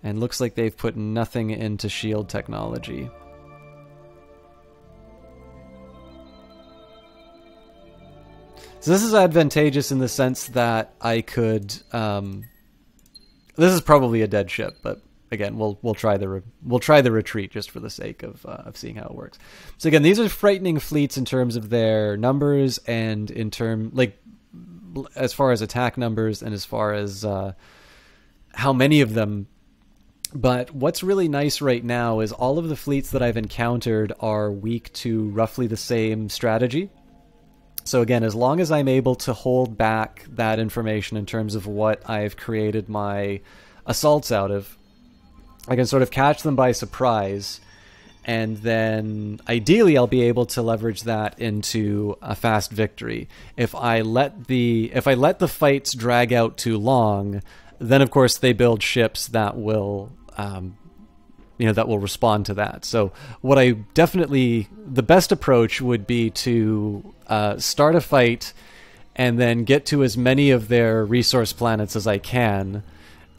And looks like they've put nothing into shield technology. So this is advantageous in the sense that I could... this is probably a dead ship, but again, we'll try the retreat just for the sake of seeing how it works. So again, these are frightening fleets in terms of their numbers and as far as attack numbers and as far as how many of them. But what's really nice right now is all of the fleets that I've encountered are weak to roughly the same strategy. So again, as long as I'm able to hold back that information in terms of what I've created my assaults out of, I can sort of catch them by surprise, and then ideally I'll be able to leverage that into a fast victory. If I let the fights drag out too long, then of course they build ships that will that will respond to that. So the best approach would be to start a fight and then get to as many of their resource planets as I can,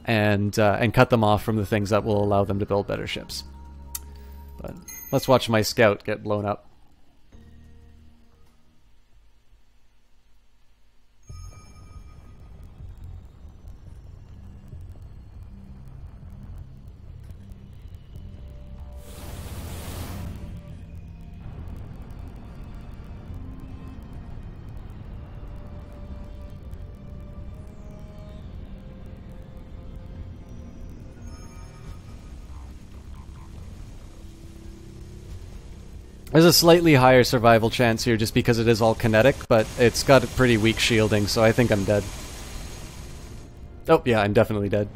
and cut them off from the things that will allow them to build better ships. But let's watch my scout get blown up. There's a slightly higher survival chance here just because it is all kinetic, but it's got a pretty weak shielding, so I think I'm dead. Oh, yeah, I'm definitely dead.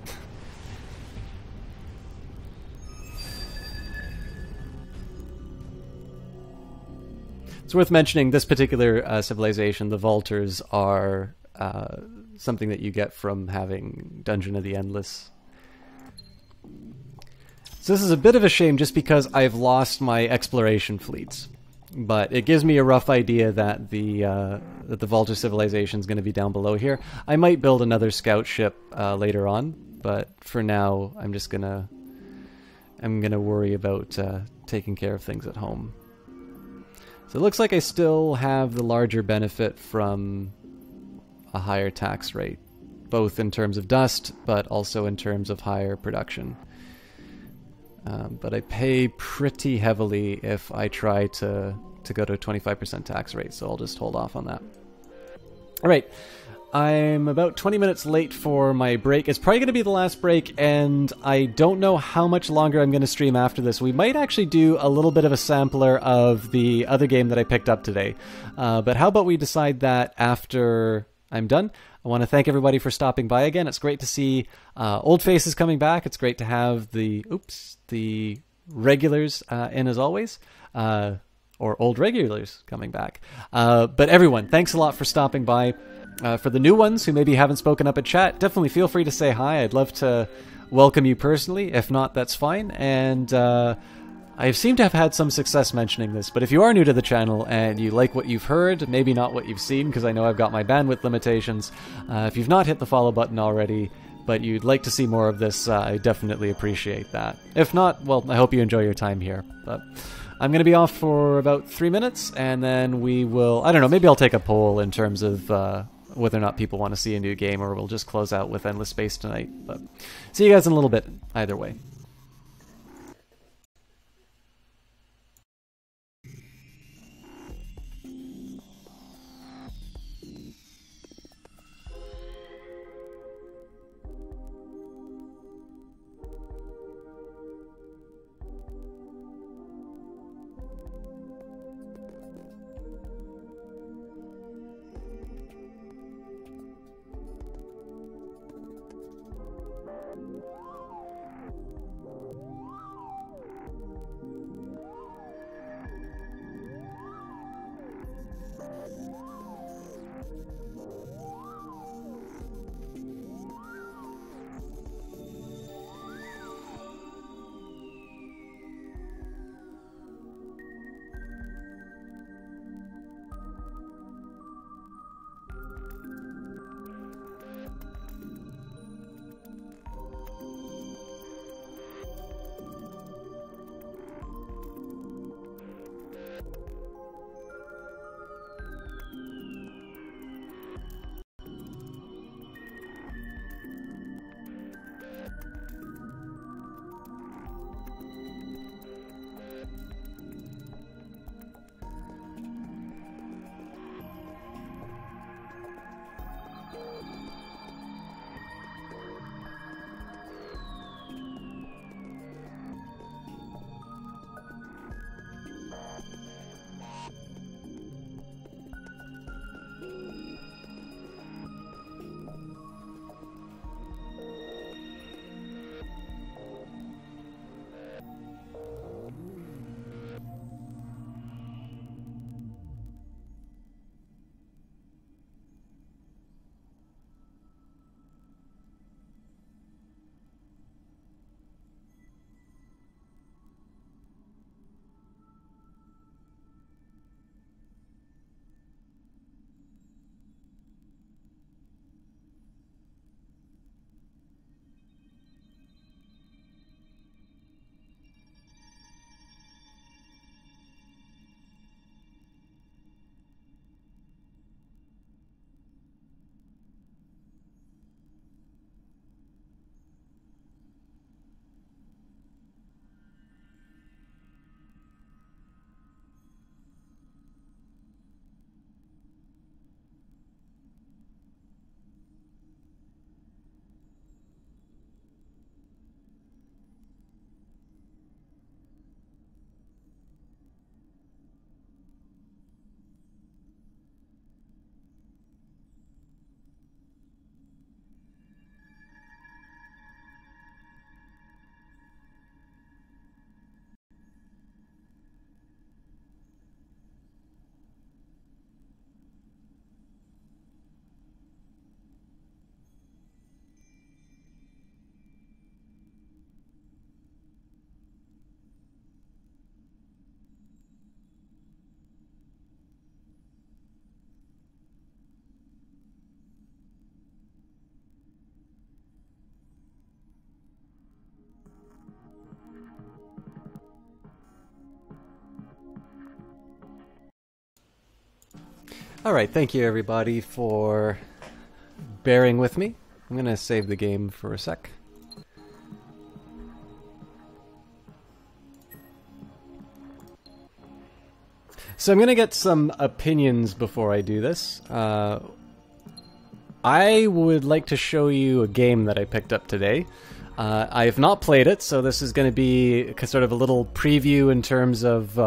It's worth mentioning this particular civilization, the Vultures, are something that you get from having Dungeon of the Endless. So this is a bit of a shame just because I've lost my exploration fleets. But it gives me a rough idea that the Vulture civilization is going to be down below here. I might build another scout ship later on, but for now I'm gonna worry about taking care of things at home. So it looks like I still have the larger benefit from a higher tax rate, both in terms of dust, but also in terms of higher production. But I pay pretty heavily if I try to go to a 25% tax rate, so I'll just hold off on that. Alright, I'm about 20 minutes late for my break. It's probably going to be the last break, and I don't know how much longer I'm going to stream after this. We might actually do a little bit of a sampler of the other game that I picked up today. But how about we decide that after I'm done? I want to thank everybody for stopping by again. It's great to see old faces coming back. It's great to have the regulars in as always, or old regulars coming back. But everyone, thanks a lot for stopping by. For the new ones who maybe haven't spoken up at chat, definitely feel free to say hi. I'd love to welcome you personally. If not, that's fine. And I seem to have had some success mentioning this, but if you are new to the channel and you like what you've heard, maybe not what you've seen, because I know I've got my bandwidth limitations, if you've not hit the follow button already, but you'd like to see more of this, I definitely appreciate that. If not, well, I hope you enjoy your time here. But I'm going to be off for about 3 minutes, and then we will, I don't know, maybe I'll take a poll in terms of whether or not people want to see a new game, or we'll just close out with Endless Space tonight. But see you guys in a little bit, either way. Alright, thank you everybody for bearing with me. I'm gonna save the game for a sec. So I'm gonna get some opinions before I do this. I would like to show you a game that I picked up today. I have not played it, so this is going to be sort of a little preview in terms of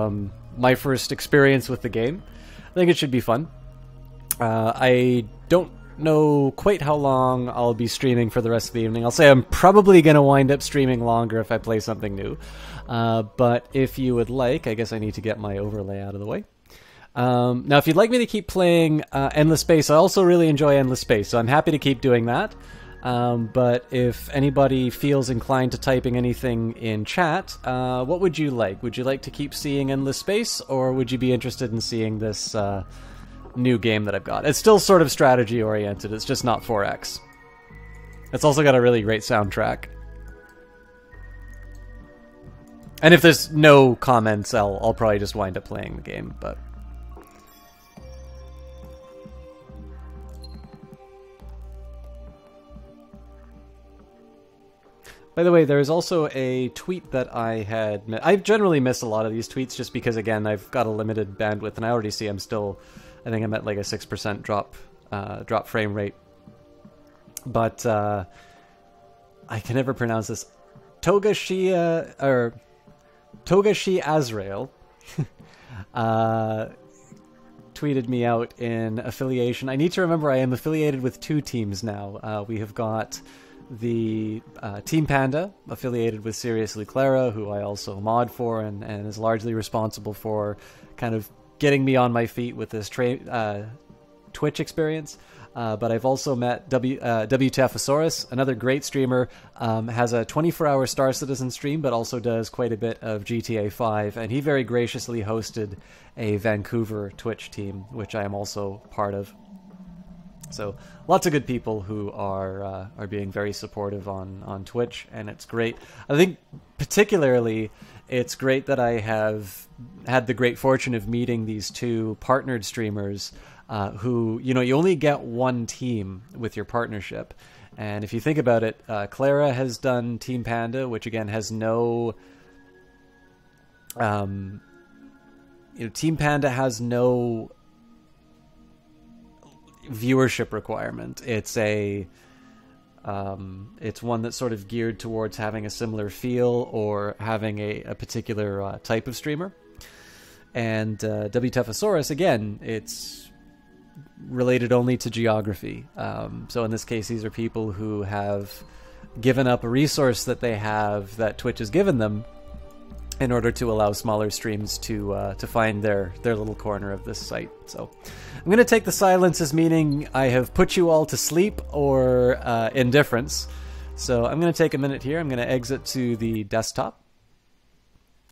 my first experience with the game. I think it should be fun. I don't know quite how long I'll be streaming for the rest of the evening. I'll say I'm probably going to wind up streaming longer if I play something new. But if you would like, I guess I need to get my overlay out of the way. Now, if you'd like me to keep playing Endless Space, I also really enjoy Endless Space, so I'm happy to keep doing that. But if anybody feels inclined to typing anything in chat, what would you like? Would you like to keep seeing Endless Space, or would you be interested in seeing this new game that I've got? It's still sort of strategy-oriented, it's just not 4X. It's also got a really great soundtrack. And if there's no comments, I'll probably just wind up playing the game, but... By the way, there's also a tweet that I had... I generally miss a lot of these tweets just because, again, I've got a limited bandwidth, and I already see I'm still... I think I'm at like a 6% drop frame rate. But I can never pronounce this. Togashi Azrael tweeted me out in affiliation. I need to remember I am affiliated with 2 teams now. We have got... the Team Panda, affiliated with Seriously Clara, who I also mod for and is largely responsible for kind of getting me on my feet with this Twitch experience. But I've also met WTFosaurus, another great streamer, has a 24-hour Star Citizen stream, but also does quite a bit of GTA 5, and he very graciously hosted a Vancouver Twitch team, which I am also part of. So lots of good people who are being very supportive on Twitch, and it's great. I think particularly it's great that I have had the great fortune of meeting these 2 partnered streamers who, you know, you only get one team with your partnership. And if you think about it, Clara has done Team Panda, which again has no... Team Panda has no... viewership requirement. It's one that's sort of geared towards having a similar feel or having a particular type of streamer. And WTFosaurus, again, it's related only to geography. So in this case, these are people who have given up a resource that they have that Twitch has given them in order to allow smaller streams to find their little corner of this site. So I'm going to take the silence as meaning I have put you all to sleep or indifference. So I'm going to take a minute here. I'm going to exit to the desktop.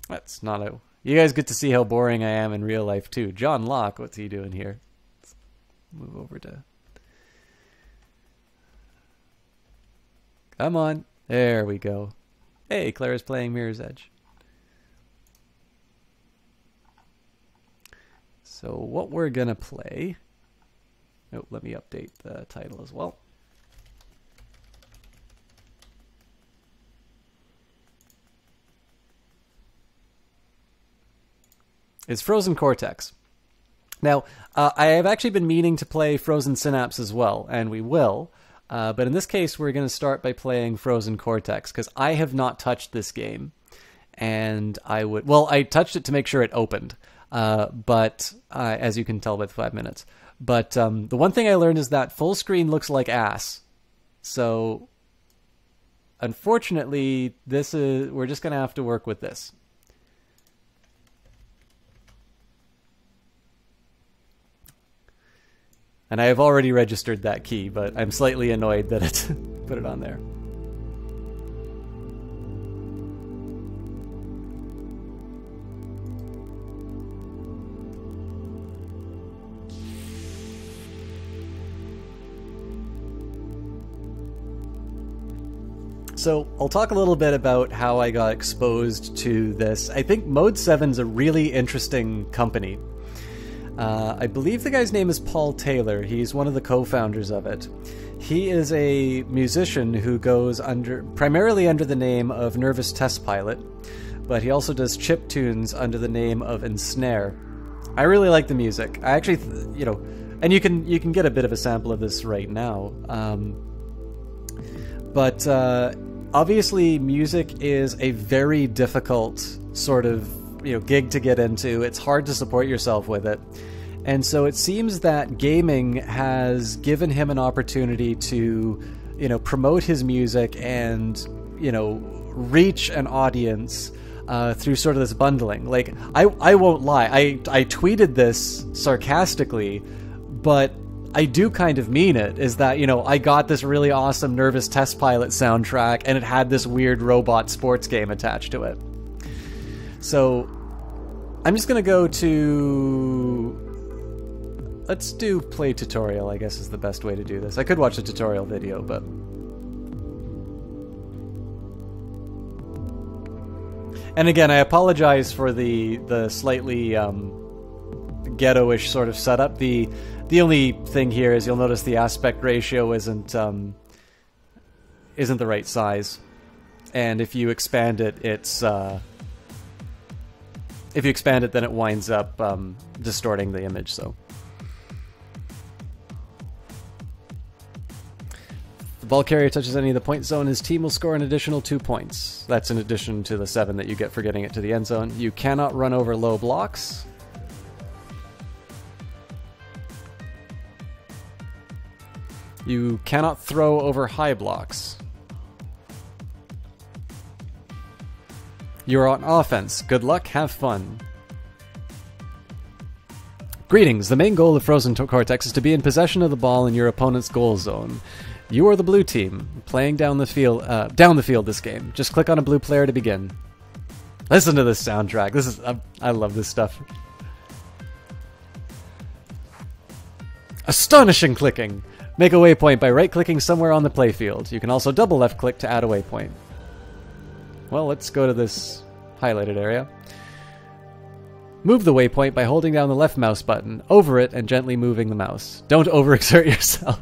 That's not a... You guys get to see how boring I am in real life too. John Locke, what's he doing here? Let's move over to... Come on. There we go. Hey, Claire's playing Mirror's Edge. So what we're going to play... Oh, let me update the title as well. Is Frozen Cortex. Now, I have actually been meaning to play Frozen Synapse as well, and we will. But in this case, we're going to start by playing Frozen Cortex, because I have not touched this game. And I would... Well, I touched it to make sure it opened. But as you can tell by the 5 minutes. But the one thing I learned is that full screen looks like ass. So, unfortunately, we're just going to have to work with this. And I have already registered that key, but I'm slightly annoyed that it put it on there. So I'll talk a little bit about how I got exposed to this. I think Mode 7's a really interesting company. I believe the guy's name is Paul Taylor. He's one of the co-founders of it. He is a musician who goes primarily under the name of Nervous Test Pilot, but he also does chip tunes under the name of Ensnare. I really like the music. I actually, and you can get a bit of a sample of this right now. But obviously, music is a very difficult sort of gig to get into. It's hard to support yourself with it. And so it seems that gaming has given him an opportunity to, promote his music and, reach an audience through sort of this bundling. Like, I won't lie, I tweeted this sarcastically, but I do kind of mean it, is that, I got this really awesome Nervous Test Pilot soundtrack, and it had this weird robot sports game attached to it. So, I'm just going to go to... Let's do play tutorial, I guess is the best way to do this. I could watch a tutorial video, but... And again, I apologize for the slightly ghetto-ish sort of setup. The only thing here is you'll notice the aspect ratio isn't the right size. And if you expand it, if you expand it, then it winds up distorting the image, so... The ball carrier touches any of the point zone, his team will score an additional 2 points. That's in addition to the 7 that you get for getting it to the end zone. You cannot run over low blocks. You cannot throw over high blocks. You're on offense. Good luck, have fun. Greetings. The main goal of Frozen Cortex is to be in possession of the ball in your opponent's goal zone. You are the blue team, playing down the field this game. Just click on a blue player to begin. Listen to this soundtrack. This is I love this stuff. Astonishing clicking. Make a waypoint by right-clicking somewhere on the playfield. You can also double left-click to add a waypoint. Well, let's go to this highlighted area. Move the waypoint by holding down the left mouse button, over it, and gently moving the mouse. Don't overexert yourself.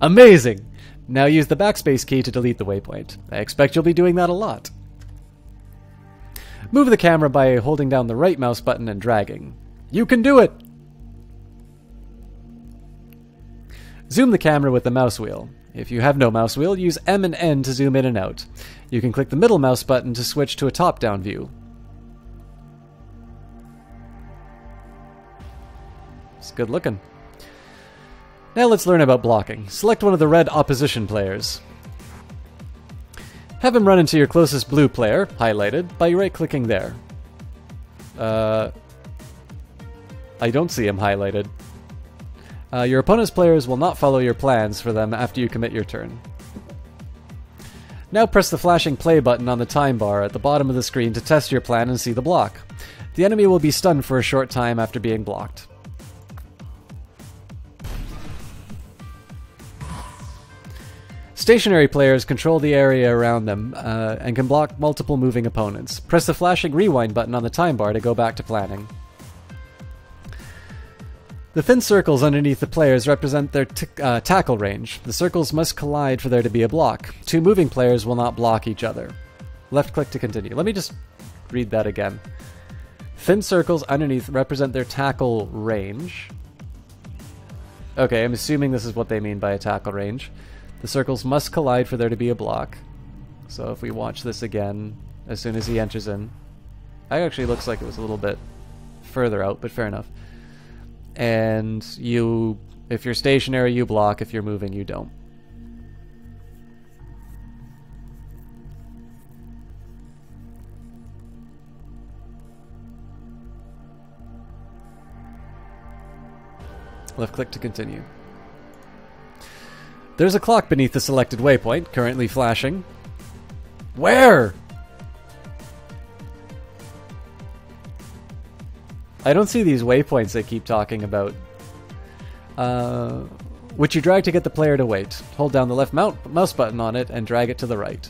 Amazing! Now use the backspace key to delete the waypoint. I expect you'll be doing that a lot. Move the camera by holding down the right mouse button and dragging. You can do it! Zoom the camera with the mouse wheel. If you have no mouse wheel, use M and N to zoom in and out. You can click the middle mouse button to switch to a top-down view. It's good looking. Now let's learn about blocking. Select one of the red opposition players. Have him run into your closest blue player, highlighted, by right-clicking there. I don't see him highlighted. Your opponent's players will not follow your plans for them after you commit your turn. Now press the flashing play button on the time bar at the bottom of the screen to test your plan and see the block. The enemy will be stunned for a short time after being blocked. Stationary players control the area around them and can block multiple moving opponents. Press the flashing rewind button on the time bar to go back to planning. The thin circles underneath the players represent their tackle range. The circles must collide for there to be a block. Two moving players will not block each other. Left click to continue. Let me just read that again. Thin circles underneath represent their tackle range. Okay, I'm assuming this is what they mean by a tackle range. The circles must collide for there to be a block. So if we watch this again, as soon as he enters in... It actually looks like it was a little bit further out, but fair enough. And you... If you're stationary, you block. If you're moving, you don't. Left click to continue. There's a clock beneath the selected waypoint, currently flashing. Where? I don't see these waypoints they keep talking about. Which you drag to get the player to wait. Hold down the left mouse button on it and drag it to the right.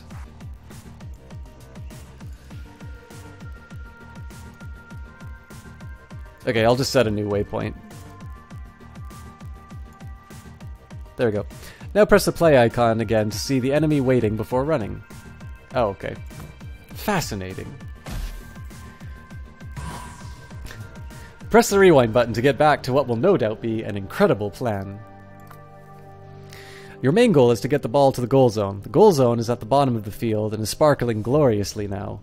Okay, I'll just set a new waypoint. There we go. Now press the play icon again to see the enemy waiting before running. Oh, okay. Fascinating. Press the rewind button to get back to what will no doubt be an incredible plan. Your main goal is to get the ball to the goal zone. The goal zone is at the bottom of the field and is sparkling gloriously now.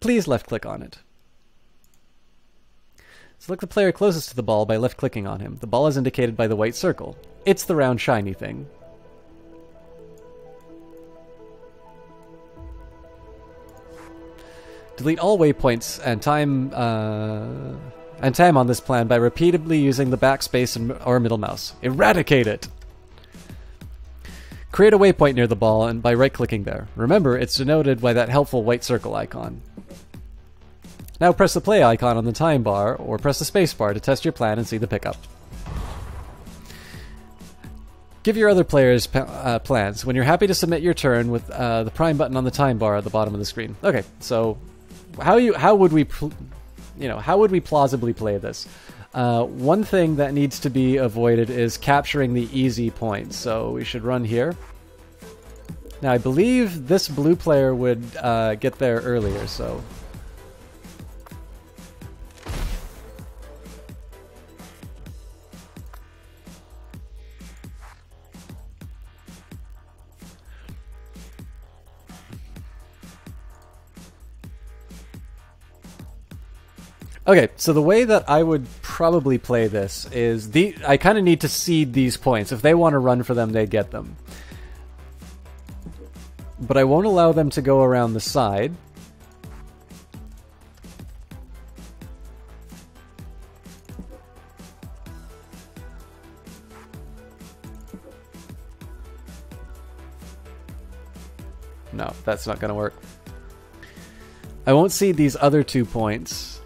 Please left-click on it. Select the player closest to the ball by left-clicking on him. The ball is indicated by the white circle. It's the round shiny thing. Delete all waypoints and time on this plan by repeatedly using the backspace or middle mouse. Eradicate it! Create a waypoint near the ball and by right-clicking there. Remember, it's denoted by that helpful white circle icon. Now press the play icon on the time bar, or press the space bar to test your plan and see the pickup. Give your other players plans. When you're happy to submit your turn with the prime button on the time bar at the bottom of the screen. Okay, so how would we plausibly play this? One thing that needs to be avoided is capturing the easy points. So we should run here. Now I believe this blue player would get there earlier, so... Okay, so the way that I would probably play this is I kind of need to seed these points. If they want to run for them, they get them. But I won't allow them to go around the side. No, that's not going to work. I won't seed these other 2 points.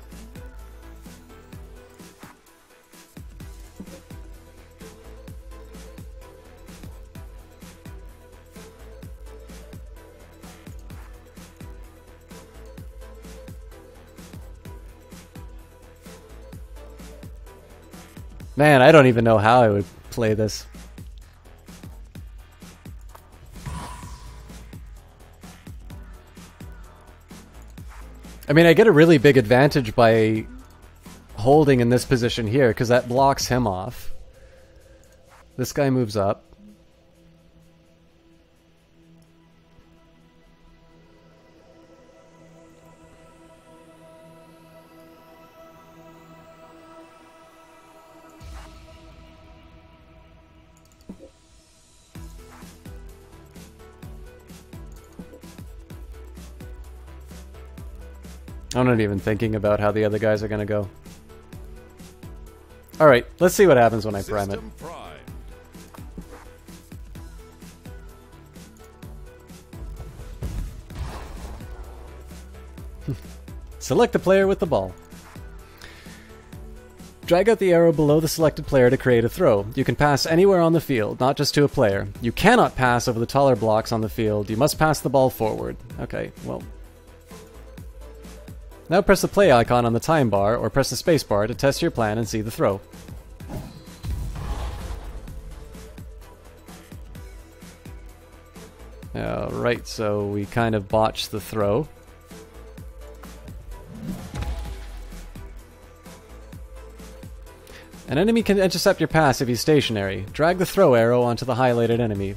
Man, I don't even know how I would play this. I mean, I get a really big advantage by holding in this position here, because that blocks him off. This guy moves up. I'm not even thinking about how the other guys are going to go. Alright, let's see what happens when I prime it. Select the player with the ball. Drag out the arrow below the selected player to create a throw. You can pass anywhere on the field, not just to a player. You cannot pass over the taller blocks on the field. You must pass the ball forward. Okay, well... Now press the play icon on the time bar, or press the space bar to test your plan and see the throw. Alright, so we kind of botched the throw. An enemy can intercept your pass if he's stationary. Drag the throw arrow onto the highlighted enemy.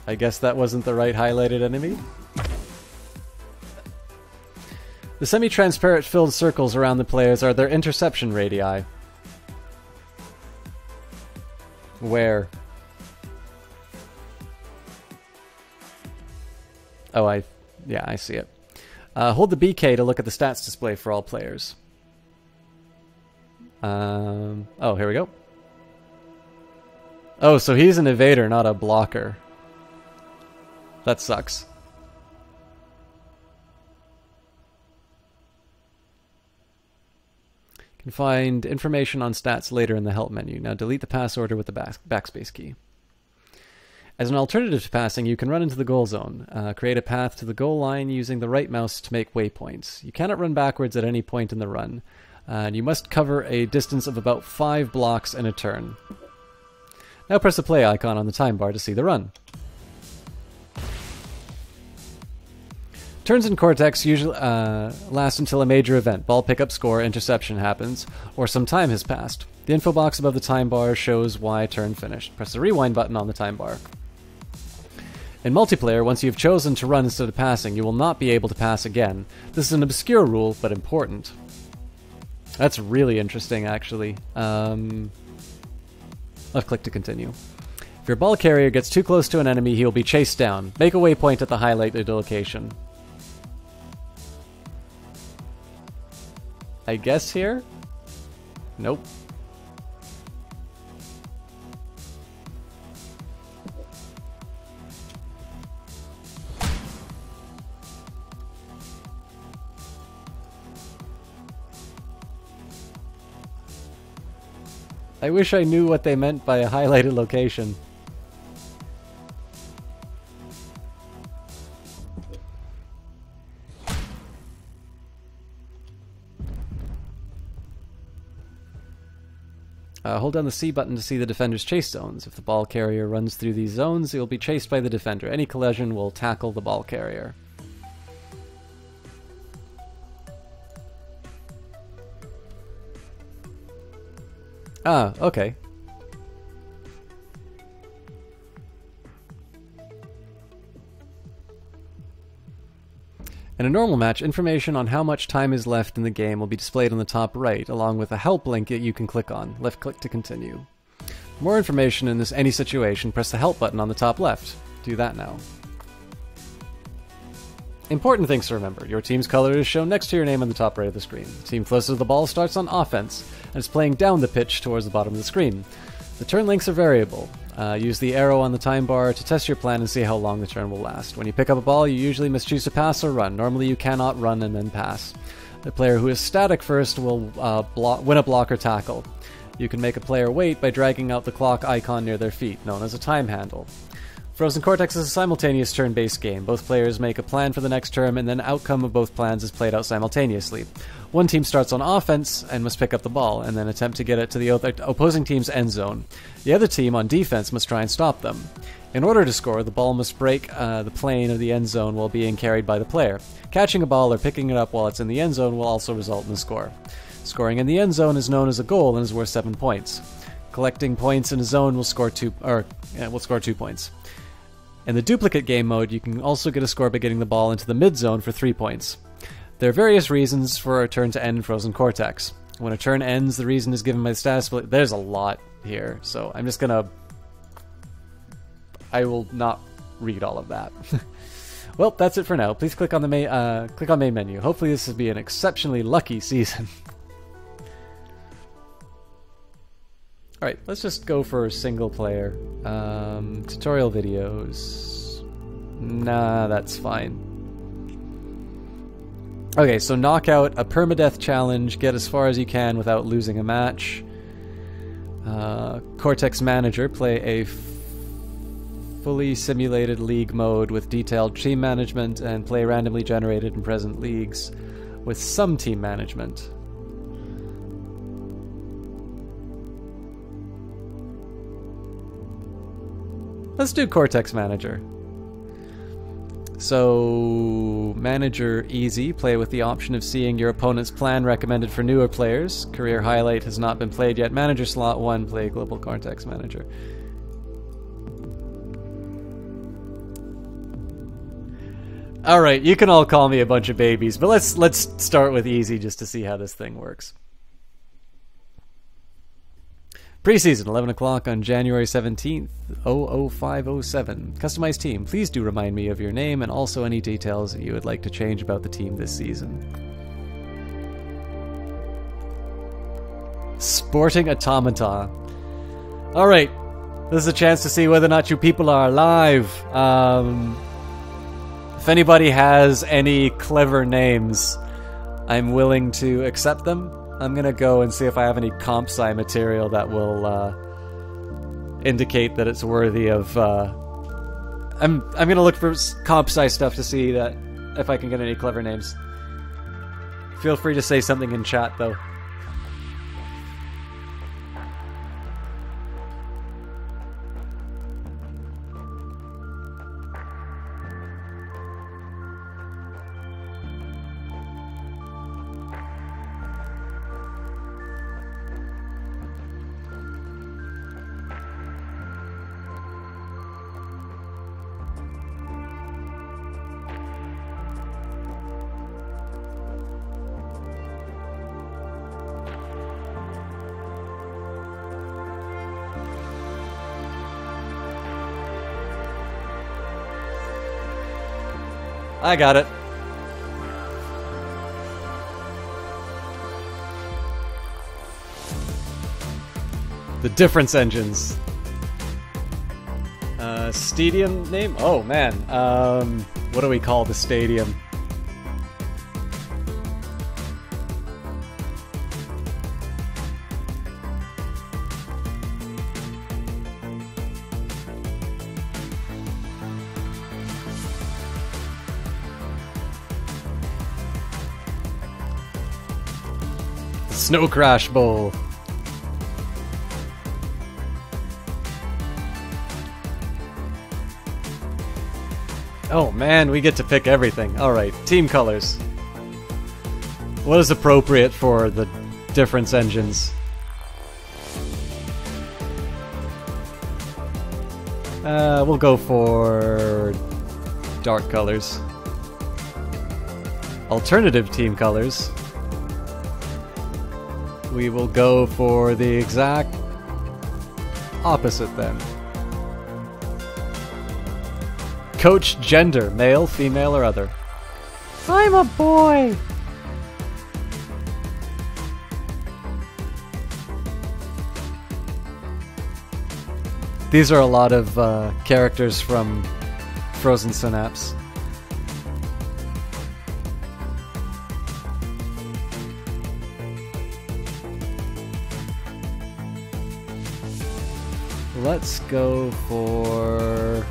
I guess that wasn't the right highlighted enemy. The semi-transparent filled circles around the players are their interception radii. Where? Oh, I see it. Hold the BK to look at the stats display for all players. Oh, here we go. Oh, so he's an evader, not a blocker. That sucks. can find information on stats later in the help menu. Now delete the pass order with the backspace key. As an alternative to passing, you can run into the goal zone. Create a path to the goal line using the right mouse to make waypoints. You cannot run backwards at any point in the run. And you must cover a distance of about 5 blocks in a turn. Now press the play icon on the time bar to see the run. Turns in Cortex usually last until a major event, ball pickup, score, interception happens, or some time has passed. The info box above the time bar shows why turn finished. Press the rewind button on the time bar. In multiplayer, once you've chosen to run instead of passing, you will not be able to pass again. This is an obscure rule, but important. That's really interesting, actually. Left click to continue. If your ball carrier gets too close to an enemy, he will be chased down. Make a waypoint at the highlighted location. I guess here? Nope. I wish I knew what they meant by a highlighted location. Hold down the C button to see the defender's chase zones. If the ball carrier runs through these zones, it will be chased by the defender. Any collision will tackle the ball carrier. Ah, okay. In a normal match, information on how much time is left in the game will be displayed on the top right, along with a help link that you can click on. Left click to continue. For more information in any situation, press the help button on the top left. Do that now. Important things to remember. Your team's color is shown next to your name on the top right of the screen. The team closest to the ball starts on offense, and is playing down the pitch towards the bottom of the screen. The turn lengths are variable. Use the arrow on the time bar to test your plan and see how long the turn will last. When you pick up a ball, you usually must choose to pass or run. Normally you cannot run and then pass. The player who is static first will win a block or tackle. You can make a player wait by dragging out the clock icon near their feet, known as a time handle. Frozen Cortex is a simultaneous turn-based game. Both players make a plan for the next turn, and then outcome of both plans is played out simultaneously. One team starts on offense and must pick up the ball, and then attempt to get it to the opposing team's end zone. The other team on defense must try and stop them. In order to score, the ball must break the plane of the end zone while being carried by the player. Catching a ball or picking it up while it's in the end zone will also result in a score. Scoring in the end zone is known as a goal and is worth 7 points. Collecting points in a zone will score 2 points. In the duplicate game mode, you can also get a score by getting the ball into the mid-zone for 3 points. There are various reasons for a turn to end in Frozen Cortex. When a turn ends, the reason is given by the status. There's a lot here, so I'm just gonna... I will not read all of that. Well, that's it for now. Please click on the main menu. Hopefully this will be an exceptionally lucky season. Alright, let's just go for single player. Tutorial videos. Nah, that's fine. Okay, so knock out a permadeath challenge, get as far as you can without losing a match. Cortex Manager, play a fully simulated league mode with detailed team management, and play randomly generated and present leagues with some team management. Let's do Cortex Manager. So, Manager easy, play with the option of seeing your opponent's plan recommended for newer players. Career highlight has not been played yet. Manager slot 1, play Global Cortex Manager. Alright, you can all call me a bunch of babies, but let's start with easy just to see how this thing works. Preseason, 11 o'clock on January 17th, 00507. Customized team. Please do remind me of your name and also any details that you would like to change about the team this season. Sporting Automata. Alright, this is a chance to see whether or not you people are alive. If anybody has any clever names, I'm willing to accept them. I'm gonna go and see if I have any comp sci material that will indicate that it's worthy of. I'm gonna look for comp sci stuff to see that if I can get any clever names. Feel free to say something in chat though. I got it. The difference engines. Stadium name? Oh man. What do we call the stadium? Snow Crash Bowl. Oh man, we get to pick everything. Alright, team colors. What is appropriate for the difference engines? We'll go for dark colors. Alternative team colors. We will go for the exact opposite then. Coach gender, male, female, or other. I'm a boy! These are a lot of characters from Frozen Synapse. Let's go for...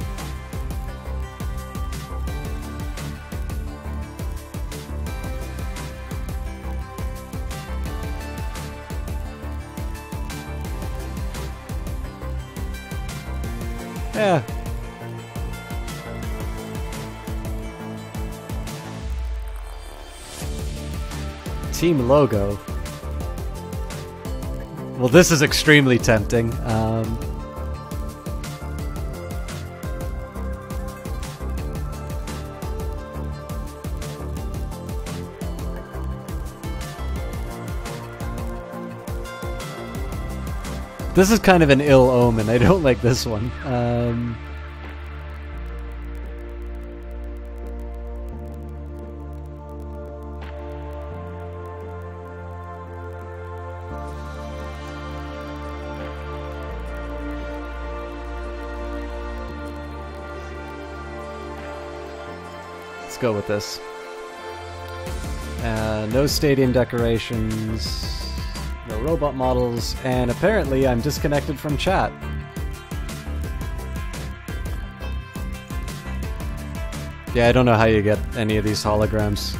yeah. Team logo. Well, this is extremely tempting. This is kind of an ill omen. I don't like this one. Let's go with this. No stadium decorations. No robot models, and apparently I'm disconnected from chat. Yeah, I don't know how you get any of these holograms.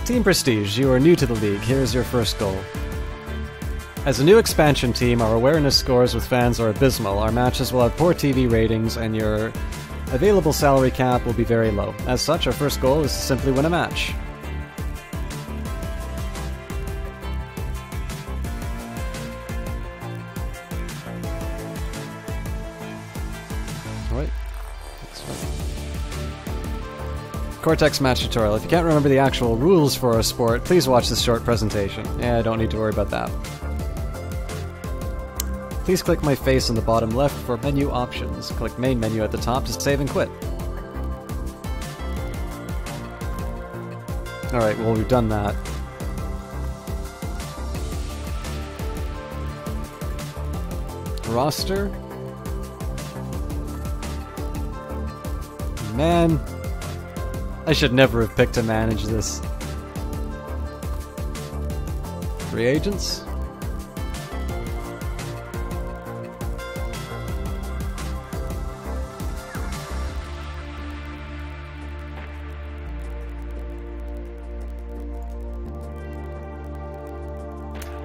Team Prestige, you are new to the league. Here's your first goal. As a new expansion team, our awareness scores with fans are abysmal. Our matches will have poor TV ratings, and your available salary cap will be very low. As such, our first goal is to simply win a match. Alright. Cortex match tutorial. If you can't remember the actual rules for a sport, please watch this short presentation. Yeah, I don't need to worry about that. Please click my face on the bottom left for menu options. Click main menu at the top to save and quit. Alright, well we've done that. Roster? Man. I should never have picked to manage this. Free agents?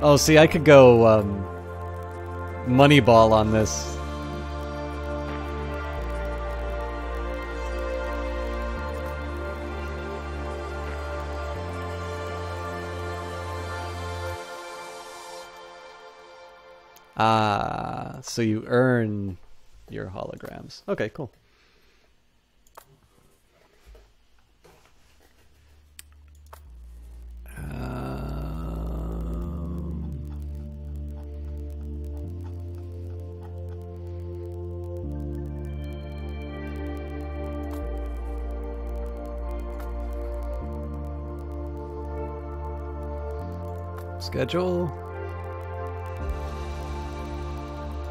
Oh, see, I could go Moneyball on this. Ah, so you earn your holograms. Okay, cool. Schedule.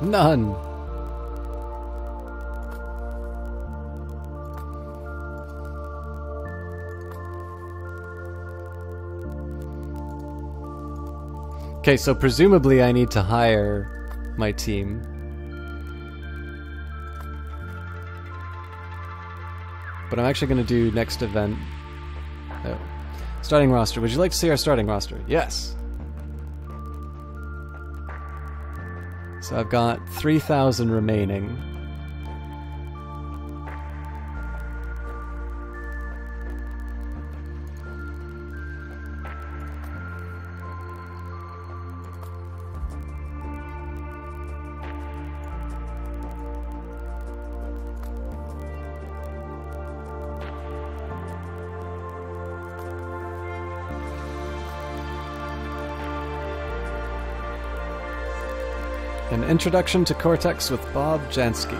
None. Okay, so presumably I need to hire my team. But I'm actually going to do next event. Oh. Starting roster. Would you like to see our starting roster? Yes. So I've got 3,000 remaining. An Introduction to Cortex with Bob Jansky.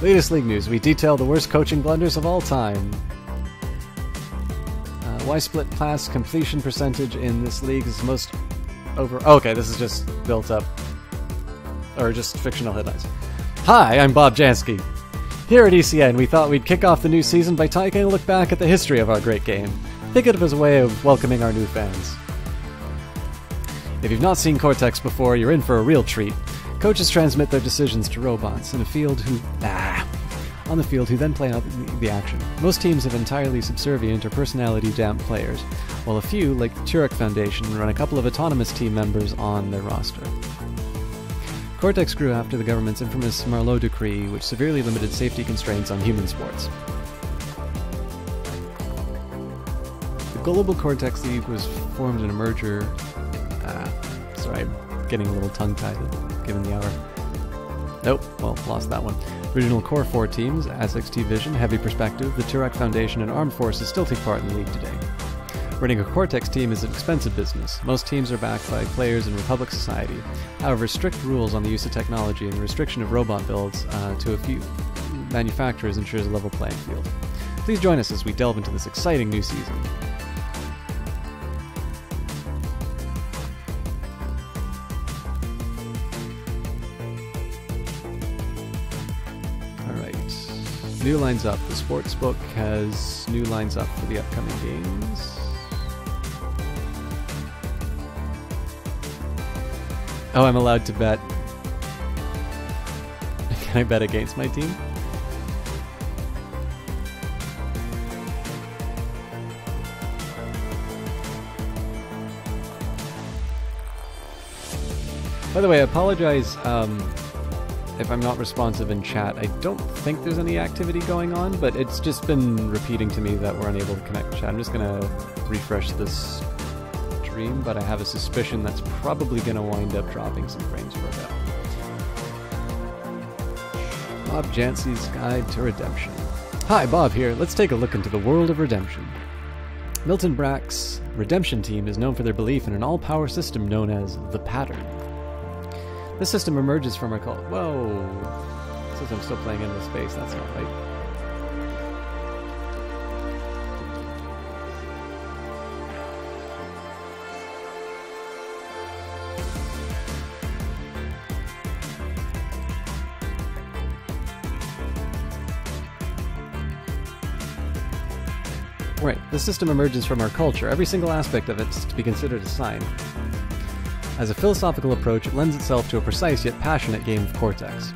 Latest league news. We detail the worst coaching blunders of all time. Y-split pass completion percentage in this league is most over... Okay, this is just built up. Or just fictional headlines. Hi, I'm Bob Jansky. Here at ECN, we thought we'd kick off the new season by taking a look back at the history of our great game. Think of it as a way of welcoming our new fans. If you've not seen Cortex before, you're in for a real treat. Coaches transmit their decisions to robots in a field on the field who then play out the action. Most teams have entirely subservient or personality-damp players, while a few, like the Turek Foundation, run a couple of autonomous team members on their roster. Cortex grew after the government's infamous Marlowe Decree, which severely limited safety constraints on human sports. The Global Cortex League was formed in a merger... sorry, I'm getting a little tongue-tied given the hour. Nope, well, lost that one. Original Core 4 teams, SXT Vision, Heavy Perspective, the Turek Foundation, and Armed Forces still take part in the league today. Running a Cortex team is an expensive business. Most teams are backed by players in Republic Society. However, strict rules on the use of technology and the restriction of robot builds to a few manufacturers ensures a level playing field. Please join us as we delve into this exciting new season. New lines up. The Sportsbook has new lines up for the upcoming games. Oh, I'm allowed to bet. Can I bet against my team? By the way, I apologize if I'm not responsive in chat. I don't think there's any activity going on, but it's just been repeating to me that we're unable to connect chat. I'm just gonna refresh this stream, but I have a suspicion that's probably gonna wind up dropping some frames for a bit. Bob Jansky's Guide to Redemption. Hi, Bob here. Let's take a look into the world of redemption. Milton Brack's redemption team is known for their belief in an all-power system known as the Pattern. This system emerges from our cult. Whoa! It says I'm still playing in the space. That's not right. Right, the system emerges from our culture. Every single aspect of it is to be considered a sign. As a philosophical approach, it lends itself to a precise yet passionate game of Cortex.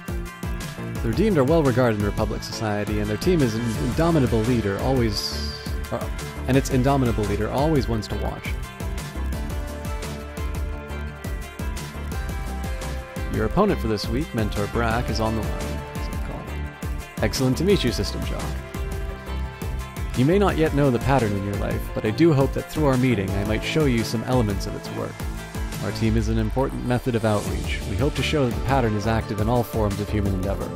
The Redeemed are well regarded in Republic society, and their team is an indomitable leader, its indomitable leader always wants to watch. Your opponent for this week, Mentor Brack, is on the line. Excellent to meet you, System Shock. You may not yet know the pattern in your life, but I do hope that through our meeting I might show you some elements of its work. Our team is an important method of outreach. We hope to show that the pattern is active in all forms of human endeavor.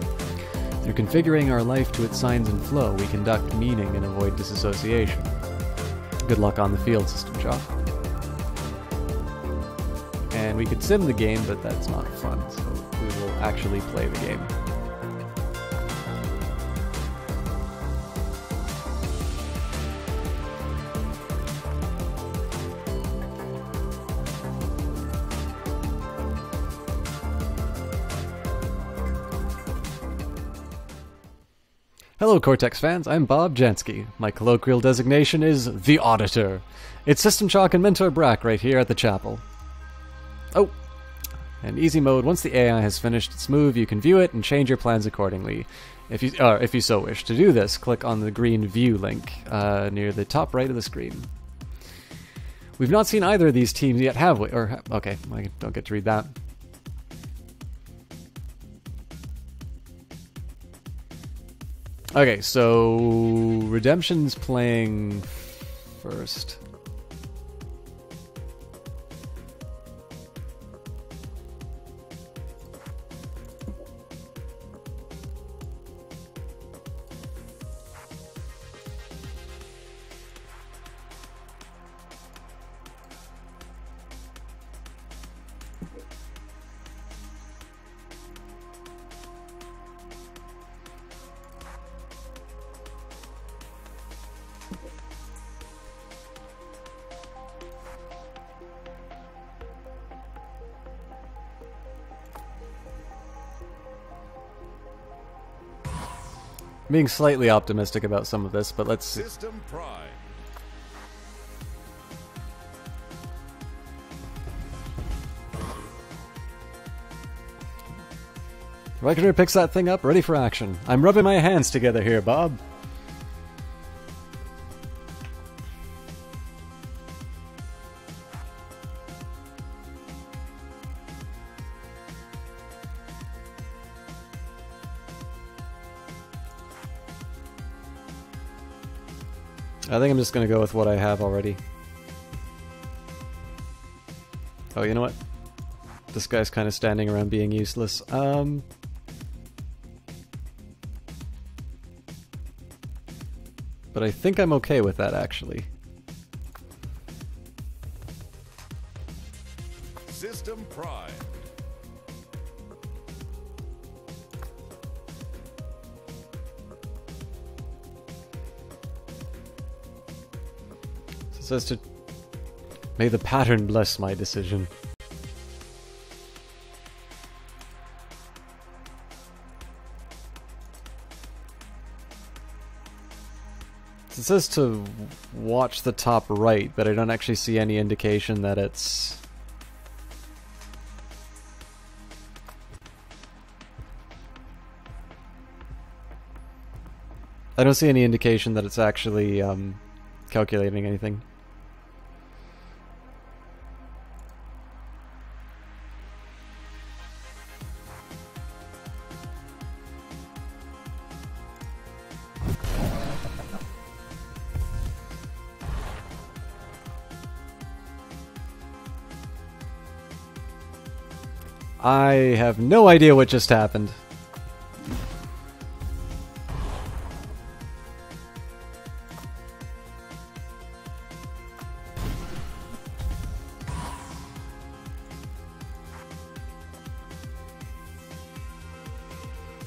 Through configuring our life to its signs and flow, we conduct meaning and avoid disassociation. Good luck on the field, System Shock. And we could sim the game, but that's not fun, so we will actually play the game. Hello, Cortex fans. I'm Bob Jansky. My colloquial designation is The Auditor. It's System Shock and Mentor Brack right here at the chapel. Oh, and easy mode. Once the AI has finished its move, you can view it and change your plans accordingly. If you so wish. To do this, click on the green View link near the top right of the screen. We've not seen either of these teams yet, have we? Okay, I don't get to read that. Okay, so Redemption's playing first. Being slightly optimistic about some of this, but let's see. System Prime. Reckoner picks that thing up, ready for action. I'm rubbing my hands together here, Bob. I think I'm just going to go with what I have already. Oh, you know what? This guy's kind of standing around being useless. But I think I'm okay with that, actually. System Prime. It says to... May the pattern bless my decision. It says to watch the top right, but I don't actually see any indication that it's... I don't see any indication that it's actually calculating anything. I have no idea what just happened.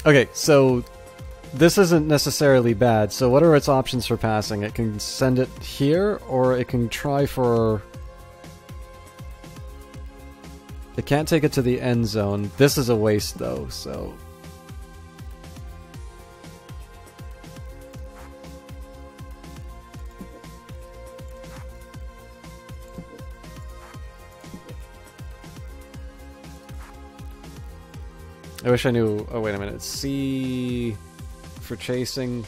Okay, so this isn't necessarily bad. So what are its options for passing? It can send it here, or it can try for... It can't take it to the end zone. This is a waste, though, so... I wish I knew... Oh, wait a minute. C for chasing.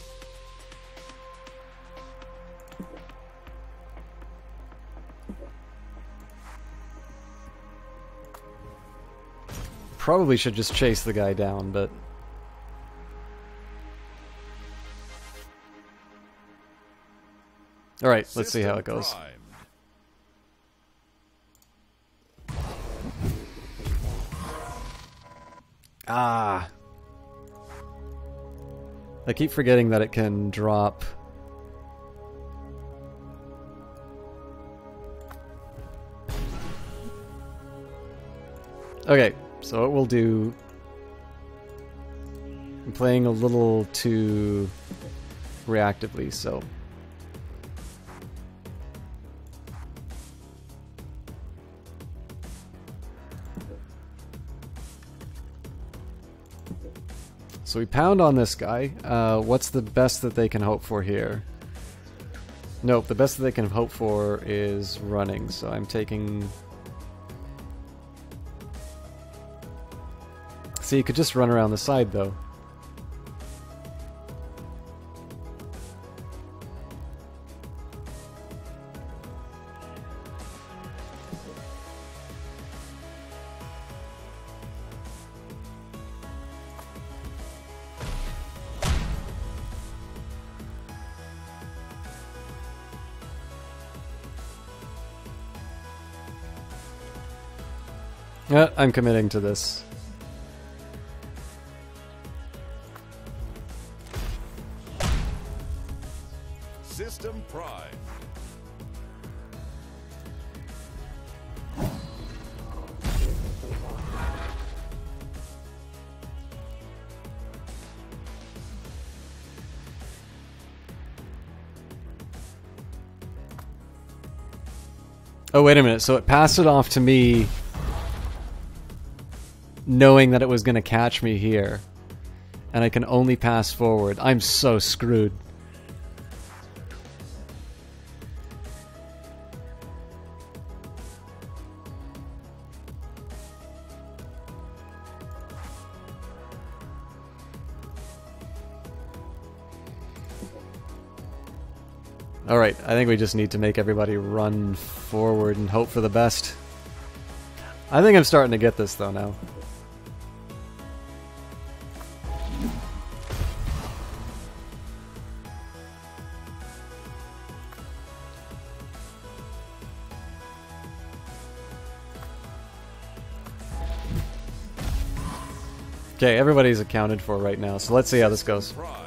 Probably should just chase the guy down, but... Alright, let's see how it goes. Primed. Ah! I keep forgetting that it can drop... Okay, so what we'll do... I'm playing a little too reactively, so... So we pound on this guy. What's the best that they can hope for here? Nope, the best that they can hope for is running, so I'm taking... See, you could just run around the side, though. Yeah, I'm committing to this. System Prime. Oh, wait a minute. So it passed it off to me, knowing that it was going to catch me here. And I can only pass forward. I'm so screwed. Alright, I think we just need to make everybody run forward and hope for the best. I think I'm starting to get this, though, now. Okay, everybody's accounted for right now, so let's see how this goes. Prime.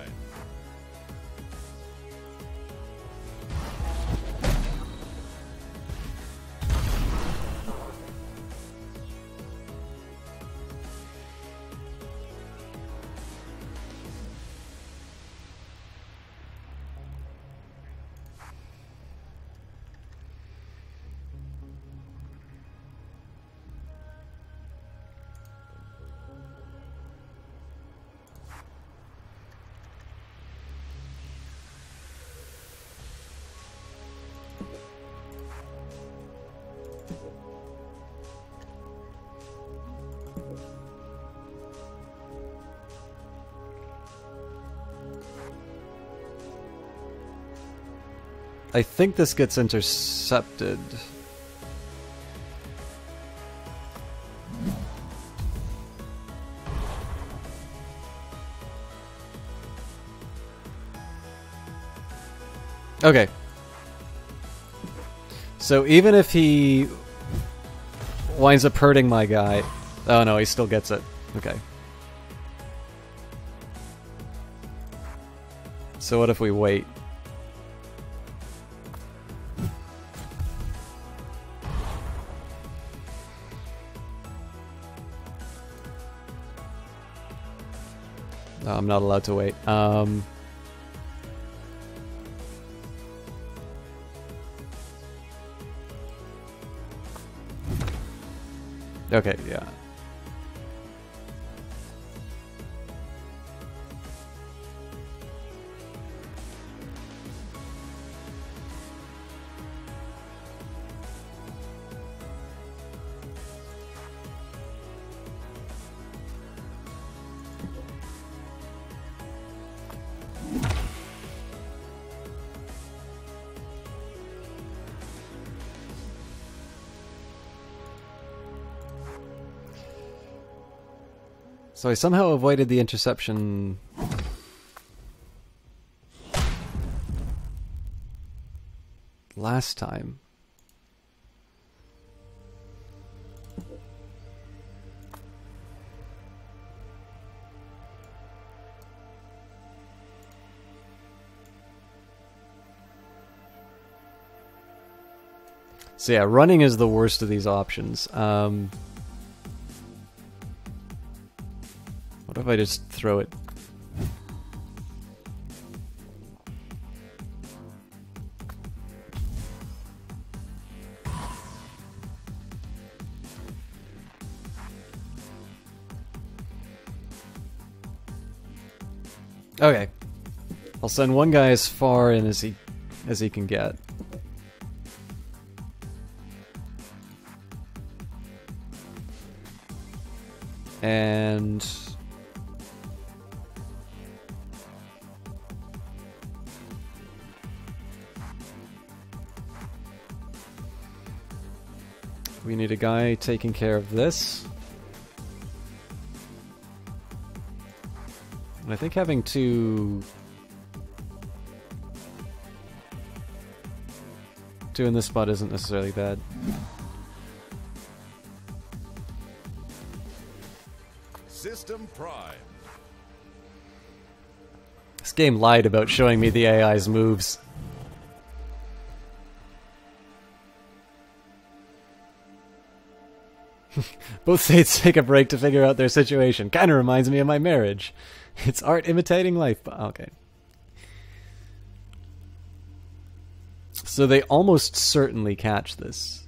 I think this gets intercepted. Okay. So even if he winds up hurting my guy... Oh no, he still gets it. Okay. So what if we wait? No, I'm not allowed to wait. Okay, yeah. So I somehow avoided the interception. Last time. So yeah, running is the worst of these options. What if I just throw it? Okay. I'll send one guy as far in as he can get. And we need a guy taking care of this. And I think having two in this spot isn't necessarily bad. System Prime. This game lied about showing me the AI's moves. Both states take a break to figure out their situation. Kinda reminds me of my marriage. It's art imitating life. Okay. So they almost certainly catch this.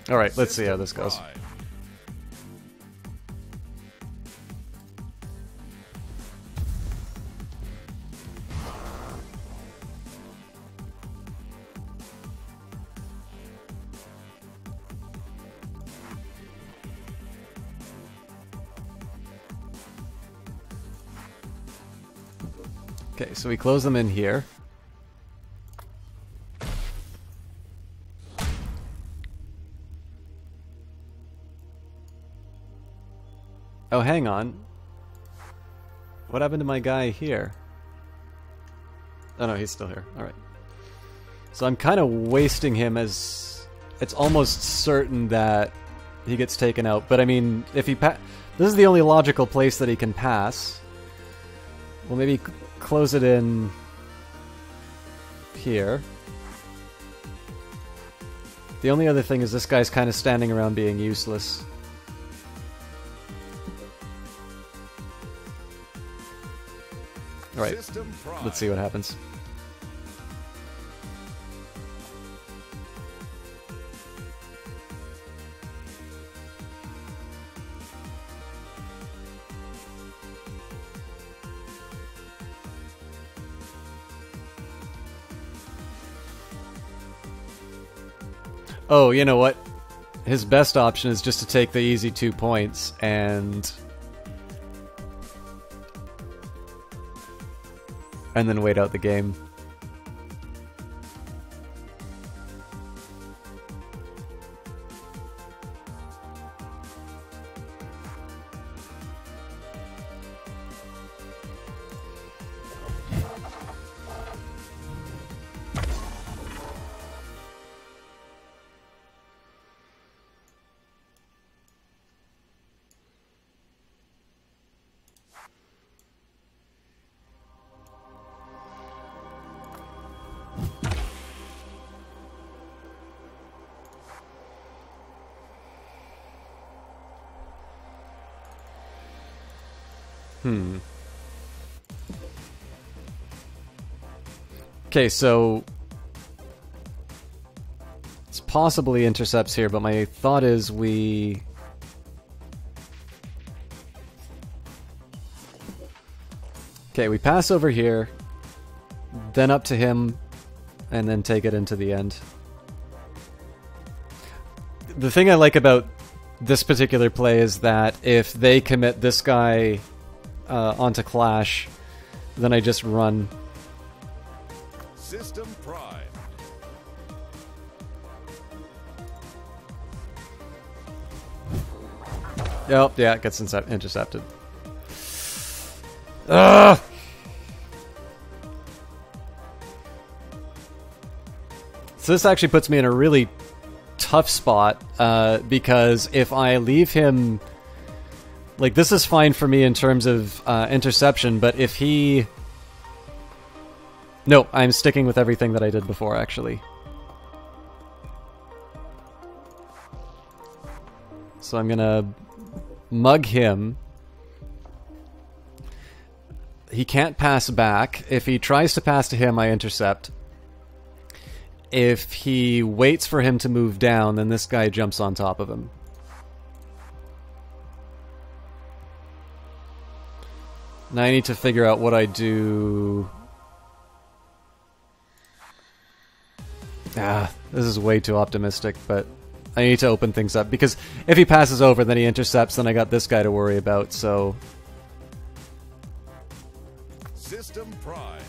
Alright, let's see how this goes. Prime. Okay, so we close them in here. Oh, hang on. What happened to my guy here? Oh no, he's still here. Alright. So I'm kind of wasting him as... It's almost certain that he gets taken out. But I mean, if he this is the only logical place that he can pass. We'll maybe close it in... here. The only other thing is this guy's kind of standing around being useless. Alright, System Prime. let's see what happens. Oh, you know what? His best option is just to take the easy 2 points and then wait out the game. Okay, so it's possibly intercepts here, but my thought is we... Okay, we pass over here, then up to him, and then take it into the end. The thing I like about this particular play is that if they commit this guy onto Clash, then I just run. System Prime. Oh, yeah, it gets intercepted. Ugh! So this actually puts me in a really tough spot, because if I leave him... Like, this is fine for me in terms of interception, but if he... No, I'm sticking with everything that I did before, actually. So I'm gonna mug him. He can't pass back. If he tries to pass to him, I intercept. If he waits for him to move down, then this guy jumps on top of him. Now I need to figure out what I do... this is way too optimistic, but I need to open things up, because if he passes over, then he intercepts, then I got this guy to worry about, so... System Prime.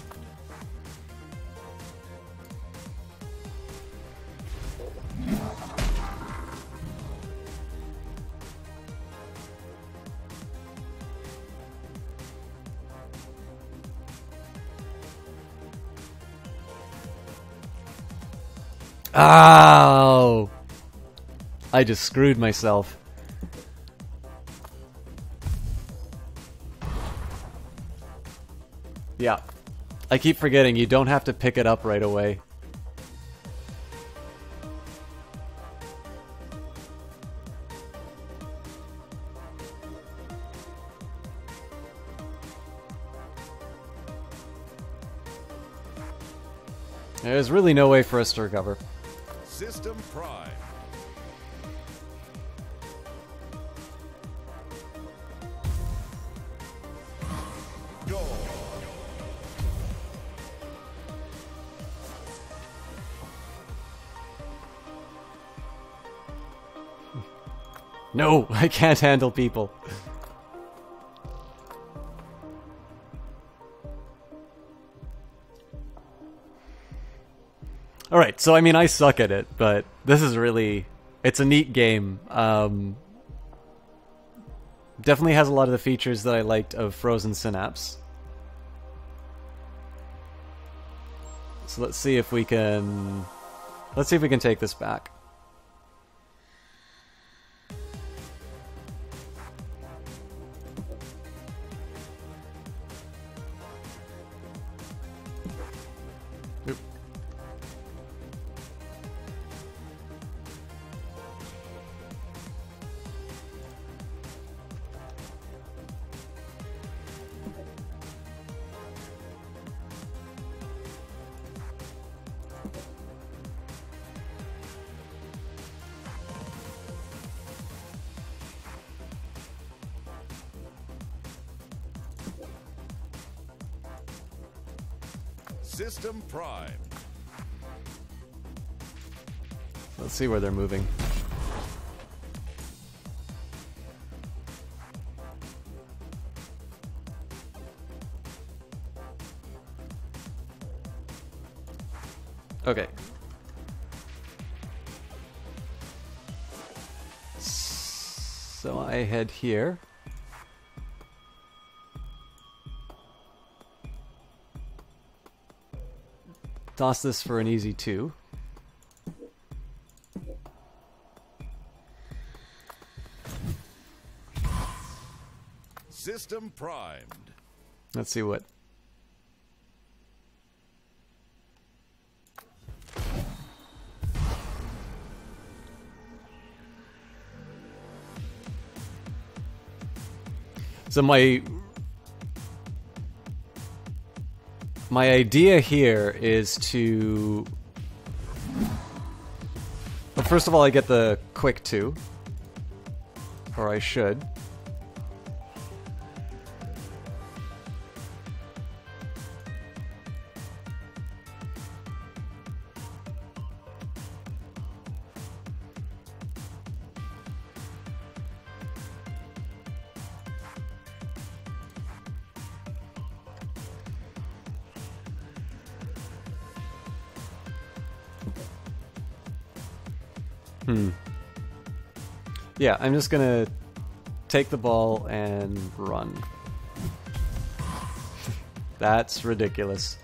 Oh! I just screwed myself. Yeah. I keep forgetting you don't have to pick it up right away. There's really no way for us to recover. System Prime. Go. No, I can't handle people. Alright, so I mean, I suck at it, but this is really... It's a neat game. Definitely has a lot of the features that I liked of Frozen Synapse. So let's see if we can... Let's see if we can take this back. Oop. System Prime. Let's see where they're moving. Okay. So I head here. Toss this for an easy 2. System primed. Let's see what... So my my idea here is to... Well, first of all, I get the quick 2. Or I should. Yeah, I'm just gonna take the ball and run. That's ridiculous.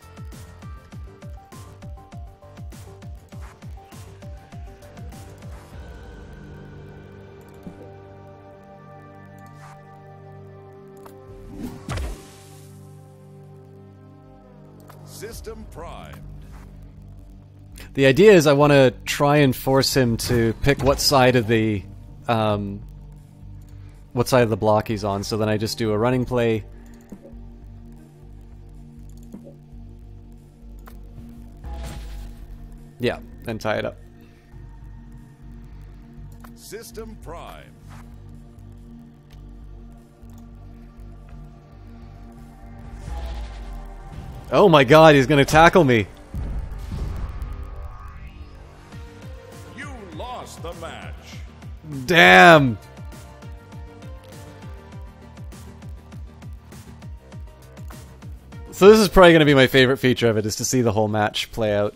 System primed. The idea is I want to try and force him to pick what side of the block he's on. So then I just do a running play. Yeah, and tie it up. System primed. Oh my god, he's gonna tackle me. You lost the match. Damn. So this is probably gonna be my favorite feature of it, is to see the whole match play out.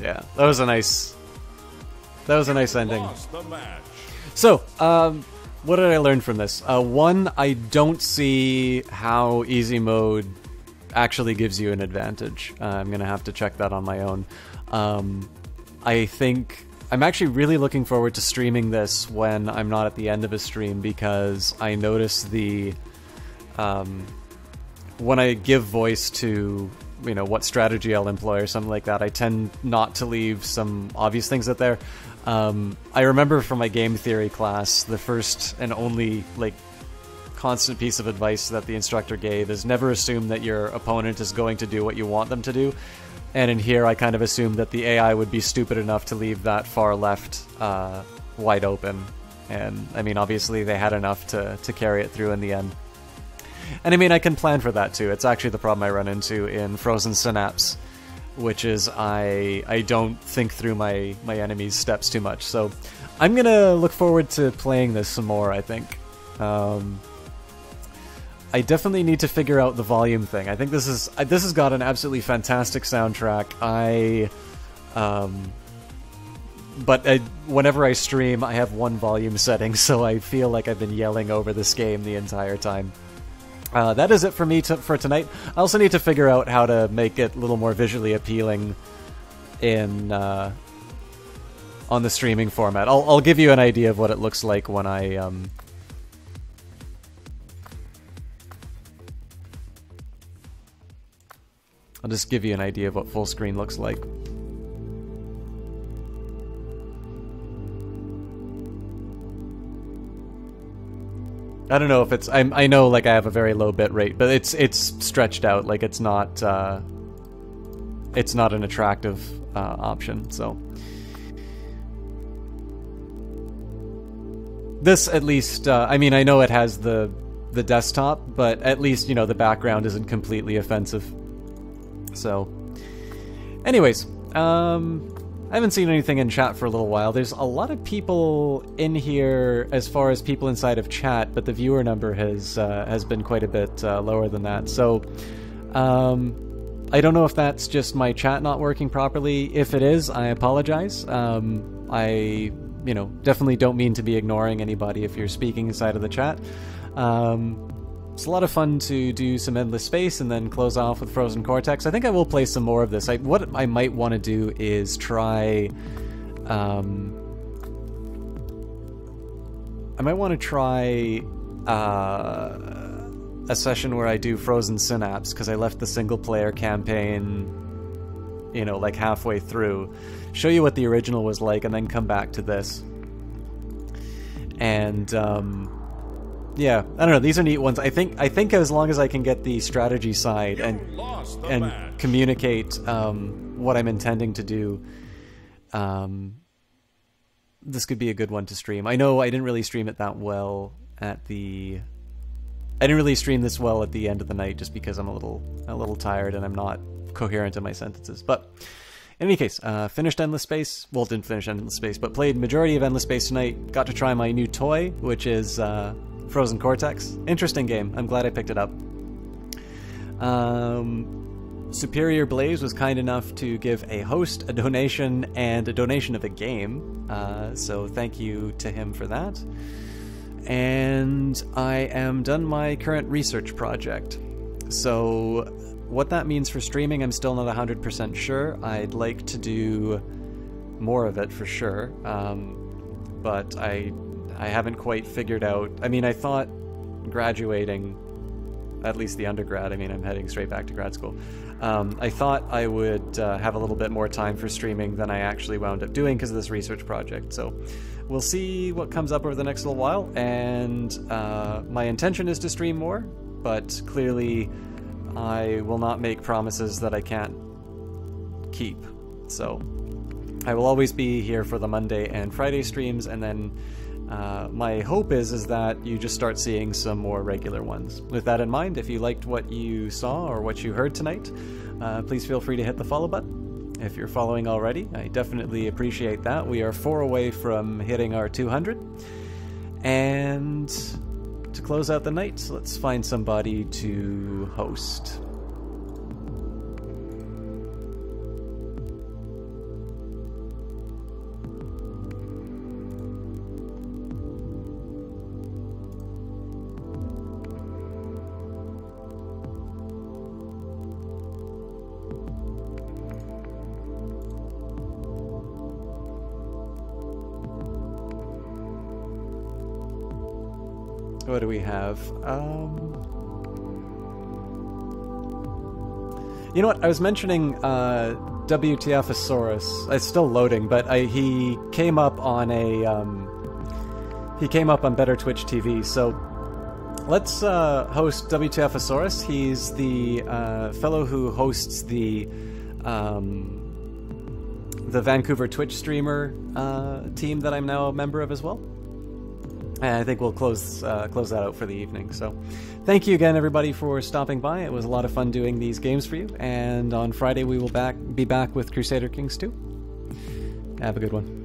Yeah, that was a nice ending. Lost the match. So, what did I learn from this? One, I don't see how easy mode actually gives you an advantage. I'm gonna have to check that on my own. I think I'm actually really looking forward to streaming this when I'm not at the end of a stream, because I notice the when I give voice to, you know, what strategy I'll employ or something like that, I tend not to leave some obvious things out there. I remember from my game theory class, the first and only, like, constant piece of advice that the instructor gave is never assume that your opponent is going to do what you want them to do. And in here, I kind of assumed that the AI would be stupid enough to leave that far left wide open. And, I mean, obviously they had enough to carry it through in the end. And I mean, I can plan for that too. It's actually the problem I run into in Frozen Synapse, which is I don't think through my enemies' steps too much. So I'm gonna look forward to playing this some more, I think. I definitely need to figure out the volume thing. I think this has got an absolutely fantastic soundtrack. Whenever I stream, I have one volume setting, so I feel like I've been yelling over this game the entire time. That is it for me for tonight. I also need to figure out how to make it a little more visually appealing in on the streaming format. I'll give you an idea of what it looks like when I'll just give you an idea of what full screen looks like. I don't know if it's... I know, like, I have a very low bit rate, but it's stretched out. Like, it's not an attractive option, so... This, at least... I mean, I know it has the desktop, but at least, you know, the background isn't completely offensive. So... Anyways, I I haven't seen anything in chat for a little while. There's a lot of people in here as far as people inside of chat, but the viewer number has been quite a bit lower than that. So I don't know if that's just my chat not working properly. If it is, I apologize. I definitely don't mean to be ignoring anybody if you're speaking inside of the chat. It's a lot of fun to do some Endless Space and then close off with Frozen Cortex. I think I will play some more of this. What I might want to do is try... I might want to try a session where I do Frozen Synapse, because I left the single-player campaign, like halfway through. Show you what the original was like, and then come back to this. And... yeah, I don't know. These are neat ones. I think as long as I can get the strategy side and communicate what I'm intending to do, this could be a good one to stream. I know I didn't really stream it that well at the. I didn't really stream this well at the end of the night just because I'm a little tired and I'm not coherent in my sentences. But in any case, finished Endless Space. Well, didn't finish Endless Space, but played majority of Endless Space tonight. Got to try my new toy, which is. Frozen Cortex. Interesting game. I'm glad I picked it up. Superior Blaze was kind enough to give a host a donation and a donation of a game. So thank you to him for that. And I am done my current research project. So what that means for streaming, I'm still not 100% sure. I'd like to do more of it for sure. But I haven't quite figured out... I mean, I thought graduating, at least the undergrad, I mean, I'm heading straight back to grad school. I thought I would have a little bit more time for streaming than I actually wound up doing because of this research project. So we'll see what comes up over the next little while, and my intention is to stream more, but clearly I will not make promises that I can't keep. So I will always be here for the Monday and Friday streams, and then my hope is that you just start seeing some more regular ones. With that in mind, if you liked what you saw or what you heard tonight, please feel free to hit the follow button. If you're following already, I definitely appreciate that. We are 4 away from hitting our 200. And to close out the night, let's find somebody to host. What do we have? You know what? I was mentioning WTFosaurus. It's still loading, but he came up on Better Twitch TV. So let's host WTFosaurus. He's the fellow who hosts the Vancouver Twitch streamer team that I'm now a member of as well. And I think we'll close that out for the evening. So thank you again, everybody, for stopping by. It was a lot of fun doing these games for you. And on Friday, we will be back with Crusader Kings 2. Have a good one.